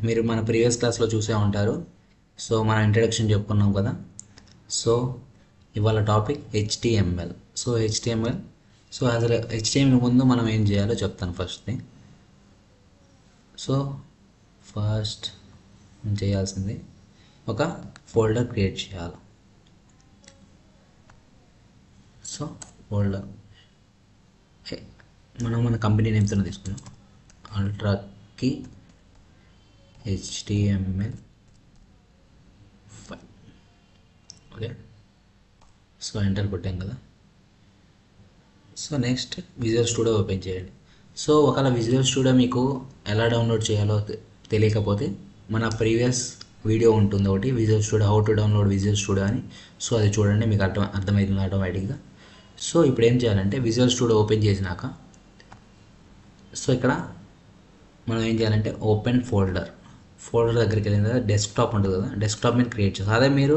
మీరు మన ప్రీవియస్ క్లాస్లో చూసే ఉంటారు. సో మనం ఇంట్రడక్షన్ చెప్పుకున్నాం కదా. సో ఇవాళ టాపిక్ హెచ్టిఎంఎల్. సో అసలు హెచ్టిఎంఎల్ ముందు మనం ఏం చేయాలో చెప్తాను ఫస్ట్. సో ఫస్ట్ చేయాల్సింది ఒక ఫోల్డర్ క్రియేట్ చేయాలి. సో ఫోల్డర్ మనం మన కంపెనీ నేమ్తో తీసుకున్నాం. అల్ట్రాకి HTML5. ఓకే, సో ఎంటర్ కొట్టాం కదా. So next visual studio open చేయండి. సో ఒకవేళ విజువల్ స్టూడియో మీకు ఎలా డౌన్లోడ్ చేయాలో తెలియకపోతే మన ప్రీవియస్ వీడియో ఉంటుంది ఒకటి, visual studio how to download visual studio అని. సో అది చూడండి, మీకు అర్థమవుతుంది ఆటోమేటిక్గా. సో ఇప్పుడు ఏం చేయాలంటే విజువల్ స్టూడియో ఓపెన్ చేసినాక సో ఇక్కడ మనం ఏం చేయాలంటే ఓపెన్ ఫోల్డర్ దగ్గరికి వెళ్ళిన తర్వాత డెస్క్టాప్ ఉంటుంది కదా, డెస్క్టాప్ మీద క్రియేట్ చేస్తాం. అదే మీరు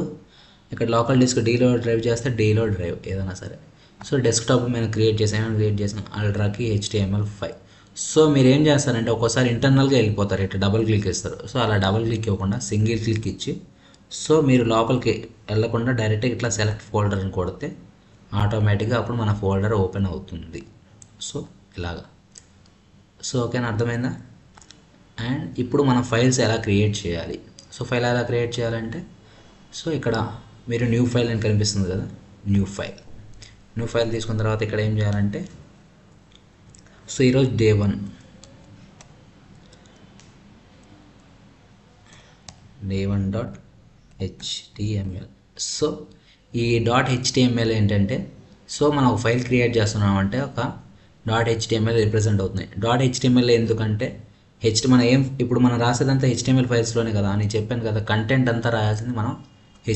ఇక్కడ లోకల్ డిస్క్ డీలోడ్ డ్రైవ్ చేస్తే డీలోడ్ డ్రైవ్ ఏదైనా సరే. సో డెస్క్టాప్ మీద క్రియేట్ చేసాం అల్ట్రాకి HTML5. సో మీరు ఏం చేస్తారంటే ఒక్కోసారి ఇంటర్నల్గా వెళ్ళిపోతారు, ఇట్లా డబుల్ క్లిక్ ఇస్తారు. సో అలా డబుల్ క్లిక్ ఇవ్వకుండా సింగిల్ క్లిక్ ఇచ్చి సో మీరు లోపలికి వెళ్ళకుండా డైరెక్ట్గా ఇట్లా సెలెక్ట్ ఫోల్డర్ అని కొడితే ఆటోమేటిక్గా అప్పుడు మన ఫోల్డర్ ఓపెన్ అవుతుంది. సో ఇలాగా. సో ఓకేనా, అర్థమైందా? అండ్ ఇప్పుడు మనం ఫైల్స్ ఎలా క్రియేట్ చేయాలి. సో ఫైల్ ఎలా క్రియేట్ చేయాలంటే సో ఇక్కడ మీరు న్యూ ఫైల్ అని కనిపిస్తుంది కదా, న్యూ ఫైల్ తీసుకున్న తర్వాత ఇక్కడ ఏం చేయాలంటే సో ఈరోజు డే 1.html. సో ఈ .html ఏంటంటే సో మనం ఒక ఫైల్ క్రియేట్ చేస్తున్నామంటే ఒక .html రిప్రజెంట్ అవుతుంది. .html ఎందుకంటే ఇప్పుడు మనం రాసేదంతా HTML ఫైల్స్లోనే కదా అని చెప్పాను కదా, కంటెంట్ అంతా రాయాల్సింది మనం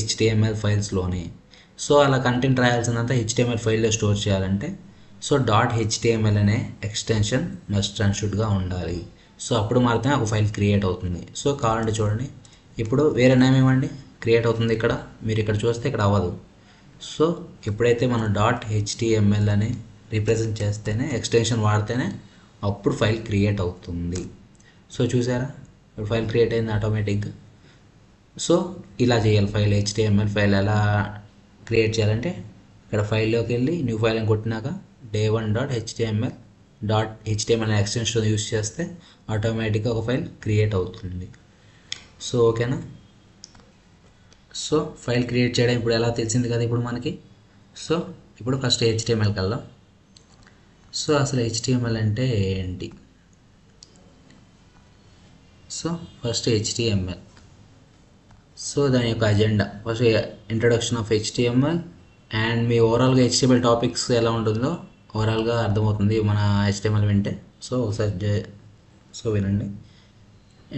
HTML ఫైల్స్లోనే. సో అలా కంటెంట్ రాయాల్సిందంతా HTML ఫైల్లో స్టోర్ చేయాలంటే సో .html అనే ఎక్స్టెన్షన్ మస్ట్ అండ్ షుడ్గా ఉండాలి. సో అప్పుడు మాత్రమే ఒక ఫైల్ క్రియేట్ అవుతుంది. సో కావాలంటే చూడండి, ఇప్పుడు వేరే నేమ్ ఇవ్వండి, క్రియేట్ అవుతుంది. ఇక్కడ మీరు ఇక్కడ చూస్తే ఇక్కడ అవ్వదు. సో ఎప్పుడైతే మనం .html అని రిప్రజెంట్ చేస్తేనే ఎక్స్టెన్షన్ వాడితేనే అప్పుడు ఫైల్ క్రియేట్ అవుతుంది. సో చూసారా, ఇప్పుడు ఫైల్ క్రియేట్ అయింది ఆటోమేటిక్గా. సో ఇలా చేయాలి. HTML ఫైల్ ఎలా క్రియేట్ చేయాలంటే ఇక్కడ ఫైల్లోకి వెళ్ళి న్యూ ఫైల్ అని కొట్టినాక day1.html అనే ఎక్స్టెన్షన్ యూస్ చేస్తే ఆటోమేటిక్గా ఒక ఫైల్ క్రియేట్ అవుతుంది. సో ఓకేనా. సో ఫైల్ క్రియేట్ చేయడం ఇప్పుడు ఎలా తెలిసింది కదా ఇప్పుడు మనకి. సో ఇప్పుడు ఫస్ట్ HTMLకి వెళ్దాం. సో అసలు HTML అంటే ఏంటి? So first HTML. సో దాని యొక్క agenda first introduction of HTML and మీ ఓవరాల్గా HTML టాపిక్స్ ఎలా ఉంటుందో ఓవరాల్గా అర్థమవుతుంది మన HTML వింటే. సో ఒకసారి వినండి.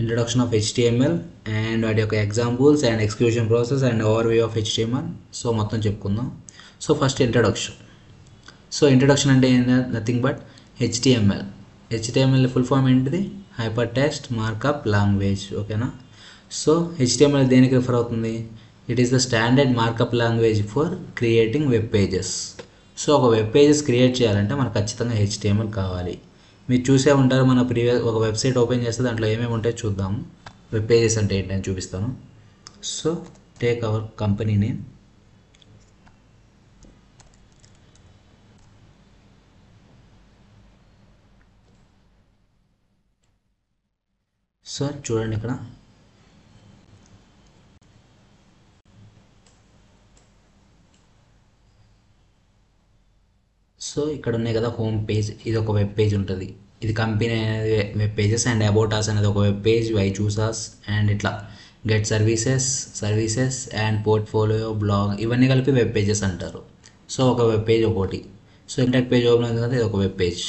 ఇంట్రడక్షన్ ఆఫ్ HTML అండ్ వాటి యొక్క examples and execution process and overview of HTML. So మొత్తం చెప్పుకుందాం. So first introduction. So introduction అంటే nothing but HTML full form ఏంటిది? Hyper text markup language. ఓకేనా. సో HTML దేనికి రిఫర్ అవుతుంది? It is the standard markup language for creating web pages. So ఒక web pages create చేయాలంటే మనకు ఖచ్చితంగా HTML కావాలి. మీరు చూసే ఉంటారు, మన ప్రీవియస్ ఒక వెబ్సైట్ ఓపెన్ చేస్తే దాంట్లో ఏమేమి ఉంటాయో చూద్దాము. వెబ్ పేజెస్ అంటే ఏంటని చూపిస్తాను. So take our company name. So చూడండి ఇక్కడ సో ఇక్కడ ఉన్నాయి కదా హోమ్ పేజ్, ఇది ఒక వెబ్ పేజ్ ఉంటుంది. ఇది కంపెనీ అనేది web pages and about us అనేది ఒక web page, why choose us and ఇట్లా get services and portfolio, blog ఇవన్నీ కలిపి వెబ్ పేజెస్ అంటారు. సో ఒక వెబ్ పేజ్ ఒకటి. సో ఇంటర్నెట్ పేజ్ ఓపెన్ అవుతుంది కదా, ఇది ఒక వెబ్ పేజ్.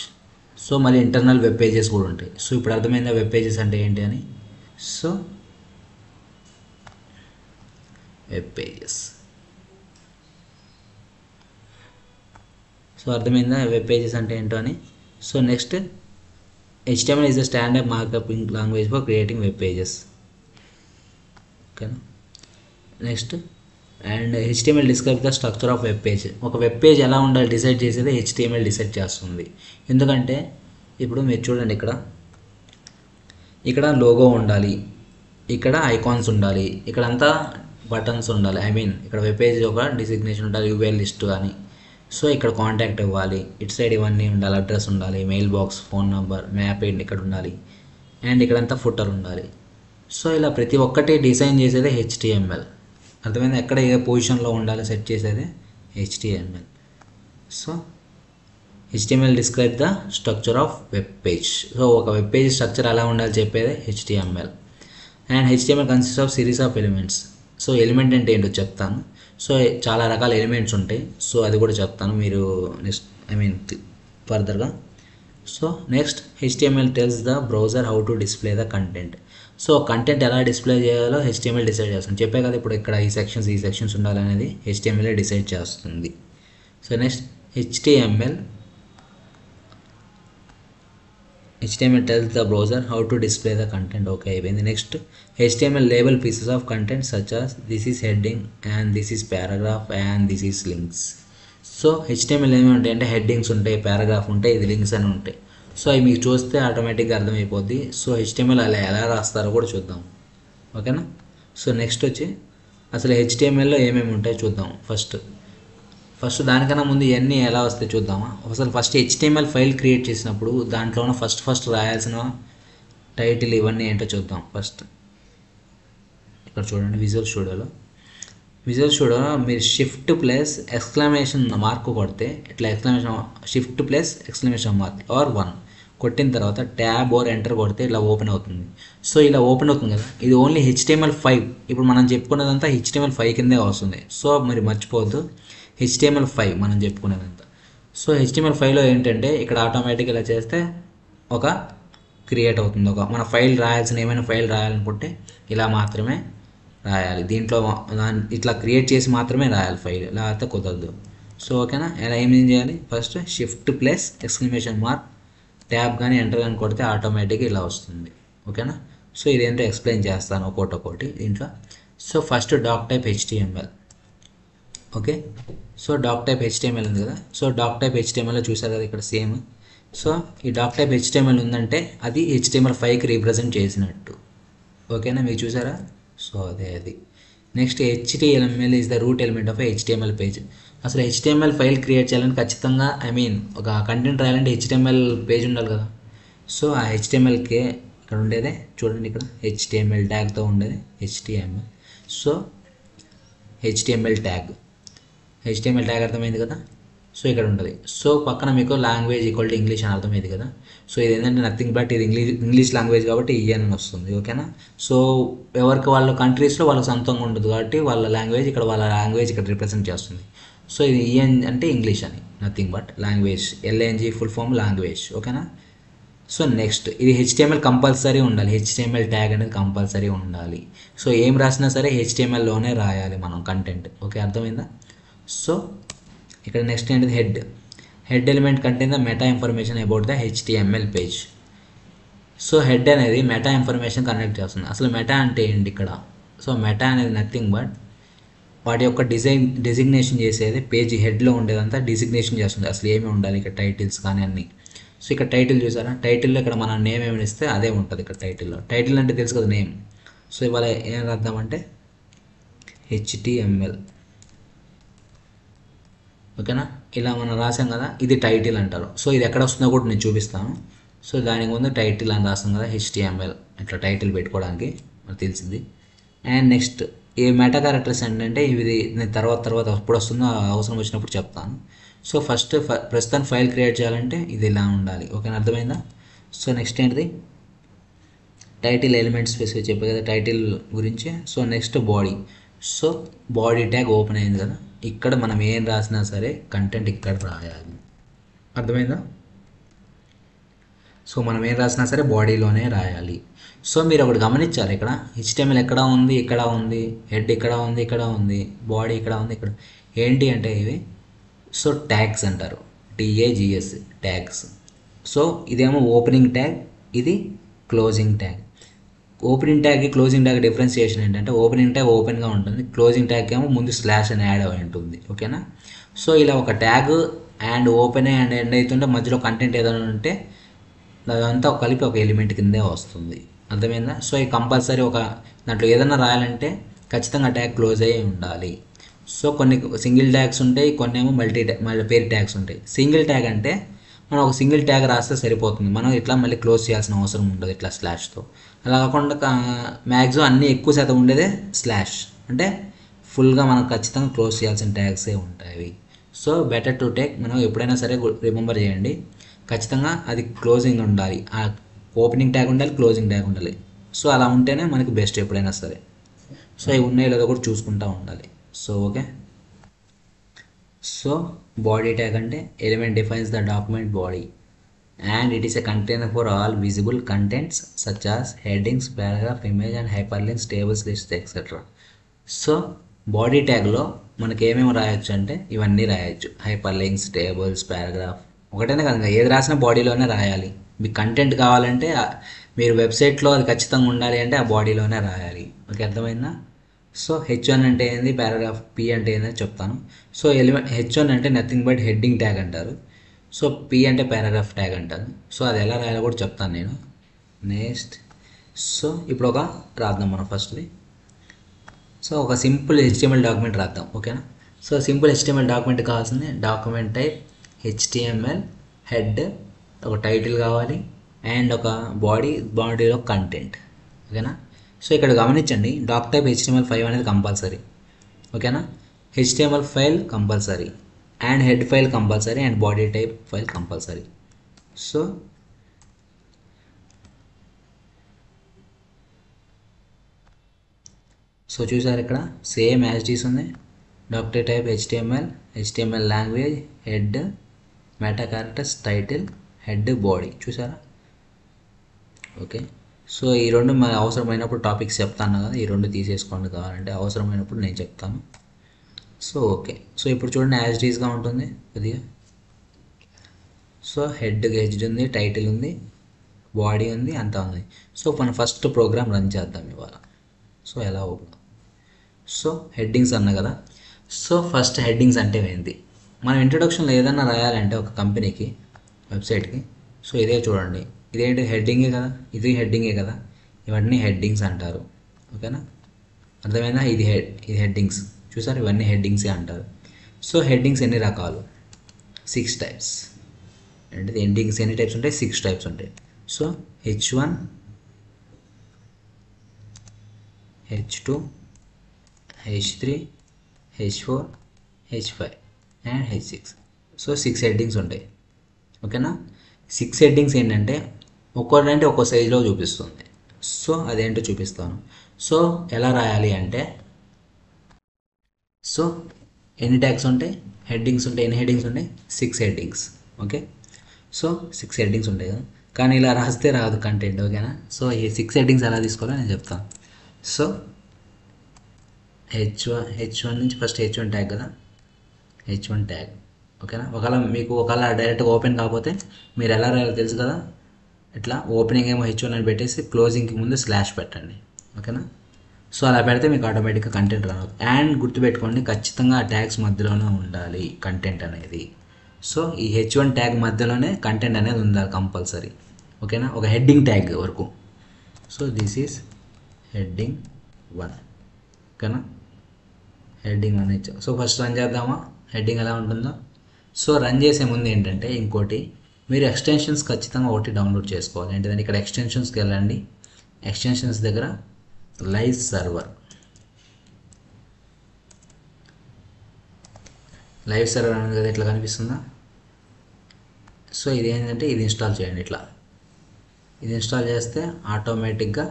సో మళ్ళీ ఇంటర్నల్ వెబ్ పేజెస్ కూడా ఉంటాయి. సో ఇప్పుడు అర్థమైందా వెబ్ పేజెస్ అంటే ఏంటి అని. So web pages. సో అర్థమైందా వెబ్ పేజెస్ అంటే ఏంటో అని. So next HTML is the standard markuping language for creating web pages. ఓకేనా. Next and HTML describe the structure of web page. ఒక వెబ్ పేజ్ ఎలా ఉండాలి డిసైడ్ చేసేది HTML డిసైడ్ చేస్తుంది. ఎందుకంటే ఇప్పుడు మీరు చూడండి, ఇక్కడ లోగో ఉండాలి, ఇక్కడ ఐకాన్స్ ఉండాలి, ఇక్కడంతా బటన్స్ ఉండాలి. ఐ మీన్ ఇక్కడ వెబ్ పేజ్ ఒక డిసిగ్నేషన్ ఉండాలి, యూఆర్ఎల్ లిస్ట్ కానీ. సో ఇక్కడ కాంటాక్ట్ ఇవ్వాలి, ఇటు సైడ్ ఇవన్నీ ఉండాలి, అడ్రస్ ఉండాలి, mail box, phone number, map ఇక్కడ ఉండాలి, అండ్ ఇక్కడంతా ఫుటర్ ఉండాలి. సో ఇలా ప్రతి ఒక్కటి డిజైన్ చేసేది HTML. అర్థమైంది? ఎక్కడ ఏ పొజిషన్లో ఉండాలో సెట్ చేసేది HTML. So HTML describe the structure of web page. So ఒక వెబ్ పేజ్ స్ట్రక్చర్ ఎలా ఉండాలి చెప్పేది HTML. And HTML consist of series of elements. So element అంటే ఏంటో చెప్తాను. సో చాలా రకాల ఎలిమెంట్స్ ఉంటాయి, సో అది కూడా చెప్తాను మీరు నెక్స్ట్ ఫర్దర్గా. So next HTML tells the browser how to display the content. So content ఎలా డిస్ప్లే చేయాలో HTML డిసైడ్ చేస్తుంది. చెప్పే కదా ఇప్పుడు ఇక్కడ ఈ సెక్షన్స్ ఉండాలనేది HTML డిసైడ్ చేస్తుంది. So next HTML tells the browser how to display the content. Okay, అయిపోయింది. Next HTML label pieces of content such as this is heading and this is paragraph and this is links. So HTML ఏమి ఉంటాయి అంటే headings ఉంటాయి, paragraph ఉంటాయి, ఇది links అని ఉంటాయి. So అవి మీకు చూస్తే ఆటోమేటిక్గా అర్థమైపోద్ది. సో HTML అలా ఎలా రాస్తారో కూడా చూద్దాం, ఓకేనా. సో నెక్స్ట్ వచ్చి అసలు HTMLలో ఏమేమి ఉంటాయో చూద్దాం. ఫస్ట్ దానికన్నా ముందు ఇవన్నీ ఎలా వస్తాయి చూద్దామా. అసలు ఫస్ట్ HTML ఫైల్ క్రియేట్ చేసినప్పుడు దాంట్లోనే ఫస్ట్ రాయాల్సిన టైటిల్ ఇవన్నీ ఏంటో చూద్దాం. ఫస్ట్ ఇక్కడ చూడండి, విజువల్ స్టూడియోలో మీరు షిఫ్ట్ ప్లస్ ఎక్స్క్లమేషన్ మార్క్ కొడితే ఇట్లా shift plus exclamation mark or 1 కొట్టిన తర్వాత ట్యాబ్ ఆర్ ఎంటర్ కొడితే ఇలా ఓపెన్ అవుతుంది. సో ఇలా ఓపెన్ అవుతుంది కదా, ఇది ఓన్లీ HTML5. ఇప్పుడు మనం చెప్పుకున్నదంతా HTML5 కిందే వస్తుంది. సో మరి మర్చిపోవద్దు, HTML5 మనం చెప్పుకునేదంతా. సో HTML5లో ఏంటంటే ఇక్కడ ఆటోమేటిక్ ఇలా చేస్తే ఒక క్రియేట్ అవుతుంది. మన ఫైల్ ఏమైనా ఫైల్ రాయాలనుకుంటే ఇలా మాత్రమే రాయాలి. దీంట్లో ఇట్లా క్రియేట్ చేసి మాత్రమే రాయాలి ఫైల్, లేకపోతే కుదరదు. సో ఓకేనా. ఇలా ఏం చేయాలి, first shift plus exclamation mark tab కానీ ఎంటర్ కానీ కొడితే ఆటోమేటిక్గా ఇలా వస్తుంది, ఓకేనా. సో ఇదేంటో ఎక్స్ప్లెయిన్ చేస్తాను ఒక్కొక్కటి దీంట్లో. So first doc type HTML. Okay, so doc type HTML ఉంది కదా. సో డాక్ టైప్ HTMLలో చూసారు కదా ఇక్కడ సేమ్. సో ఈ డాక్ టైప్ HTML ఉందంటే అది HTML5కి రీప్రజెంట్ చేసినట్టు, ఓకేనా. మీరు చూసారా. సో అది next HTML is the route element of HTML page. అసలు HTML ఫైల్ క్రియేట్ చేయాలంటే ఖచ్చితంగా ఒక కంటెంట్ రాయాలంటే HTML పేజ్ ఉండాలి కదా. సో ఆ HTMLకే ఇక్కడ ఉండేదే చూడండి, ఇక్కడ HTML ట్యాగ్తో ఉండేది HTML. సో HTML ట్యాగ్ అర్థమైంది కదా. సో ఇక్కడ ఉంటుంది. సో పక్కన మీకు లాంగ్వేజ్ ఈక్వల్ టు ఇంగ్లీష్ అని అర్థమైంది కదా. సో ఇది ఏంటంటే నథింగ్ బట్ ఇది ఇంగ్లీష్ లాంగ్వేజ్ కాబట్టి ఈఎన్ అని వస్తుంది, ఓకేనా. సో ఎవరికి వాళ్ళ కంట్రీస్లో వాళ్ళ సొంతంగా ఉండదు కాబట్టి వాళ్ళ లాంగ్వేజ్ ఇక్కడ రిప్రజెంట్ చేస్తుంది. సో ఇది ఈఎన్ అంటే ఇంగ్లీష్ అని, nothing but language, LNG full form language, ఓకేనా. సో నెక్స్ట్ ఇది HTML కంపల్సరీ ఉండాలి, HTML ట్యాగ్ అనేది కంపల్సరీ ఉండాలి. సో ఏం రాసినా సరే HTMLలోనే రాయాలి మనం కంటెంట్, ఓకే అర్థమైందా. సో ఇక్కడ నెక్స్ట్ ఏంటిది head element contain the meta information about the HTML page. So head అనేది మెటా ఇన్ఫర్మేషన్ కనెక్ట్ చేస్తుంది. అసలు మెటా అంటే ఏంటి ఇక్కడ. సో మెటా అనేది నథింగ్ బట్ వాటి యొక్క డిజిగ్నేషన్ చేసేది పేజ్ హెడ్లో ఉండేదంతా డిజిగ్నేషన్ చేస్తుంది. అసలు ఏమి ఉండాలి ఇక్కడ టైటిల్స్ కానీ అన్నీ. సో ఇక్కడ టైటిల్ చూసారా, టైటిల్లో ఇక్కడ మనం నేమ్ ఏమైనా ఇస్తే అదే ఉంటుంది ఇక్కడ టైటిల్లో. టైటిల్ అంటే తెలుసు కదా నేమ్. సో ఇవాళ ఏం రాద్దామంటే HTML, ఓకేనా. ఇలా మనం రాసాం కదా, ఇది టైటిల్ అంటారు. సో ఇది ఎక్కడ వస్తుందో కూడా నేను చూపిస్తాను. సో దానికి ముందు టైటిల్ అని రాస్తాం కదా HTML, ఇట్లా టైటిల్ పెట్టుకోవడానికి మనకు తెలిసింది. అండ్ నెక్స్ట్ ఈ మెటా క్యారెక్టర్స్ ఏంటంటే ఇవి నేను తర్వాత ఎప్పుడు వస్తుందో అవసరం వచ్చినప్పుడు చెప్తాను. సో ఫస్ట్ ప్రస్తుతం ఫైల్ క్రియేట్ చేయాలంటే ఇది ఇలా ఉండాలి, ఓకేనా అర్థమైందా. సో నెక్స్ట్ ఏంటిది టైటిల్ ఎలిమెంట్ స్పెసిఫిక్ చెప్పే కదా టైటిల్ గురించి. So next body. So body tag open అయింది కదా, ఇక్కడ మనం ఏం రాసినా సరే కంటెంట్ ఇక్కడ రాయాలి, అర్థమైందా. సో మనం ఏం రాసినా సరే బాడీలోనే రాయాలి. సో మీరు ఒకటి గమనించాలి, ఇక్కడ HTML ఎక్కడ ఉంది, ఇక్కడ ఉంది, హెడ్ ఇక్కడ ఉంది, ఇక్కడ ఉంది, బాడీ ఇక్కడ ఉంది, ఇక్కడ ఏంటి అంటే ఇవి సో ట్యాగ్స్ అంటారు, TAGS ట్యాగ్స్. సో ఇదేమో ఓపెనింగ్ ట్యాగ్, ఇది closing tag. Opening tag closing tag differentiation ఏంటంటే ఓపెనింగ్ ట్యాగ్ ఓపెన్గా ఉంటుంది, క్లోజింగ్ ట్యాగ్ ఏమో ముందు స్లాష్ అని యాడ్ అయి ఉంటుంది, ఓకేనా. సో ఇలా ఒక tag and open and end అవుతుంటే మధ్యలో కంటెంట్ ఏదైనా ఉంటే అదంతా కలిపి ఒక ఎలిమెంట్ కిందే వస్తుంది, అర్థమైందా? సో ఇది కంపల్సరీ ఒక దాంట్లో ఏదైనా రాయాలంటే ఖచ్చితంగా ట్యాగ్ క్లోజ్ అయ్యి ఉండాలి. సో కొన్ని సింగిల్ ట్యాగ్స్ ఉంటాయి, కొన్ని ఏమో మళ్ళీ పేరు ట్యాగ్స్ ఉంటాయి. సింగిల్ ట్యాగ్ అంటే మనం ఒక సింగిల్ ట్యాగ్ రాస్తే సరిపోతుంది, మనం ఇట్లా మళ్ళీ క్లోజ్ చేయాల్సిన అవసరం ఉండదు ఇట్లా స్లాష్తో. అలా కాకుండా మ్యాక్సిమం అన్నీ ఎక్కువ శాతం ఉండేదే స్లాష్ అంటే ఫుల్గా మనం ఖచ్చితంగా క్లోజ్ చేయాల్సిన ట్యాగ్సే ఉంటాయి. సో బెటర్ టు టేక్, మనం ఎప్పుడైనా సరే రిమెంబర్ చేయండి, ఖచ్చితంగా అది క్లోజింగ్ ఉండాలి, ఆ ఓపెనింగ్ ట్యాగ్ ఉండాలి, క్లోజింగ్ ట్యాగ్ ఉండాలి. సో అలా ఉంటేనే మనకి బెస్ట్ ఎప్పుడైనా సరే. సో ఇవి ఉన్నాయో లేదో కూడా చూసుకుంటూ ఉండాలి. So okay. So body tag అంటే element defines the document body and it is a container for all visible contents such as headings, paragraph, image and hyperlinks, tables, lists, etc. So body ట్యాగ్లో మనకి ఏమేమి రాయొచ్చు అంటే ఇవన్నీ రాయొచ్చు, hyperlinks, tables, paragraph, ఒకటేనే కదా, ఏది రాసినా బాడీలోనే రాయాలి. మీకు కంటెంట్ కావాలంటే మీరు వెబ్సైట్లో అది ఖచ్చితంగా ఉండాలి అంటే ఆ బాడీలోనే రాయాలి. ఓకే, అర్థమైందా? సో H1 అంటే ఏంది, పారాగ్రాఫ్, P అంటే ఏందని చెప్తాను. సో H1 అంటే నథింగ్ బట్ హెడ్డింగ్ ట్యాగ్ అంటారు. సో P అంటే పారాగ్రాఫ్ ట్యాగ్ అంటారు. సో అది ఎలా రాయాలో కూడా చెప్తాను నేను నెక్స్ట్. సో ఇప్పుడు ఒక రాద్దాం మనం ఫస్ట్ది. సో ఒక సింపుల్ HTML డాక్యుమెంట్ రాద్దాం, ఓకేనా? సో సింపుల్ HTML డాక్యుమెంట్ కావాల్సింది డాక్యుమెంట్ టైప్ HTML, హెడ్, ఒక టైటిల్ కావాలి అండ్ ఒక బాడీలో కంటెంట్, ఓకేనా? సో ఇక్కడ గమనించండి, డాక్ టైప్ HTML5 అనేది కంపల్సరీ, ఓకేనా? HTML file compulsory and head file compulsory and body type file compulsory. So చూసారు ఇక్కడ సేమ్ యాజ్ ఇట్ ఈస్ ఉంది. Doctor type HTML language, head, meta characters, title, head, body, చూసారా? Okay. So ఈ రెండు మన అవసరమైనప్పుడు టాపిక్స్ చెప్తాను కదా, ఈ రెండు తీసేసుకోండి కావాలంటే, అవసరమైనప్పుడు నేను చెప్తాను. So okay. సో ఇప్పుడు చూడండి యాజ్ ఇట్ ఈస్గా ఉంటుంది కొద్దిగా. సో హెడ్ హెడ్ ఉంది, టైటిల్ ఉంది, బాడీ ఉంది, అంతా ఉంది. సో మనం ఫస్ట్ ప్రోగ్రామ్ రన్ చేద్దాం ఇవాళ. సో ఎలా ఓపెన్. సో హెడ్డింగ్స్ అన్నా కదా. సో ఫస్ట్ హెడ్డింగ్స్ అంటే ఏంటి, మనం ఇంట్రొడక్షన్లో ఏదైనా రాయాలంటే ఒక కంపెనీకి, వెబ్సైట్కి, సో ఇదే చూడండి, ఇదేంటి హెడ్డింగే కదా, ఇది హెడ్డింగే కదా, ఇవన్నీ హెడ్డింగ్స్ అంటారు, ఓకేనా? అర్థమైందా? ఇది హెడ్డింగ్స్, చూసారు, ఇవన్నీ హెడ్డింగ్సే అంటారు. సో హెడ్డింగ్స్ ఎన్ని రకాలు, 6 టైప్స్. అంటే హెడ్డింగ్స్ ఎన్ని టైప్స్ ఉంటాయి, 6 టైప్స్ ఉంటాయి. So H1, H2, H3, H4, H5 and H6. So 6 headings ఉంటాయి, ఓకేనా? 6 హెడ్డింగ్స్ ఏంటంటే ఒక్కోటంటే ఒక్కో సైజులో చూపిస్తుంది. సో అదేంటో చూపిస్తాను. సో ఎలా రాయాలి అంటే, సో ఎన్ని ట్యాగ్స్ ఉంటాయి, హెడ్డింగ్స్ ఉంటాయి, ఎన్ని హెడ్డింగ్స్ ఉంటాయి, 6 హెడ్డింగ్స్, ఓకే? సో 6 హెడ్డింగ్స్ ఉంటాయి కదా, కానీ ఇలా రాస్తే రాదు కంటెంట్, ఓకేనా? సో ఈ 6 హెడ్డింగ్స్ ఎలా తీసుకోవాలో నేను చెప్తాను. సో H1 నుంచి ఫస్ట్ H1 ట్యాగ్ కదా, H1 ట్యాగ్, ఓకేనా? ఒకవేళ డైరెక్ట్గా ఓపెన్ కాకపోతే మీరు ఎలా రాయాలో తెలుసు కదా, ఇట్లా ఓపెనింగ్ ఏమో H1 అని పెట్టేసి క్లోజింగ్కి ముందు స్లాష్ పెట్టండి, ఓకేనా? సో అలా పెడితే మీకు ఆటోమేటిక్గా కంటెంట్ రాదు. అండ్ గుర్తుపెట్టుకోండి, ఖచ్చితంగా ఆ ట్యాగ్స్ మధ్యలోనే ఉండాలి కంటెంట్ అనేది. సో ఈ H1 ట్యాగ్ మధ్యలోనే కంటెంట్ అనేది ఉండాలి కంపల్సరీ, ఓకేనా? ఒక హెడ్డింగ్ ట్యాగ్ వరకు. సో దిస్ ఈజ్ హెడ్డింగ్ 1, ఓకేనా? హెడ్డింగ్ 1 ఇచ్చాం. సో ఫస్ట్ రన్ చేద్దామా, హెడ్డింగ్ ఎలా ఉంటుందో. సో రన్ చేసే ముందు ఏంటంటే ఇంకోటి, మీరు ఎక్స్టెన్షన్స్ ఖచ్చితంగా ఒకటి డౌన్లోడ్ చేసుకోవాలి. ఏంటంటే ఇక్కడ ఎక్స్టెన్షన్స్కి వెళ్ళండి, ఎక్స్టెన్షన్స్ దగ్గర లైవ్ సర్వర్ అనేది కదా ఇట్లా కనిపిస్తుందా. సో ఇది ఏంటంటే ఇది ఇన్స్టాల్ చేయండి. ఇట్లా ఇది ఇన్స్టాల్ చేస్తే ఆటోమేటిక్గా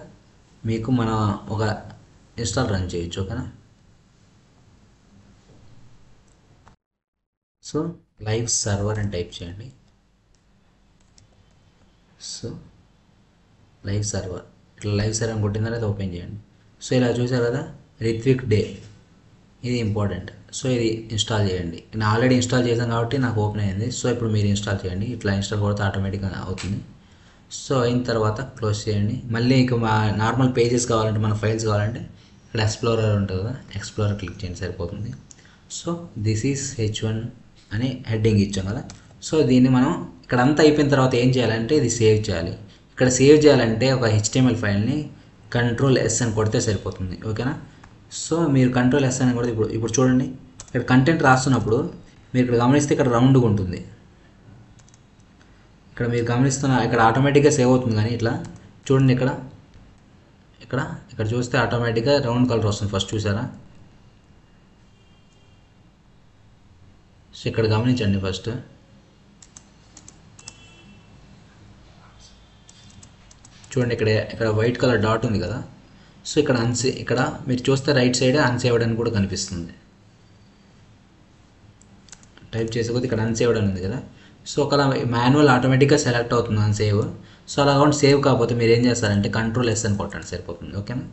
మీకు మన ఒక ఇన్స్టాల్ రన్ చేయొచ్చు, ఓకేనా? సో లైవ్ సర్వర్ అని టైప్ చేయండి. సో లైవ్ సర్వర్, ఇట్లా లైవ్ సర్వర్ అని కొట్టిన తర్వాత ఓపెన్ చేయండి. సో ఇలా చూసారు కదా, రిత్విక్ డే, ఇది ఇంపార్టెంట్. సో ఇది ఇన్స్టాల్ చేయండి. నేను ఆల్రెడీ ఇన్స్టాల్ చేశాను కాబట్టి నాకు ఓపెన్ అయింది. సో ఇప్పుడు మీరు ఇన్స్టాల్ చేయండి, ఇట్లా ఇన్స్టాల్ కొడితే ఆటోమేటిక్గా అవుతుంది. సో అయిన తర్వాత క్లోజ్ చేయండి. మళ్ళీ ఇక మా నార్మల్ పేజెస్ కావాలంటే, మన ఫైల్స్ కావాలంటే ఇక్కడ ఎక్స్ప్లోరర్ ఉంటుంది కదా, ఎక్స్ప్లోరర్ క్లిక్ చేయండి, సరిపోతుంది. సో దిస్ ఈజ్ H1 అని హెడ్డింగ్ ఇచ్చాం కదా. సో దీన్ని మనం ఇక్కడ అంతా అయిపోయిన తర్వాత ఏం చేయాలంటే ఇది సేవ్ చేయాలి. ఇక్కడ సేవ్ చేయాలంటే ఒక హెచ్టిఎంఎల్ ఫైల్ని Ctrl+S అని కొడితే సరిపోతుంది. ఓకేనా? సో మీరు Ctrl+S అని కొడితే ఇప్పుడు చూడండి, ఇక్కడ కంటెంట్ రాస్తున్నప్పుడు మీరు ఇక్కడ గమనిస్తే ఇక్కడ రౌండ్గా ఉంటుంది. ఇక్కడ మీరు గమనిస్తున్న ఇక్కడ ఆటోమేటిక్గా సేవ్ అవుతుంది, కానీ ఇట్లా చూడండి, ఇక్కడ చూస్తే ఆటోమేటిక్గా రౌండ్ కలర్ వస్తుంది. ఫస్ట్ చూసారా? సో ఇక్కడ గమనించండి, ఫస్ట్ చూడండి, ఇక్కడ వైట్ కలర్ డాట్ ఉంది కదా. సో ఇక్కడ మీరు చూస్తే రైట్ సైడ్ అన్సేవ్డ్ అని కూడా కనిపిస్తుంది. టైప్ చేసే కొద్ది ఇక్కడ అన్సేవ్డ్ అని ఉంది కదా. సో ఒకలా మాన్యువల్ ఆటోమేటిక్గా సెలెక్ట్ అవుతుంది అన్సేవ్. సో అలా కాకుండా సేవ్ కాకపోతే మీరు ఏం చేస్తారంటే Ctrl+S అని కొట్టండి, సరిపోతుంది. ఓకేనా?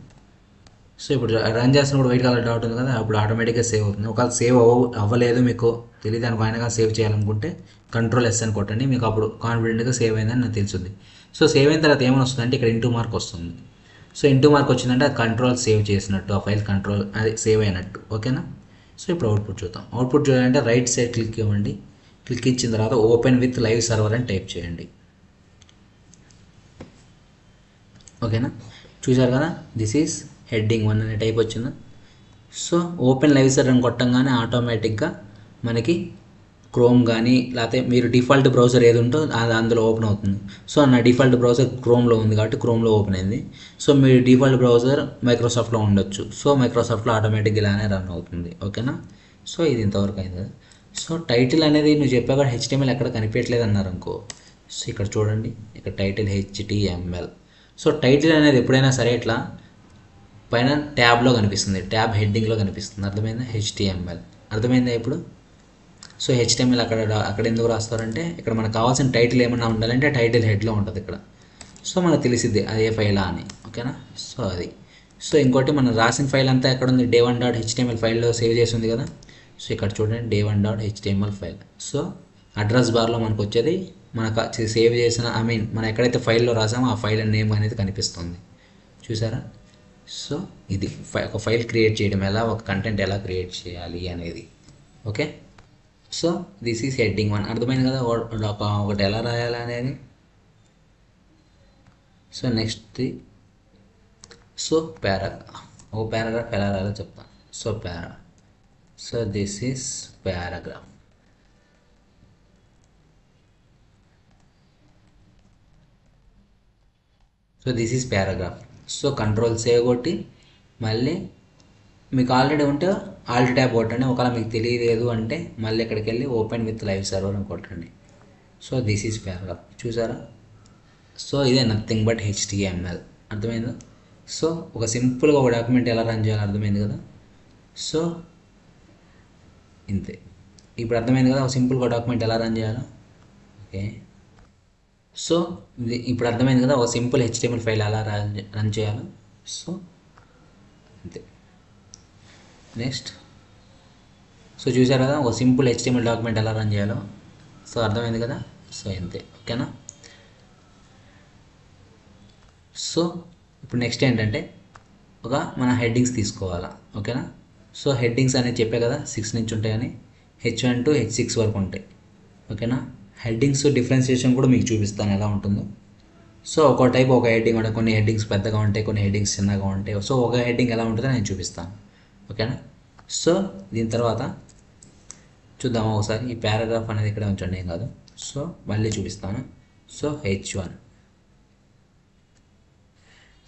సో ఇప్పుడు రన్ చేస్తున్నప్పుడు వైట్ కలర్ డాట్ ఉంది కదా, అప్పుడు ఆటోమేటిక్గా సేవ్ అవుతుంది. ఒకవేళ సేవ్ అవ్వలేదు, మీకు తెలియదు అనుకో, సేవ్ చేయాలనుకుంటే Ctrl+S అని కొట్టండి, మీకు అప్పుడు కాన్ఫిడెంట్గా సేవ్ అయిందని నాకు తెలుస్తుంది. సో సేవ్ అయిన తర్వాత ఏమైనా వస్తుందంటే ఇక్కడ ఇంటూ మార్క్ వస్తుంది. సో ఇంటూ మార్క్ వచ్చిందంటే అది కంట్రోల్ సేవ్ చేసినట్టు, ఆ ఫైల్ కంట్రోల్ అది సేవ్ అయినట్టు. ఓకేనా? సో ఇప్పుడు అవుట్పుట్ చూద్దాం. అవుట్పుట్ చూడాలంటే రైట్ సైడ్ క్లిక్ ఇవ్వండి. క్లిక్ ఇచ్చిన తర్వాత ఓపెన్ విత్ లైవ్ సర్వర్ అని టైప్ చేయండి. ఓకేనా? చూసారు కదా, దిస్ ఈజ్ హెడ్డింగ్ 1 అనే టైప్ వచ్చింది. సో ఓపెన్ లైవ్ సర్వర్ అని కొట్టంగానే ఆటోమేటిక్గా మనకి క్రోమ్ కానీ లేకపోతే మీరు డిఫాల్ట్ బ్రౌజర్ ఏది ఉంటో అది అందులో ఓపెన్ అవుతుంది. సో నా డిఫాల్ట్ బ్రౌజర్ క్రోమ్లో ఉంది కాబట్టి క్రోమ్లో ఓపెన్ అయింది. సో మీ డిఫాల్ట్ బ్రౌజర్ మైక్రోసాఫ్ట్లో ఉండొచ్చు. సో మైక్రోసాఫ్ట్లో ఆటోమేటిక్గా ఇలానే రన్ అవుతుంది. ఓకేనా? సో ఇది ఇంతవరకు అయింది కదా. సో టైటిల్ అనేది నువ్వు చెప్పాక HTML ఎక్కడ కనిపించట్లేదు అన్నారు అనుకో. సో ఇక్కడ చూడండి, ఇక్కడ టైటిల్ HTML. సో టైటిల్ అనేది ఎప్పుడైనా సరే ఇట్లా పైన ట్యాబ్లో కనిపిస్తుంది, ట్యాబ్ హెడ్డింగ్లో కనిపిస్తుంది. అర్థమైందా? HTML అర్థమైందా ఇప్పుడు? సో HTML అక్కడ ఎందుకు రాస్తారంటే ఇక్కడ మనకు కావాల్సిన టైటిల్ ఏమన్నా ఉండాలంటే టైటిల్ హెడ్లో ఉంటుంది ఇక్కడ. సో మనకు తెలిసిద్ది అది ఏ ఫైలా అని. ఓకేనా? సో అది. సో ఇంకోటి మనం రాసిన ఫైల్ అంతా ఎక్కడ ఉంది, day1.html ఫైల్లో సేవ్ చేసి ఉంది కదా. సో ఇక్కడ చూడండి, day1.html ఫైల్. సో అడ్రస్ బార్లో మనకు వచ్చేది మనకు సేవ్ చేసిన మనం ఎక్కడైతే ఫైల్లో రాసామో ఆ ఫైల్ నేమ్ అనేది కనిపిస్తుంది. చూసారా? సో ఇది ఒక ఫైల్ క్రియేట్ చేయడం ఎలా, ఒక కంటెంట్ ఎలా క్రియేట్ చేయాలి అనేది. Okay? So this is heading 1. అర్థమైంది కదా ఒకటి ఎలా రాయాలి అనేది. సో నెక్స్ట్ సో పారాగ్రాఫ్ ఎలా రాయాలో చెప్తాను. So this is paragraph. So this is paragraph. So control save కొట్టి మళ్ళీ మీకు ఆల్రెడీ ఉంటే ఆల్ట్ ట్యాబ్ కొట్టండి. ఒకవేళ మీకు తెలియలేదు అంటే మళ్ళీ ఇక్కడికి వెళ్ళి ఓపెన్ విత్ లైవ్ సర్వర్ అని కొట్టండి. So this is paragraph. చూసారా? సో ఇదే నథింగ్ బట్ HTML. అర్థమైందా? సో ఒక సింపుల్గా ఒక డాక్యుమెంట్ ఎలా రన్ చేయాలో అర్థమైంది కదా. సో ఇంతే. ఇప్పుడు అర్థమైంది కదా ఒక సింపుల్గా డాక్యుమెంట్ ఎలా రన్ చేయాలో. ఓకే? సో ఇప్పుడు అర్థమైంది కదా ఒక సింపుల్ HTML ఫైల్ ఎలా రన్ చేయాలో. సో అంతే. నెక్స్ట్ సో చూసారు కదా ఒక సింపుల్ HTML డాక్యుమెంట్ ఎలా రన్ చేయాలో. సో అర్థమైంది కదా. సో అంతే. ఓకేనా? సో ఇప్పుడు నెక్స్ట్ ఏంటంటే మన హెడ్డింగ్స్ తీసుకోవాలా. ఓకేనా? సో హెడ్డింగ్స్ అనేది చెప్పే కదా 6 నుంచి ఉంటాయని, H1 to H6 వరకు ఉంటాయి. ఓకేనా? హెడ్డింగ్స్ డిఫరెన్షియేషన్ కూడా మీకు చూపిస్తాను ఎలా ఉంటుందో. సో ఒక టైప్ ఒక హెడ్డింగ్ ఉంటాయి, కొన్ని హెడ్డింగ్స్ పెద్దగా ఉంటాయి, కొన్ని హెడ్డింగ్స్ చిన్నగా ఉంటాయి. సో ఒక హెడ్డింగ్ ఎలా ఉంటుందో నేను చూపిస్తాను. ఓకేనా? సో దీని తర్వాత చూద్దాము ఒకసారి. ఈ పారాగ్రాఫ్ అనేది ఇక్కడ ఉంచండి, ఏం కాదు. సో మళ్ళీ చూపిస్తాను. So H1.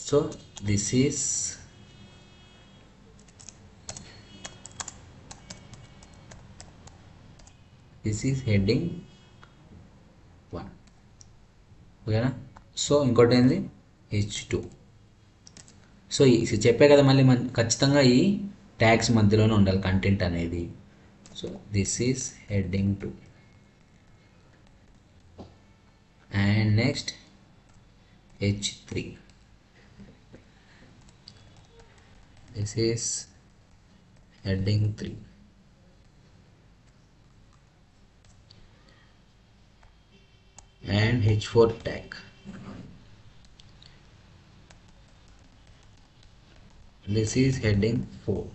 So this is heading 1. ఓకేనా? సో ఇంకోటి ఏంది H2. సో చెప్పే కదా మళ్ళీ ఖచ్చితంగా ఈ ట్యాగ్స్ మధ్యలోనే ఉండాలి కంటెంట్ అనేది. So this is heading 2. And next H3. This is heading 3. and H4 tag. This is heading 4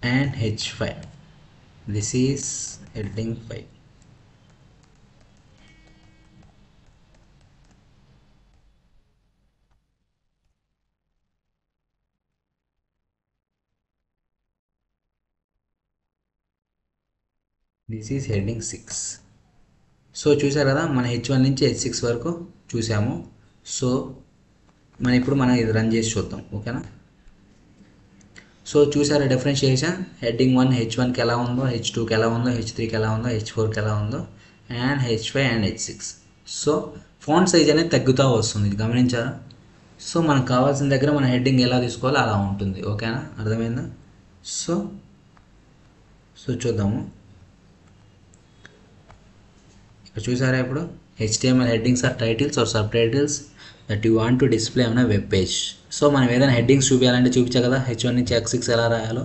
and H5. This is heading 5. This is heading 6. So చూసారు కదా, మన H1 నుంచి H6 వరకు చూసాము. సో మనం ఇది రన్ చేసి చూద్దాం, ఓకేనా. సో చూసారా డిఫరెన్షియేషన్, హెడ్డింగ్ 1 H1కి ఎలా ఉందో, H2కి ఎలా ఉందో, H3కి ఎలా ఉందో, H4కి ఎలా ఉందో, and H5 and H6. So font size అనేది తగ్గుతూ వస్తుంది, ఇది గమనించారా. సో మనకు కావాల్సిన దగ్గర మన హెడ్డింగ్ ఎలా తీసుకోవాలో అలా ఉంటుంది, ఓకేనా, అర్థమైందా. సో చూద్దాము. ఇక్కడ చూసారా, ఇప్పుడు HTML headings or titles or sub titles that you want to display on a web page. So మనం ఏదైనా హెడ్డింగ్స్ చూపించాలంటే చూపించా కదా, H1 నుంచి H6 ఎలా రాయాలో.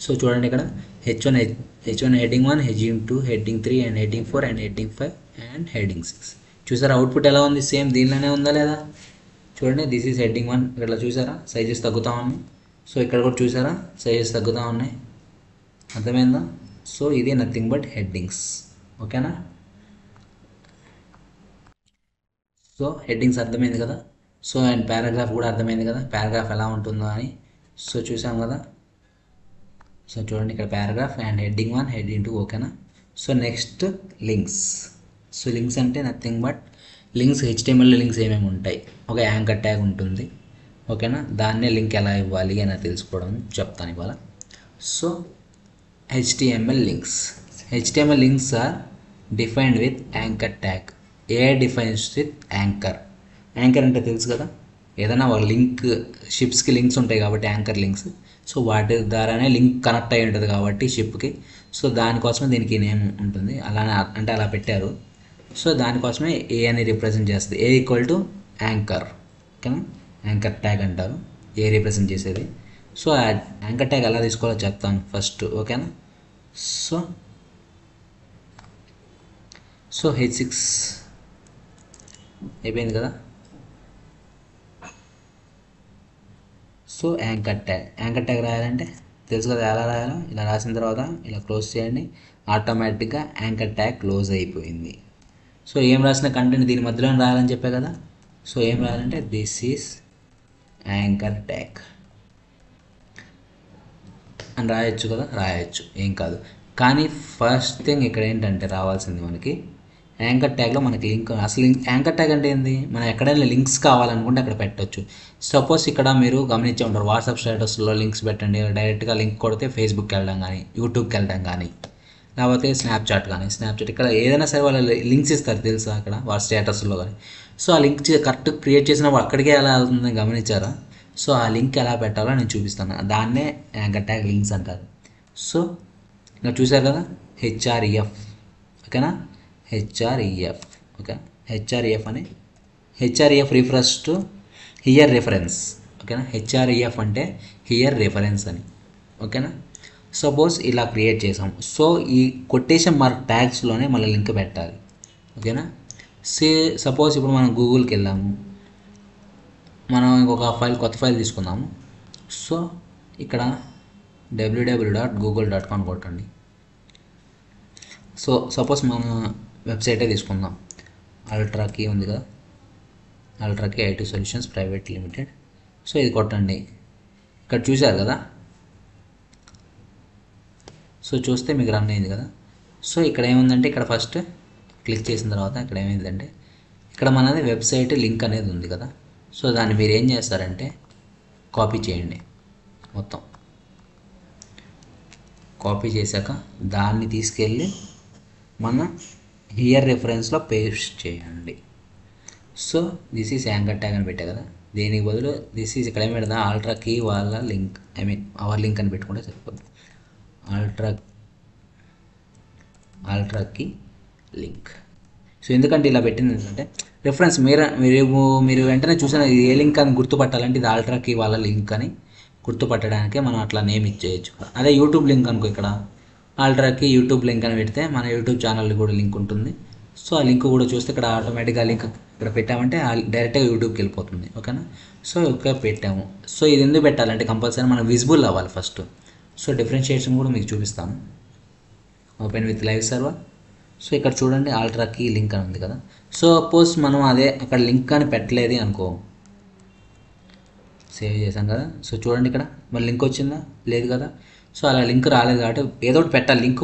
సో చూడండి ఇక్కడ H1 heading 1, heading 2, heading 3 and heading 4 and heading 5 and heading 6. చూసారా అవుట్పుట్ ఎలా ఉంది, సేమ్ దీనిలోనే ఉందా లేదా. చూడండి, దిస్ ఈజ్ హెడ్డింగ్ 1, ఇక్కడ చూసారా సైజెస్ తగ్గుతూ ఉన్నాయి. సో ఇక్కడ కూడా చూసారా సైజెస్ తగ్గుతూ ఉన్నాయి, అర్థమైందా. సో ఇది నథింగ్ బట్ హెడ్డింగ్స్, ఓకేనా. సో హెడ్డింగ్స్ అర్థమైంది కదా. సో అండ్ పారాగ్రాఫ్ కూడా అర్థమైంది కదా, పారాగ్రాఫ్ ఎలా ఉంటుందో అని. సో చూసాం కదా. సో చూడండి ఇక్కడ పారాగ్రాఫ్ అండ్ హెడ్డింగ్ 1, హెడ్డింగ్ 2, ఓకేనా. So next links. So links అంటే nothing but links, HTML links ఏమేమి ఉంటాయి, ఒక యాంకర్ ట్యాగ్ ఉంటుంది, ఓకేనా. దాన్నే లింక్ ఎలా ఇవ్వాలి అని తెలుసుకోవడం చెప్తాను ఇవాళ. So HTML links are defined with anchor tag. AI defines with anchor అంటే తెలుసు కదా, ఏదైనా ఒక లింక్, షిప్స్కి లింక్స్ ఉంటాయి కాబట్టి యాంకర్ లింక్స్. సో వాటి ద్వారానే లింక్ కనెక్ట్ అయి ఉంటుంది కాబట్టి షిప్కి. సో దానికోసమే దీనికి నేమ్ ఉంటుంది, అలానే అంటే అలా పెట్టారు. సో దానికోసమే ఏ అని రిప్రజెంట్ చేస్తుంది, ఏ ఈక్వల్ టు యాంకర్, ఓకేనా. యాంకర్ ట్యాగ్ అంటారు ఏ రిప్రజెంట్ చేసేది. సో ఆ యాంకర్ ట్యాగ్ ఎలా తీసుకోవాలో చెప్తాను ఫస్ట్, ఓకేనా. సో H6 అయిపోయింది కదా. సో యాంకర్ ట్యాగ్ రాయాలంటే తెలుసు కదా ఎలా రాయాలో. ఇలా రాసిన తర్వాత ఇలా క్లోజ్ చేయండి, ఆటోమేటిక్గా యాంకర్ ట్యాగ్ క్లోజ్ అయిపోయింది. సో ఏం రాసిన కంటెంట్ దీని మధ్యలో రాయాలని చెప్పే కదా. సో ఏం రాయాలంటే దిస్ ఈజ్ యాంకర్ ట్యాగ్ అని రాయొచ్చు కదా, రాయొచ్చు, ఏం కాదు. కానీ ఫస్ట్ థింగ్ ఇక్కడ ఏంటంటే రావాల్సింది మనకి యాంకర్ ట్యాగ్లో మనకి లింక్. అసలు యాంకర్ ట్యాగ్ అంటే ఏంది, మనం ఎక్కడైనా లింక్స్ కావాలనుకుంటే అక్కడ పెట్టవచ్చు. సపోజ్ ఇక్కడ మీరు గమనించే ఉంటారు, వాట్సాప్ స్టేటస్లో లింక్స్ పెట్టండి, డైరెక్ట్గా లింక్ కొడితే ఫేస్బుక్కి వెళ్ళడం కానీ, యూట్యూబ్కి వెళ్ళడం కానీ, లేకపోతే స్నాప్చాట్ ఇక్కడ ఏదైనా సరే వాళ్ళు లింక్స్ ఇస్తారు తెలుసా అక్కడ వాళ్ళ స్టేటస్లో కానీ. సో ఆ లింక్ కరెక్ట్ క్రియేట్ చేసినప్పుడు అక్కడికే ఎలా అవుతుందని గమనించారా. సో ఆ లింక్ ఎలా పెట్టాలో నేను చూపిస్తాను, దాన్నే యాంకర్ ట్యాగ్ లింక్స్ అంటారు. సో ఇంకా చూసారు కదా HREF, ఓకేనా. HREF, okay. HREF reference to hear reference, ఓకేనా. HREF అంటే హియర్ రెఫరెన్స్ అని, ఓకేనా. సపోజ్ ఇలా క్రియేట్ చేసాం. సో ఈ కొటేషన్ మార్క్ ట్యాగ్స్లోనే మళ్ళీ లింక్ పెట్టాలి, ఓకేనా. సపోజ్ ఇప్పుడు మనం గూగుల్కి వెళ్ళాము, మనం ఇంకొక కొత్త ఫైల్ తీసుకుందాము. సో ఇక్కడ www.google.com కొట్టండి. సో సపోజ్ మన వెబ్సైటే తీసుకుందాం, అల్ట్రాకీ ఉంది కదా, అల్ట్రాకీ IT solutions private limited. So ఇది కొట్టండి, ఇక్కడ చూశారు కదా. సో చూస్తే మీకు రన్ అయింది కదా. సో ఇక్కడ ఏముందంటే, ఇక్కడ ఫస్ట్ క్లిక్ చేసిన తర్వాత ఇక్కడ ఏమైందంటే, ఇక్కడ మనది వెబ్సైట్ లింక్ అనేది ఉంది కదా. సో దాన్ని మీరు ఏం చేస్తారంటే కాపీ చేయండి, మొత్తం కాపీ చేశాక దాన్ని తీసుకెళ్ళి మన హియర్ రెఫరెన్స్లో పేస్ట్ చేయండి. So this is anchor tag అని పెట్టా కదా, దీనికి బదులు దిస్ ఈజ్ ఇక్కడ ఏమి పెడదా, అల్ట్రాకీ వాళ్ళ లింక్, అవర్ లింక్ అని పెట్టుకుంటే సరిపోతుంది. అల్ట్రాకీ లింక్. సో ఎందుకంటే ఇలా పెట్టింది ఏంటంటే రిఫరెన్స్ మీరు వెంటనే చూసిన ఏ లింక్ అని గుర్తుపట్టాలంటే ఇది అల్ట్రాకీ వాళ్ళ లింక్ అని గుర్తుపట్టడానికే మనం అట్లా నేమ్ ఇచ్చేయచ్చు. అదే యూట్యూబ్ లింక్ అనుకో, ఇక్కడ అల్ట్రాకీ యూట్యూబ్ లింక్ అని పెడితే మన యూట్యూబ్ ఛానల్ కూడా లింక్ ఉంటుంది. సో ఆ లింక్ కూడా చూస్తే ఇక్కడ ఆటోమేటిక్గా లింక్ ఇక్కడ పెట్టామంటే డైరెక్ట్గా యూట్యూబ్కి వెళ్ళిపోతుంది, ఓకేనా. సో ఇక్కడ పెట్టాము. సో ఇది ఎందుకు పెట్టాలంటే కంపల్సరీ మనం విజిబుల్ అవ్వాలి ఫస్ట్. సో డిఫరెన్షియేషన్ కూడా మీకు చూపిస్తాను. Open with live server. So ఇక్కడ చూడండి అల్ట్రాకీ లింక్ అని ఉంది కదా. సో సపోజ్ మనం అదే అక్కడ లింక్ అని పెట్టలేదు అనుకో, సేవ్ చేసాం కదా. సో చూడండి ఇక్కడ మరి లింక్ వచ్చిందా, లేదు కదా. సో అలా లింక్ రాలేదు కాబట్టి ఏదో ఒకటి పెట్టాలి, లింక్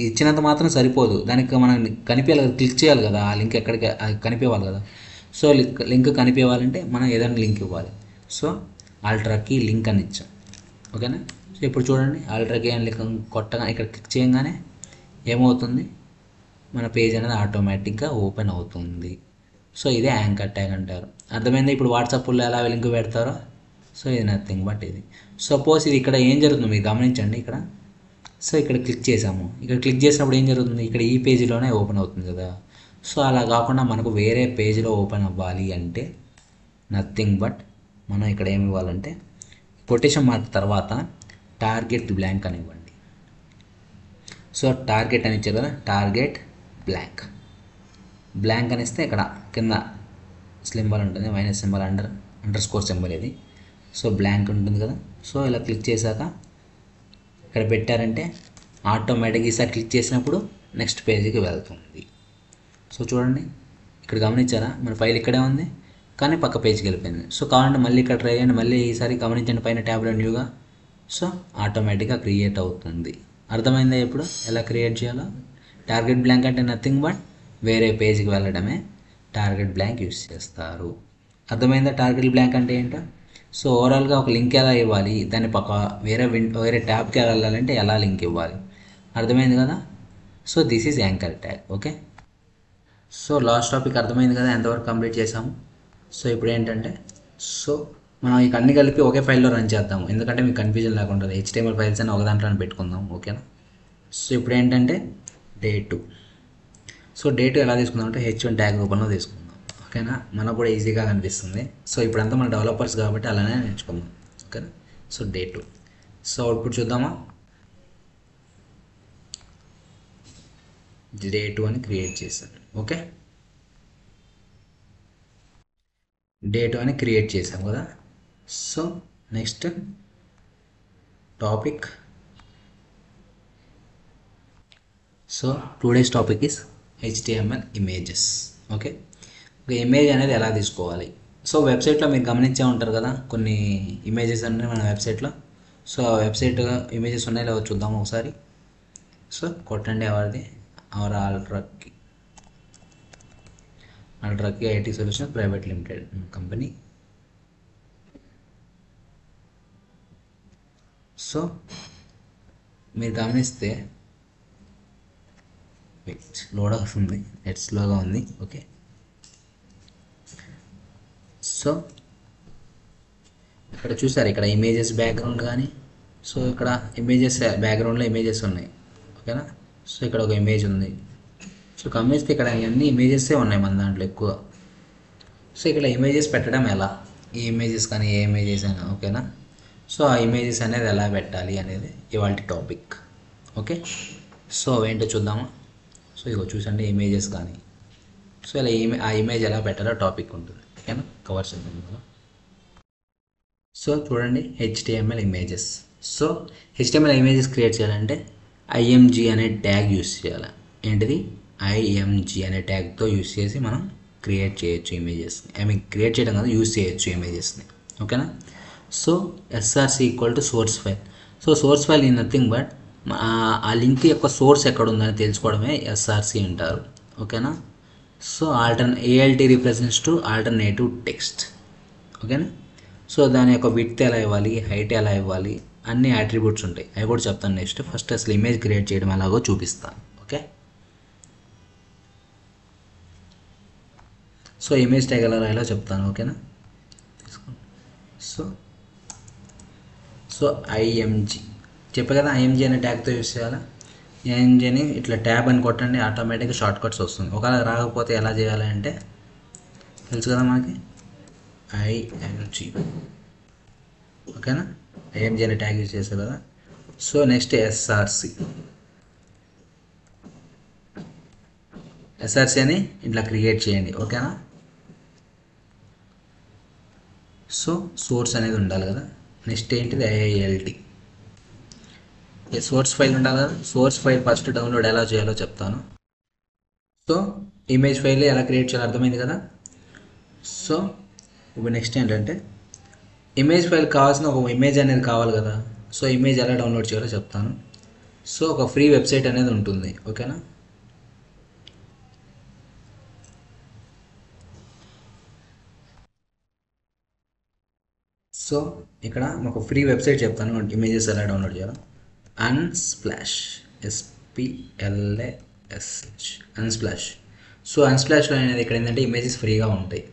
ఇచ్చినంత మాత్రం సరిపోదు, దానికి మనం కనిపించాలి కదా, క్లిక్ చేయాలి కదా, ఆ లింక్ ఎక్కడికి అది కనిపించాలి కదా. సో లింక్ కనిపించాలంటే మనం ఏదైనా లింక్ ఇవ్వాలి. సో ఆల్ట్రాకి లింక్ అని ఇచ్చాం. ఓకేనా. సో ఇప్పుడు చూడండి, ఆల్ట్రాకి అని లింక్ కొట్టగా ఇక్కడ క్లిక్ చేయగానే ఏమవుతుంది, మన పేజ్ అనేది ఆటోమేటిక్గా ఓపెన్ అవుతుంది. సో ఇదే యాంకర్ ట్యాగ్ అంటారు. అర్థమైందా ఇప్పుడు వాట్సాప్లో ఎలా లింక్ పెడతారో. సో ఇది నథింగ్ బట్ ఇది. సపోజ్ ఇది ఇక్కడ ఏం జరుగుతుందో మీరు గమనించండి. ఇక్కడ సో ఇక్కడ క్లిక్ చేసాము, ఇక్కడ క్లిక్ చేసినప్పుడు ఏం జరుగుతుంది, ఇక్కడ ఈ పేజీలోనే ఓపెన్ అవుతుంది కదా. సో అలా కాకుండా మనకు వేరే పేజీలో ఓపెన్ అవ్వాలి అంటే నథింగ్ బట్ మనం ఇక్కడ ఏమి ఇవ్వాలంటే కొటేషన్ మార్క్ తర్వాత టార్గెట్ బ్లాంక్ అని ఇవ్వండి. సో టార్గెట్ అని ఇచ్చారు కదా, టార్గెట్ బ్లాంక్ అని ఇస్తే ఇక్కడ కింద సింబల్ ఉంటుంది, minus symbol under score symbol ఇది. సో బ్లాంక్ ఉంటుంది కదా. సో ఇలా క్లిక్ చేశాక ఇక్కడ పెట్టారంటే ఆటోమేటిక్గా ఈసారి క్లిక్ చేసినప్పుడు నెక్స్ట్ పేజీకి వెళ్తుంది. సో చూడండి ఇక్కడ గమనించారా, మన ఫైల్ ఇక్కడే ఉంది కానీ పక్క పేజీకి వెళ్ళిపోయింది. సో కావాలంటే మళ్ళీ ఇక్కడ ట్రై చేయండి, మళ్ళీ ఈసారి గమనించండి పైన ట్యాబ్లో న్యూగా. సో ఆటోమేటిక్గా క్రియేట్ అవుతుంది. అర్థమైందా ఇప్పుడు ఎలా క్రియేట్ చేయాలో. టార్గెట్ బ్లాంక్ అంటే నథింగ్ బట్ వేరే పేజీకి వెళ్ళడమే టార్గెట్ బ్లాంక్ యూస్ చేస్తారు. అర్థమైందా టార్గెట్ బ్లాంక్ అంటే ఏంటో. సో ఓవరాల్గా ఒక లింక్ ఎలా ఇవ్వాలి, దాన్ని పక్క వేరే ట్యాబ్కి వెళ్ళాలంటే ఎలా లింక్ ఇవ్వాలి, అర్థమైంది కదా. So this is anchor tag. Okay. So last topic అర్థమైంది కదా, ఎంతవరకు కంప్లీట్ చేసాము. సో ఇప్పుడు ఏంటంటే, సో మనం ఇక అన్ని కలిపి ఒకే ఫైల్లో రన్ చేద్దాము, ఎందుకంటే మీకు కన్ఫ్యూజన్ లేకుండా HTML ఫైల్స్ అని ఒక దాంట్లో పెట్టుకుందాం. ఓకేనా. సో ఇప్పుడు ఏంటంటే డే2. సో డే2 ఎలా తీసుకుందాం అంటే H1 ట్యాగ్ రూపంలో తీసుకుందాం. ఓకేనా, మనకు కూడా ఈజీగా కనిపిస్తుంది. సో ఇప్పుడంతా మన డెవలపర్స్ కాబట్టి అలానే నేర్చుకుందాం. ఓకేనా. సో డే2. సో అవుట్పుట్ చూద్దామా. డే2 అని క్రియేట్ చేశాను. ఓకే, డే2 అని క్రియేట్ చేసాం కదా. So next topic. So today's topic is HTML images. Okay, ఒక ఇమేజ్ అనేది ఎలా తీసుకోవాలి. సో వెబ్సైట్లో మీరు గమనించే ఉంటారు కదా, కొన్ని ఇమేజెస్ ఉన్నాయి మన వెబ్సైట్లో. సో ఆ వెబ్సైట్ ఇమేజెస్ ఉన్నాయి లేవో చూద్దాము ఒకసారి. సో కొట్టండి ఎవరిది, అవర్ అల్ట్రాకి IT solution private limited company. So మీరు గమనిస్తే లోడ్ అవుతుంది, నెట్ స్లోగా ఉంది. ఓకే, సో ఇక్కడ చూసారు, ఇక్కడ ఇమేజెస్ బ్యాక్గ్రౌండ్ కానీ, సో ఇక్కడ ఇమేజెస్ బ్యాక్గ్రౌండ్లో ఇమేజెస్ ఉన్నాయి. ఓకేనా. సో ఇక్కడ ఒక ఇమేజ్ ఉంది. సో గమనిస్తే ఇక్కడ అన్ని ఇమేజెసే ఉన్నాయి మన దాంట్లో ఎక్కువ. సో ఇక్కడ ఇమేజెస్ పెట్టడం ఎలా, ఈ ఇమేజెస్ కానీ ఏ ఇమేజెస్ అయినా. ఓకేనా. సో ఆ ఇమేజెస్ అనేది ఎలా పెట్టాలి అనేది ఇవాళ టాపిక్. ఓకే, సో ఏంటో చూద్దామా. సో ఇగో చూసండి ఇమేజెస్ కానీ. సో ఇలా ఆ ఇమేజ్ ఎలా పెట్టాలో టాపిక్ ఉంటుంది. ఓకేనా, కవర్ చేద్దాం కదా. సో చూడండి HTML images. So HTML images create చేయాలంటే IMG అనే ట్యాగ్ యూస్ చేయాలి. ఏంటిది, IMG అనే ట్యాగ్తో యూస్ చేసి మనం క్రియేట్ చేయొచ్చు ఇమేజెస్ని. క్రియేట్ చేయడం కాదు, యూస్ చేయొచ్చు ఇమేజెస్ని. ఓకేనా. So SRC equal to source file. So source file is nothing but ఆ లింక్ యొక్క సోర్స్ ఎక్కడ ఉందని తెలుసుకోవడమే SRC అంటారు. ఓకేనా. So ALT represents to alternative text. ఓకేనా. సో దాని యొక్క విడ్త్ ఎలా ఇవ్వాలి, హైట్ ఎలా ఇవ్వాలి, అన్ని అట్రిబ్యూట్స్ ఉంటాయి, అవి కూడా చెప్తాను నెక్స్ట్. ఫస్ట్ అసలు ఇమేజ్ క్రియేట్ చేయడం ఎలాగో చూపిస్తాను. ఓకే, సో ఇమేజ్ ట్యాగ్ ఎలా రాయాలో చెప్తాను. ఓకేనా. సో సో IMG చెప్పే కదా, IMG అనే ట్యాగ్తో యూస్ చేయాలా. IMG అని ఇట్లా ట్యాబ్ అని కొట్టండి, ఆటోమేటిక్గా షార్ట్ కట్స్ వస్తుంది. ఒకవేళ రాకపోతే ఎలా చేయాలి అంటే తెలుసు కదా మనకి, IMG. ఓకేనా, IMG అనే ట్యాగ్ యూస్ చేస్తారు కదా. సో నెక్స్ట్ SRC అని ఇట్లా క్రియేట్ చేయండి. ఓకేనా. సో సోర్స్ అనేది ఉండాలి కదా. నెక్స్ట్ ఏంటిది, IILT సోర్స్ ఫైల్ ఉండాలి కదా. సోర్స్ ఫైల్ ఫస్ట్ డౌన్లోడ్ ఎలా చేయాలో చెప్తాను. సో ఇమేజ్ ఫైల్ ఎలా క్రియేట్ చేయాలో అర్థమైంది కదా. సో ఇప్పుడు నెక్స్ట్ ఏంటంటే ఇమేజ్ ఫైల్ కావాల్సిన ఒక ఇమేజ్ అనేది కావాలి కదా. సో ఇమేజ్ ఎలా డౌన్లోడ్ చేయాలో చెప్తాను. సో ఒక ఫ్రీ వెబ్సైట్ అనేది ఉంటుంది, ఓకేనా. సో ఇక్కడ ఒక ఫ్రీ వెబ్సైట్ చెప్తాను, ఇమేజెస్ ఎలా డౌన్లోడ్ చేయాలో. అన్స్ప్లాష్, SPLASH, అన్స్ప్లాష్. సో అన్స్ప్లాష్లో అనేది ఇక్కడ ఏంటంటే ఇమేజెస్ ఫ్రీగా ఉంటాయి.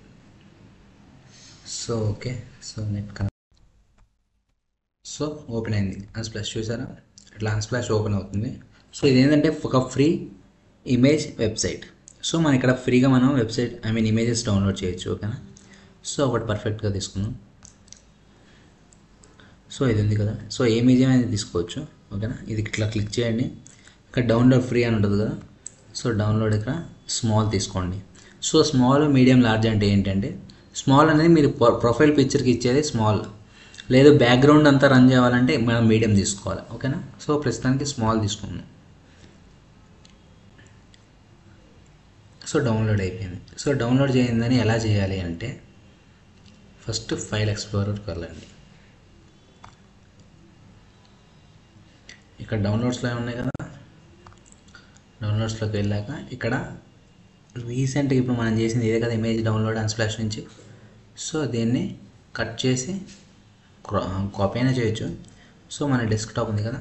So okay, so net connect. So open అయింది అన్స్ప్లాష్, చూసారా ఇట్లా అన్స్ప్లాష్ ఓపెన్ అవుతుంది. సో ఇదేంటంటే ఒక ఫ్రీ ఇమేజ్ వెబ్సైట్. సో మనం ఇక్కడ ఫ్రీగా మనం వెబ్సైట్ ఇమేజెస్ డౌన్లోడ్ చేయొచ్చు, ఓకేనా. సో ఒకటి పర్ఫెక్ట్గా తీసుకుందాం. సో ఇది ఉంది కదా, సో ఏ మీడియం అనేది తీసుకోవచ్చు, ఓకేనా. ఇది ఇట్లా క్లిక్ చేయండి, ఇక్కడ డౌన్లోడ్ ఫ్రీ అని ఉంటుంది కదా. సో డౌన్లోడ్ ఇక్కడ స్మాల్ తీసుకోండి. సో స్మాల్, మీడియం, లార్జ్ అంటే ఏంటంటే స్మాల్ అనేది మీరు ప్రొఫైల్ పిక్చర్కి ఇచ్చేది స్మాల్, లేదు బ్యాక్గ్రౌండ్ అంతా రన్ చేయాలంటే మనం మీడియం తీసుకోవాలి, ఓకేనా. సో ప్రస్తుతానికి స్మాల్ తీసుకుందాం. సో డౌన్లోడ్ అయిపోయింది. సో డౌన్లోడ్ చేయిందని ఎలా చేయాలి అంటే ఫస్ట్ ఫైల్ ఎక్స్ప్లోరర్కి వెళ్ళండి. ఇక్కడ డౌన్లోడ్స్లో ఉన్నాయి కదా, డౌన్లోడ్స్లోకి వెళ్ళాక ఇక్కడ రీసెంట్గా ఇప్పుడు మనం చేసింది ఇదే కదా, ఇమేజ్ డౌన్లోడ్ అన్స్ప్లాష్ నుంచి. సో దీన్ని కట్ చేసి కాపీ అయినా చేయొచ్చు. సో మన డెస్క్టాప్ ఉంది కదా,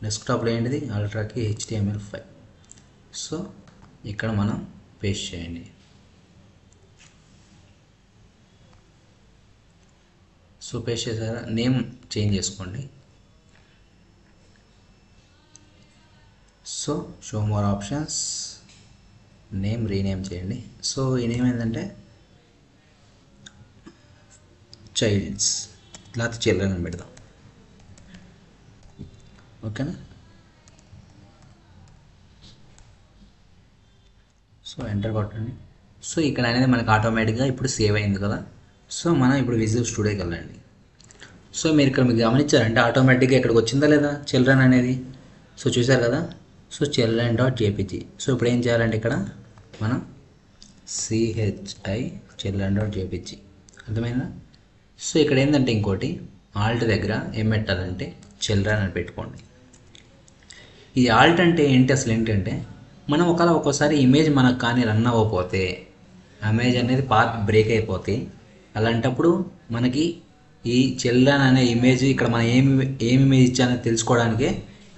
డెస్క్టాప్లో ఏంటిది అల్ట్రాకి HTML ఫైల్. సో ఇక్కడ మనం పేస్ట్ చేయండి. సో పేస్ట్ చేసారా, నేమ్ చేంజ్ చేసుకోండి. So show more options, name rename చేయండి. సో ఈ నేమ్ ఏంటంటే చైల్డ్స్, లేకపోతే చిల్డ్రన్ అని పెడదాం, ఓకేనా. సో ఎంటర్ కొట్టండి. సో ఇక్కడ అనేది మనకు ఆటోమేటిక్గా ఇప్పుడు సేవ్ అయింది కదా. సో మనం ఇప్పుడు విజువల్ స్టూడియోకి వెళ్ళండి. సో మీరు ఇక్కడ మీకు గమనించారంటే ఆటోమేటిక్గా ఇక్కడికి వచ్చిందా లేదా చిల్డ్రన్ అనేది. సో చూసారు కదా, సో children.jpg. సో ఇప్పుడు ఏం చేయాలంటే ఇక్కడ మనం children.jpg, అర్థమైందా. సో ఇక్కడ ఏంటంటే ఇంకోటి ఆల్ట్ దగ్గర ఏం పెట్టాలంటే చిల్డ్రన్ అని పెట్టుకోండి. ఈ ఆల్ట్ అంటే ఏంటి అసలు ఏంటంటే మనం ఒక్కోసారి ఇమేజ్ మనకు కానీ రన్ అవ్వకపోతే, ఇమేజ్ అనేది పాత్ బ్రేక్ అయిపోతే, అలాంటప్పుడు మనకి ఈ చిల్డ్రన్ అనే ఇమేజ్ ఇక్కడ మనం ఏమి ఇమేజ్ ఇచ్చానో తెలుసుకోవడానికే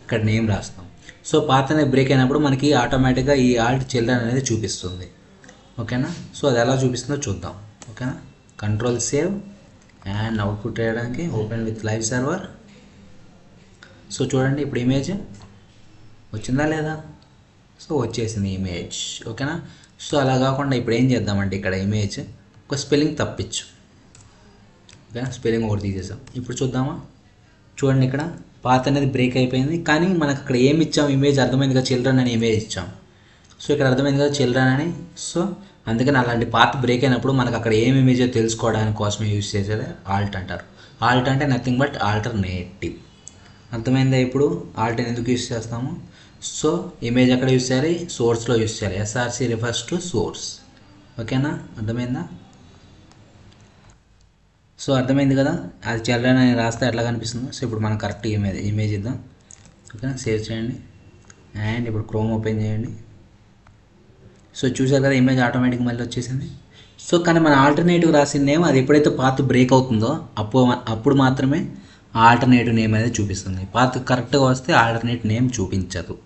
ఇక్కడ నేమ్ రాస్తాం. సో పాత్ అనేది బ్రేక్ అయినప్పుడు మనకి ఆటోమేటిక్గా ఈ ఆల్ట్ చిల్డ్రన్ అనేది చూపిస్తుంది, ఓకేనా. సో అది ఎలా చూపిస్తుందో చూద్దాం, ఓకేనా. కంట్రోల్ సేవ్ అండ్ అవుట్పుట్ చేయడానికి open with live server. So చూడండి ఇప్పుడు ఇమేజ్ వచ్చిందా లేదా. సో వచ్చేసింది ఇమేజ్, ఓకేనా. సో అలా కాకుండా ఇప్పుడు ఏం చేద్దామంటే ఇక్కడ ఇమేజ్ ఒక స్పెల్లింగ్ తప్పించు, ఓకేనా. స్పెల్లింగ్ ఒకటి తీసేసాం. ఇప్పుడు చూద్దామా, చూడండి ఇక్కడ పాత్ అనేది బ్రేక్ అయిపోయింది, కానీ మనకు అక్కడ ఏమి ఇచ్చాం, ఇమేజ్ అర్థమైంది కదా, చిల్డ్రన్ అనే ఇమేజ్ ఇచ్చాం. సో ఇక్కడ అర్థమైంది కదా చిల్డ్రన్ అని. సో అందుకని అలాంటి పాత్ బ్రేక్ అయినప్పుడు మనకు అక్కడ ఏమి ఇమేజో తెలుసుకోవడానికి కోసమే యూజ్ చేసేది ఆల్ట్ అంటారు. ఆల్ట్ అంటే నథింగ్ బట్ ఆల్టర్నేటివ్, అర్థమైందా. ఇప్పుడు ఆల్ట్ ఎందుకు యూజ్ చేస్తాము, సో ఇమేజ్ ఎక్కడ యూజ్ చేయాలి, సోర్స్లో యూజ్ చేయాలి. SRC రిఫర్స్ టు సోర్స్, ఓకేనా. అర్థమైందా. సో అర్థమైంది కదా, అది చిల్డ్రన్ అని రాస్తే ఎట్లా కనిపిస్తుందో. సో ఇప్పుడు మనం కరెక్ట్ ఇమేజ్ ఇద్దాం, ఓకేనా. సేవ్ చేయండి అండ్ ఇప్పుడు క్రోమ్ ఓపెన్ చేయండి. సో చూసారు కదా ఇమేజ్ ఆటోమేటిక్ మళ్ళీ వచ్చేసింది. సో కానీ మన ఆల్టర్నేటివ్ రాసిన నేమ్ అది ఎప్పుడైతే పాత్ బ్రేక్ అవుతుందో అప్పుడు మాత్రమే ఆల్టర్నేటివ్ నేమ్ అనేది చూపిస్తుంది. పాత్ కరెక్ట్గా వస్తే ఆల్టర్నేట్ నేమ్ చూపించదు.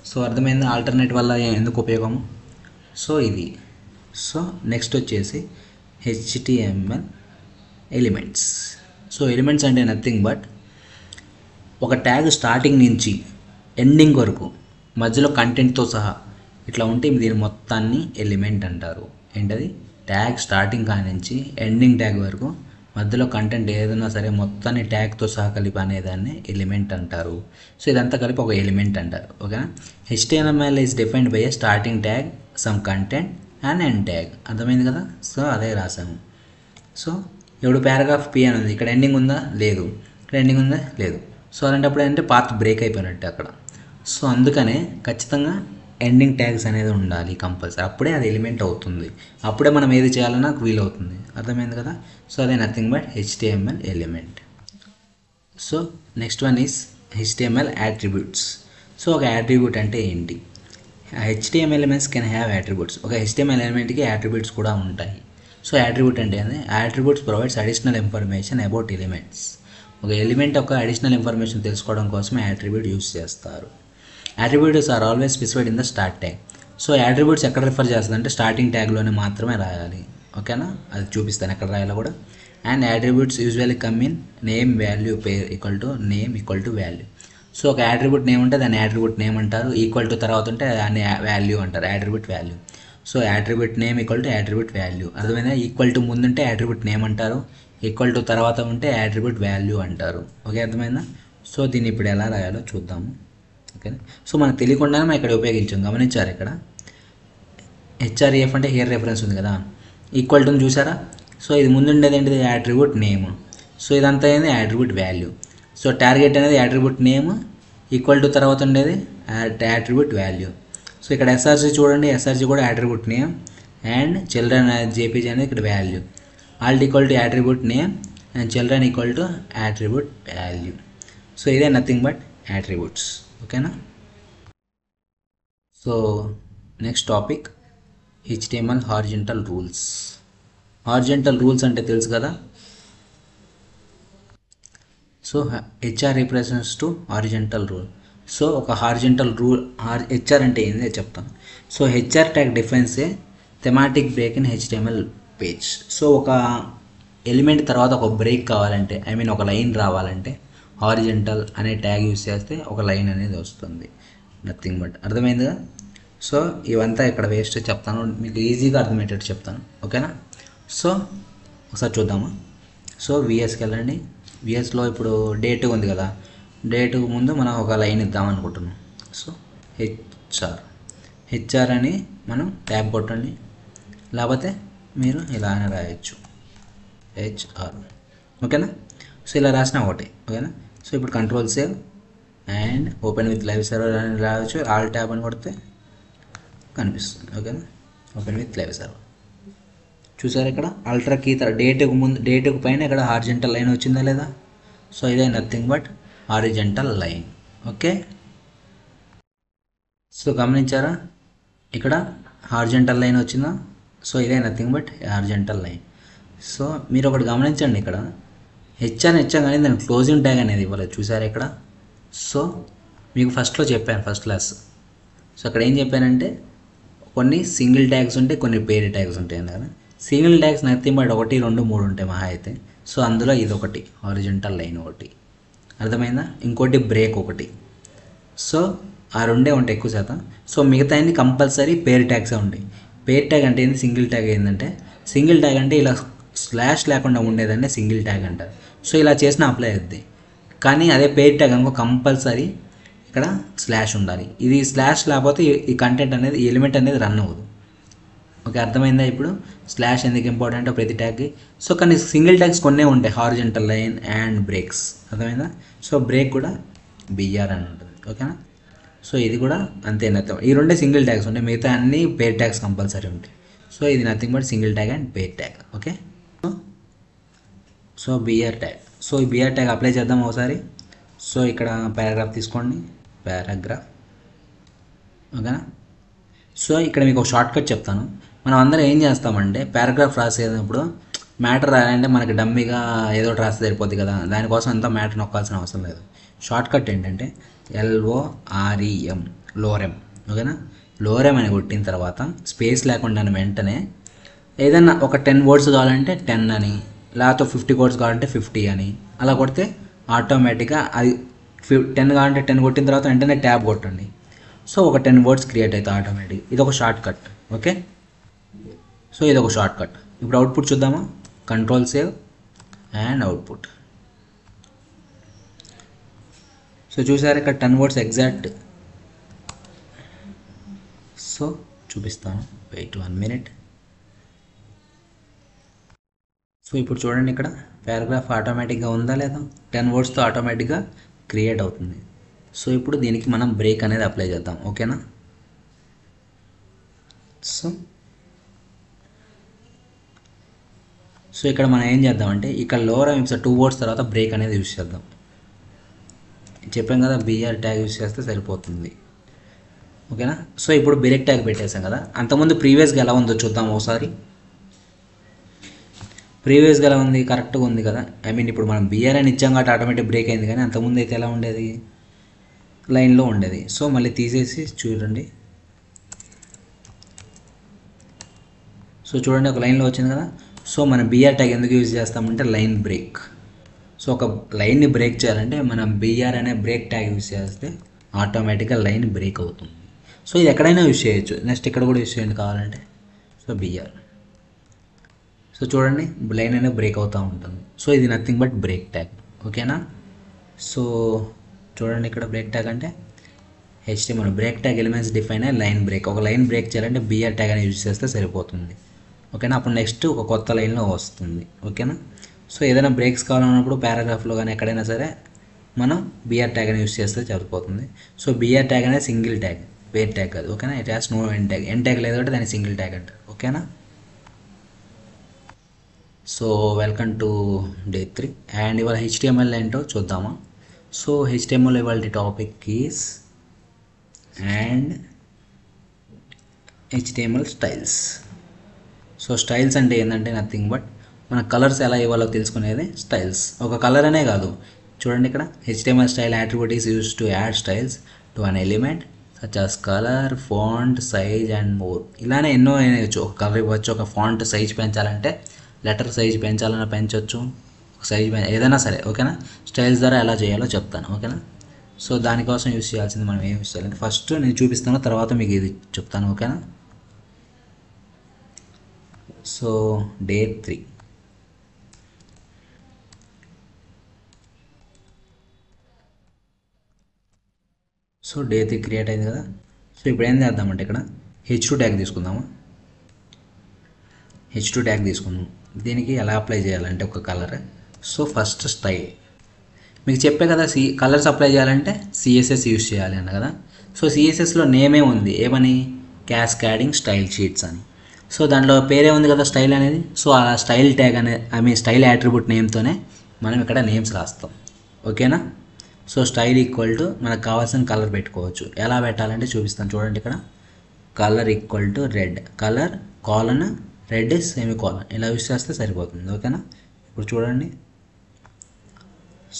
సో అర్థమైంది ఆల్టర్నేట్ వల్ల ఎందుకు ఉపయోగము. సో ఇది. సో నెక్స్ట్ వచ్చేసి HTML ఎలిమెంట్స్. సో ఎలిమెంట్స్ అంటే నథింగ్ బట్ ఒక ట్యాగ్ స్టార్టింగ్ నుంచి ఎండింగ్ వరకు మధ్యలో కంటెంట్తో సహా ఇట్లా ఉంటే దీని మొత్తాన్ని ఎలిమెంట్ అంటారు. ఏంటది, ట్యాగ్ స్టార్టింగ్ కానించి ఎండింగ్ ట్యాగ్ వరకు మధ్యలో కంటెంట్ ఏదైనా సరే మొత్తాన్ని ట్యాగ్తో సహా కలిపి అనేదాన్ని ఎలిమెంట్ అంటారు. సో ఇదంతా కలిపి ఒక ఎలిమెంట్ అంటారు, ఓకేనా. HTML is defined by A starting tag, some content and end tag. అర్థమైంది కదా. సో అదే రాసాము. సో ఇప్పుడు పారాగ్రాఫ్ P అని ఉంది, ఇక్కడ ఎండింగ్ ఉందా లేదు, ఇక్కడ ఎండింగ్ ఉందా లేదు. సో అలాంటప్పుడు ఏంటంటే పాత్ బ్రేక్ అయిపోయినట్టు అక్కడ. సో అందుకనే ఖచ్చితంగా ఎండింగ్ ట్యాగ్స్ అనేది ఉండాలి కంపల్సరీ, అప్పుడే అది ఎలిమెంట్ అవుతుంది, అప్పుడే మనం ఏది చేయాలన్నా వీలవుతుంది. అర్థమైంది కదా. సో అదే nothing but HTML element. So next one is HTML attributes. So ఒక యాట్రిబ్యూట్ అంటే ఏంటి? HTML elements can have attributes. ఒక HTML ఎలిమెంట్కి యాట్రిబ్యూట్స్ కూడా ఉంటాయి. సో యాట్రిబ్యూట్ అంటే ఏంది? Attributes provides additional information about elements. ఒక ఎలిమెంట్ యొక్క అడిషనల్ ఇన్ఫర్మేషన్ తెలుసుకోవడం కోసం యాట్రిబ్యూట్ యూస్ చేస్తారు. Attributes are always specified in the start tag. So attributes ఎక్కడ రిఫర్ చేస్తుందంటే స్టార్టింగ్ ట్యాగ్లోనే మాత్రమే రాయాలి. ఓకేనా? అది చూపిస్తాను ఎక్కడ రాయాలో కూడా. And attributes usually come in name value pair equal to name equal to value. So ఒక యాట్రిబ్యూట్ నేమ్ ఉంటే దాన్ని యాట్రిబ్యూట్ నేమ్ అంటారు, ఈక్వల్ టు తర్వాత ఉంటే దాన్ని వాల్యూ అంటారు, attribute value. So attribute name equal to attribute value. అర్థమైందా? Equal to ముందు ఉంటే యాట్రిబ్యూట్ నేమ్ అంటారు, ఈక్వల్ టు తర్వాత ఉంటే యాట్రిబ్యూట్ వాల్యూ అంటారు. ఓకే, అర్థమైందా? సో దీన్ని ఇప్పుడు ఎలా రాయాలో చూద్దాము. ఓకే, సో మనకు తెలియకుండానే మనం ఇక్కడ ఉపయోగించాం. గమనించారు ఇక్కడ HREF అంటే హియర్ రెఫరెన్స్ ఉంది కదా, ఈక్వల్ టు చూసారా? సో ఇది ముందు ఉండేది ఏంటిది? Attribute name. సో ఇదంతా ఏంది? Attribute value. సో టార్గెట్ అనేది యాట్రిబ్యూట్ నేమ్, ఈక్వల్ టు తర్వాత ఉండేది యాట్రిబ్యూట్ వాల్యూ. సో ఇక్కడ SRC చూడండి, SRC కూడా attribute name and children JPG అనేది ఇక్కడ value. Alt equal to attribute name and children equal to attribute value. So ఇదే nothing but attributes. ఓకేనా? So next topic HTML horizontal rules. Horizontal rules అంటే తెలుసు కదా. So HR represents to horizontal rule. So ఒక horizontal rule HR అంటే ఏంది చెప్తాను. So HR tag defines A thematic break in HTML page. So ఒక element తర్వాత ఒక బ్రేక్ కావాలంటే, ఒక లైన్ రావాలంటే హారిజంటల్ అనే ట్యాగ్ యూస్ చేస్తే ఒక లైన్ అనేది వస్తుంది. Nothing but. అర్థమైందిగా? సో ఇవంతా ఇక్కడ వేస్ట్ చెప్తాను, మీకు ఈజీగా అర్థమయ్యేటట్టు చెప్తాను. ఓకేనా? సో ఒకసారి చూద్దామా. సో VSకి వెళ్ళండి. VSలో ఇప్పుడు డేట్ ఉంది కదా, డేట్ ముందు మనం ఒక లైన్ ఇద్దాం అనుకుంటున్నాం. సో HR అని మనం ట్యాబ్ కొట్టండి, లేకపోతే మీరు ఇలా అని రాయొచ్చు HR. ఓకేనా? సో ఇలా రాసిన ఒకటి. ఓకేనా? సో ఇప్పుడు control save and open with live server అని రాయొచ్చు. ఆల్ ట్యాబ్ అని కొడితే కనిపిస్తుంది. ఓకేనా? Open with live server. చూసారు ఇక్కడ అల్ట్రా కీ డేట్కు ముందు, డేట్కు పైన ఇక్కడ హారిజంటల్ లైన్ వచ్చిందా లేదా? సో ఇదే nothing but horizontal line. Okay, so గమనించారా ఇక్కడ హారిజంటల్ లైన్ వచ్చిందా? సో ఇదే nothing but horizontal line. So మీరు ఒకటి గమనించండి, ఇక్కడ హెచ్ఆర్ కానీ దాని క్లోజింగ్ ట్యాగ్ అనేది ఇవ్వలేదు. చూసారా ఇక్కడ? సో మీకు ఫస్ట్లో చెప్పాను, ఫస్ట్ క్లాస్. సో అక్కడ ఏం చెప్పానంటే కొన్ని సింగిల్ ట్యాగ్స్ ఉంటాయి, కొన్ని పేర్ ట్యాగ్స్ ఉంటాయి కదా. సింగిల్ ట్యాగ్స్ నథింగ్ బట్ 1, 2, 3 ఉంటాయి మహా అయితే. సో అందులో ఇది ఒకటి హారిజంటల్ లైన్ ఒకటి, అర్థమైందా? ఇంకోటి బ్రేక్ ఒకటి. సో ఆ రెండే ఉంటాయి ఎక్కువ శాతం. సో మిగతా అన్ని కంపల్సరీ పేర్ ట్యాగ్సే ఉంటాయి. పేర్ ట్యాగ్ అంటే ఏంది? సింగిల్ ట్యాగ్ ఏంటంటే, సింగిల్ ట్యాగ్ అంటే ఇలా స్లాష్ లేకుండా ఉండేదంటే సింగిల్ ట్యాగ్ అంటారు. సో ఇలా చేసిన అప్లై అవుద్ది. కానీ అదే పేర్ ట్యాగ్ అనుకో కంపల్సరీ ఇక్కడ స్లాష్ ఉండాలి. ఇది స్లాష్ లేకపోతే ఈ కంటెంట్ అనేది, ఈ ఎలిమెంట్ అనేది రన్ అవ్వదు. ఓకే, అర్థమైందా? ఇప్పుడు స్లాష్ ఎందుకు ఇంపార్టెంట్ ప్రతి ట్యాగ్కి. సో కానీ సింగిల్ ట్యాగ్స్ కొన్నే ఉంటాయి, హారిజంటల్ లైన్ అండ్ బ్రేక్స్. అర్థమైందా? సో బ్రేక్ కూడా BR అని ఉంటుంది. ఓకేనా? సో ఇది కూడా అంతే, నథింగ్. ఈ రెండే సింగిల్ ట్యాగ్స్ ఉంటాయి, మిగతా అన్ని పేర్ ట్యాగ్స్ కంపల్సరీ ఉంటాయి. సో ఇది nothing but single tag and pair tag. Okay, so BR tag. So ఈ BR ట్యాగ్ అప్లై చేద్దాం ఒకసారి. సో ఇక్కడ పారాగ్రాఫ్ తీసుకోండి, పారాగ్రాఫ్. ఓకేనా? సో ఇక్కడ మీకు ఒక షార్ట్ కట్ చెప్తాను. మనం అందరం ఏం చేస్తామంటే పారాగ్రాఫ్ రాసేటప్పుడు మ్యాటర్ రాయాలంటే మనకి డమ్మీగా ఏదో ఒకటి రాస్తే సరిపోద్ది కదా, దానికోసం అంతా మ్యాటర్ నొక్కాల్సిన అవసరం లేదు. షార్ట్ కట్ ఏంటంటే LOREM, లోరెమ్. ఓకేనా? లోరెమ్ అని కొట్టిన తర్వాత స్పేస్ లేకుండా వెంటనే ఏదన్నా ఒక 10 వర్డ్స్ కావాలంటే 10 అని, లేకపోతే 50 వర్డ్స్ కావాలంటే 50 అని అలా కొడితే ఆటోమేటిక్గా అది 10 కావాలంటే 10 కొట్టిన తర్వాత వెంటనే ట్యాబ్ కొట్టండి. సో ఒక 10 వర్డ్స్ క్రియేట్ అవుతాయి ఆటోమేటిక్. ఇది ఒక షార్ట్ కట్. ఓకే, సో ఇది ఒక షార్ట్ కట్. ఇప్పుడు అవుట్పుట్ చూద్దామా. Control save and output. So చూసారు ఇక్కడ 10 వర్డ్స్ ఎగ్జాక్ట్. సో చూపిస్తాను, వెయిట్ 1 minute. సో ఇప్పుడు చూడండి ఇక్కడ పారాగ్రాఫ్ ఆటోమేటిక్గా ఉందా లేదా? 10 వర్డ్స్తో ఆటోమేటిక్గా క్రియేట్ అవుతుంది. సో ఇప్పుడు దీనికి మనం బ్రేక్ అనేది అప్లై చేద్దాం. ఓకేనా? సో ఇక్కడ మనం ఏం చేద్దామంటే ఇక్కడ లోవర్ 2 వర్డ్స్ తర్వాత బ్రేక్ అనేది యూస్ చేద్దాం. చెప్పాం కదా, బిఆర్ ట్యాగ్ యూస్ చేస్తే సరిపోతుంది. ఓకేనా. సో ఇప్పుడు బ్రేక్ ట్యాగ్ పెట్టేసాం కదా, అంతకుముందు ప్రీవియస్గా ఎలా ఉందో చూద్దాం ఒకసారి. ప్రీవియస్గా ఎలా ఉంది, కరెక్ట్గా ఉంది కదా. ఐ మీన్ ఇప్పుడు మనం బిఆర్ అని ఇచ్చాం కాబట్టి ఆటోమేటిక్ బ్రేక్ అయింది, కానీ అంతకుముందు అయితే ఎలా ఉండేది, లైన్లో ఉండేది. సో మళ్ళీ తీసేసి చూడండి. సో చూడండి ఒక లైన్లో వచ్చింది కదా. సో మనం బిఆర్ ట్యాగ్ ఎందుకు యూజ్ చేస్తామంటే లైన్ బ్రేక్. సో ఒక లైన్ని బ్రేక్ చేయాలంటే మనం బిఆర్ అనే బ్రేక్ ట్యాగ్ యూజ్ చేస్తే ఆటోమేటిక్గా లైన్ బ్రేక్ అవుతుంది. సో ఇది ఎక్కడైనా యూజ్ చేయొచ్చు, నెక్స్ట్ ఇక్కడ కూడా యూజ్ చేయండి కావాలంటే. సో బిఆర్, సో చూడండి లైన్ అనేది బ్రేక్ అవుతూ ఉంటుంది. సో ఇది నథింగ్ బట్ బ్రేక్ ట్యాగ్. ఓకేనా. సో చూడండి ఇక్కడ బ్రేక్ ట్యాగ్ అంటే HTML break tag elements define అయ్యి లైన్ బ్రేక్. ఒక లైన్ బ్రేక్ చేయాలంటే బిఆర్ ట్యాగ్ అని యూజ్ చేస్తే సరిపోతుంది. ఓకేనా. అప్పుడు నెక్స్ట్ ఒక కొత్త లైన్లో వస్తుంది. ఓకేనా. సో ఏదైనా బ్రేక్స్ కావాలన్నప్పుడు పారాగ్రాఫ్లో కానీ ఎక్కడైనా సరే మనం బిఆర్ ట్యాగ్ అని యూజ్ చేస్తే సరిపోతుంది. సో బిఆర్ ట్యాగ్ అనేది సింగిల్ ట్యాగ్, పేర్ ట్యాగ్ కాదు. ఓకేనా. It has no end tag. End tag లేదు కాబట్టి దాన్ని సింగిల్ ట్యాగ్ అంటారు. ఓకేనా. So welcome to day 3 and ఇవాళ HTML ఏంటో చూద్దామా. సో HTML ఇవాళ topic is and HTML styles. So styles అంటే ఏంటంటే నథింగ్ బట్ మన కలర్స్ ఎలా ఇవ్వాలో తెలుసుకునేది స్టైల్స్. ఒక కలర్ అనే కాదు, చూడండి ఇక్కడ HTML style attribute is used to add styles to an element such as colour, font, size and more. ఇలానే ఎన్నో ఇవ్వచ్చు. ఒక కలర్ ఇవ్వచ్చు, ఒక ఫాంట్ సైజ్ పెంచాలంటే లెటర్ సైజ్ పెంచాలన్నా పెంచవచ్చు, సైజ్ ఏదైనా సరే. ఓకేనా. స్టైల్స్ ద్వారా ఎలా చేయాలో చెప్తాను. ఓకేనా. సో దానికోసం యూజ్ చేయాల్సింది మనం ఏం యూజ్ చేయాలంటే ఫస్ట్ నేను చూపిస్తాను, తర్వాత మీకు ఇది చెప్తాను. ఓకేనా. So day 3. So day 3 create అయింది కదా. సో ఇప్పుడు ఏం చేద్దామంటే ఇక్కడ H2 ట్యాగ్ తీసుకుందాము. H2 ట్యాగ్ తీసుకుందాం. దీనికి ఎలా అప్లై చేయాలంటే ఒక కలర్. సో ఫస్ట్ స్టైల్ మీకు చెప్పే కదా, కలర్స్ అప్లై చేయాలంటే CSS యూజ్ చేయాలి అన్న కదా. సో CSSలో నేమే ఉంది, ఏమని, క్యాస్కాడింగ్ స్టైల్ షీట్స్ అని. సో దాంట్లో పేరే ఉంది కదా స్టైల్ అనేది. సో ఆ స్టైల్ ట్యాగ్ అనే స్టైల్ యాట్రిబ్యూట్ నేమ్తోనే మనం ఇక్కడ నేమ్స్ రాస్తాం. ఓకేనా. సో స్టైల్ ఈక్వల్ టు మనకు కావాల్సిన కలర్ పెట్టుకోవచ్చు. ఎలా పెట్టాలంటే చూపిస్తాను చూడండి. ఇక్కడ colour equal to red, colour colon red semi colon, ఇలా యూజ్ చేస్తే సరిపోతుంది. ఓకేనా. ఇప్పుడు చూడండి.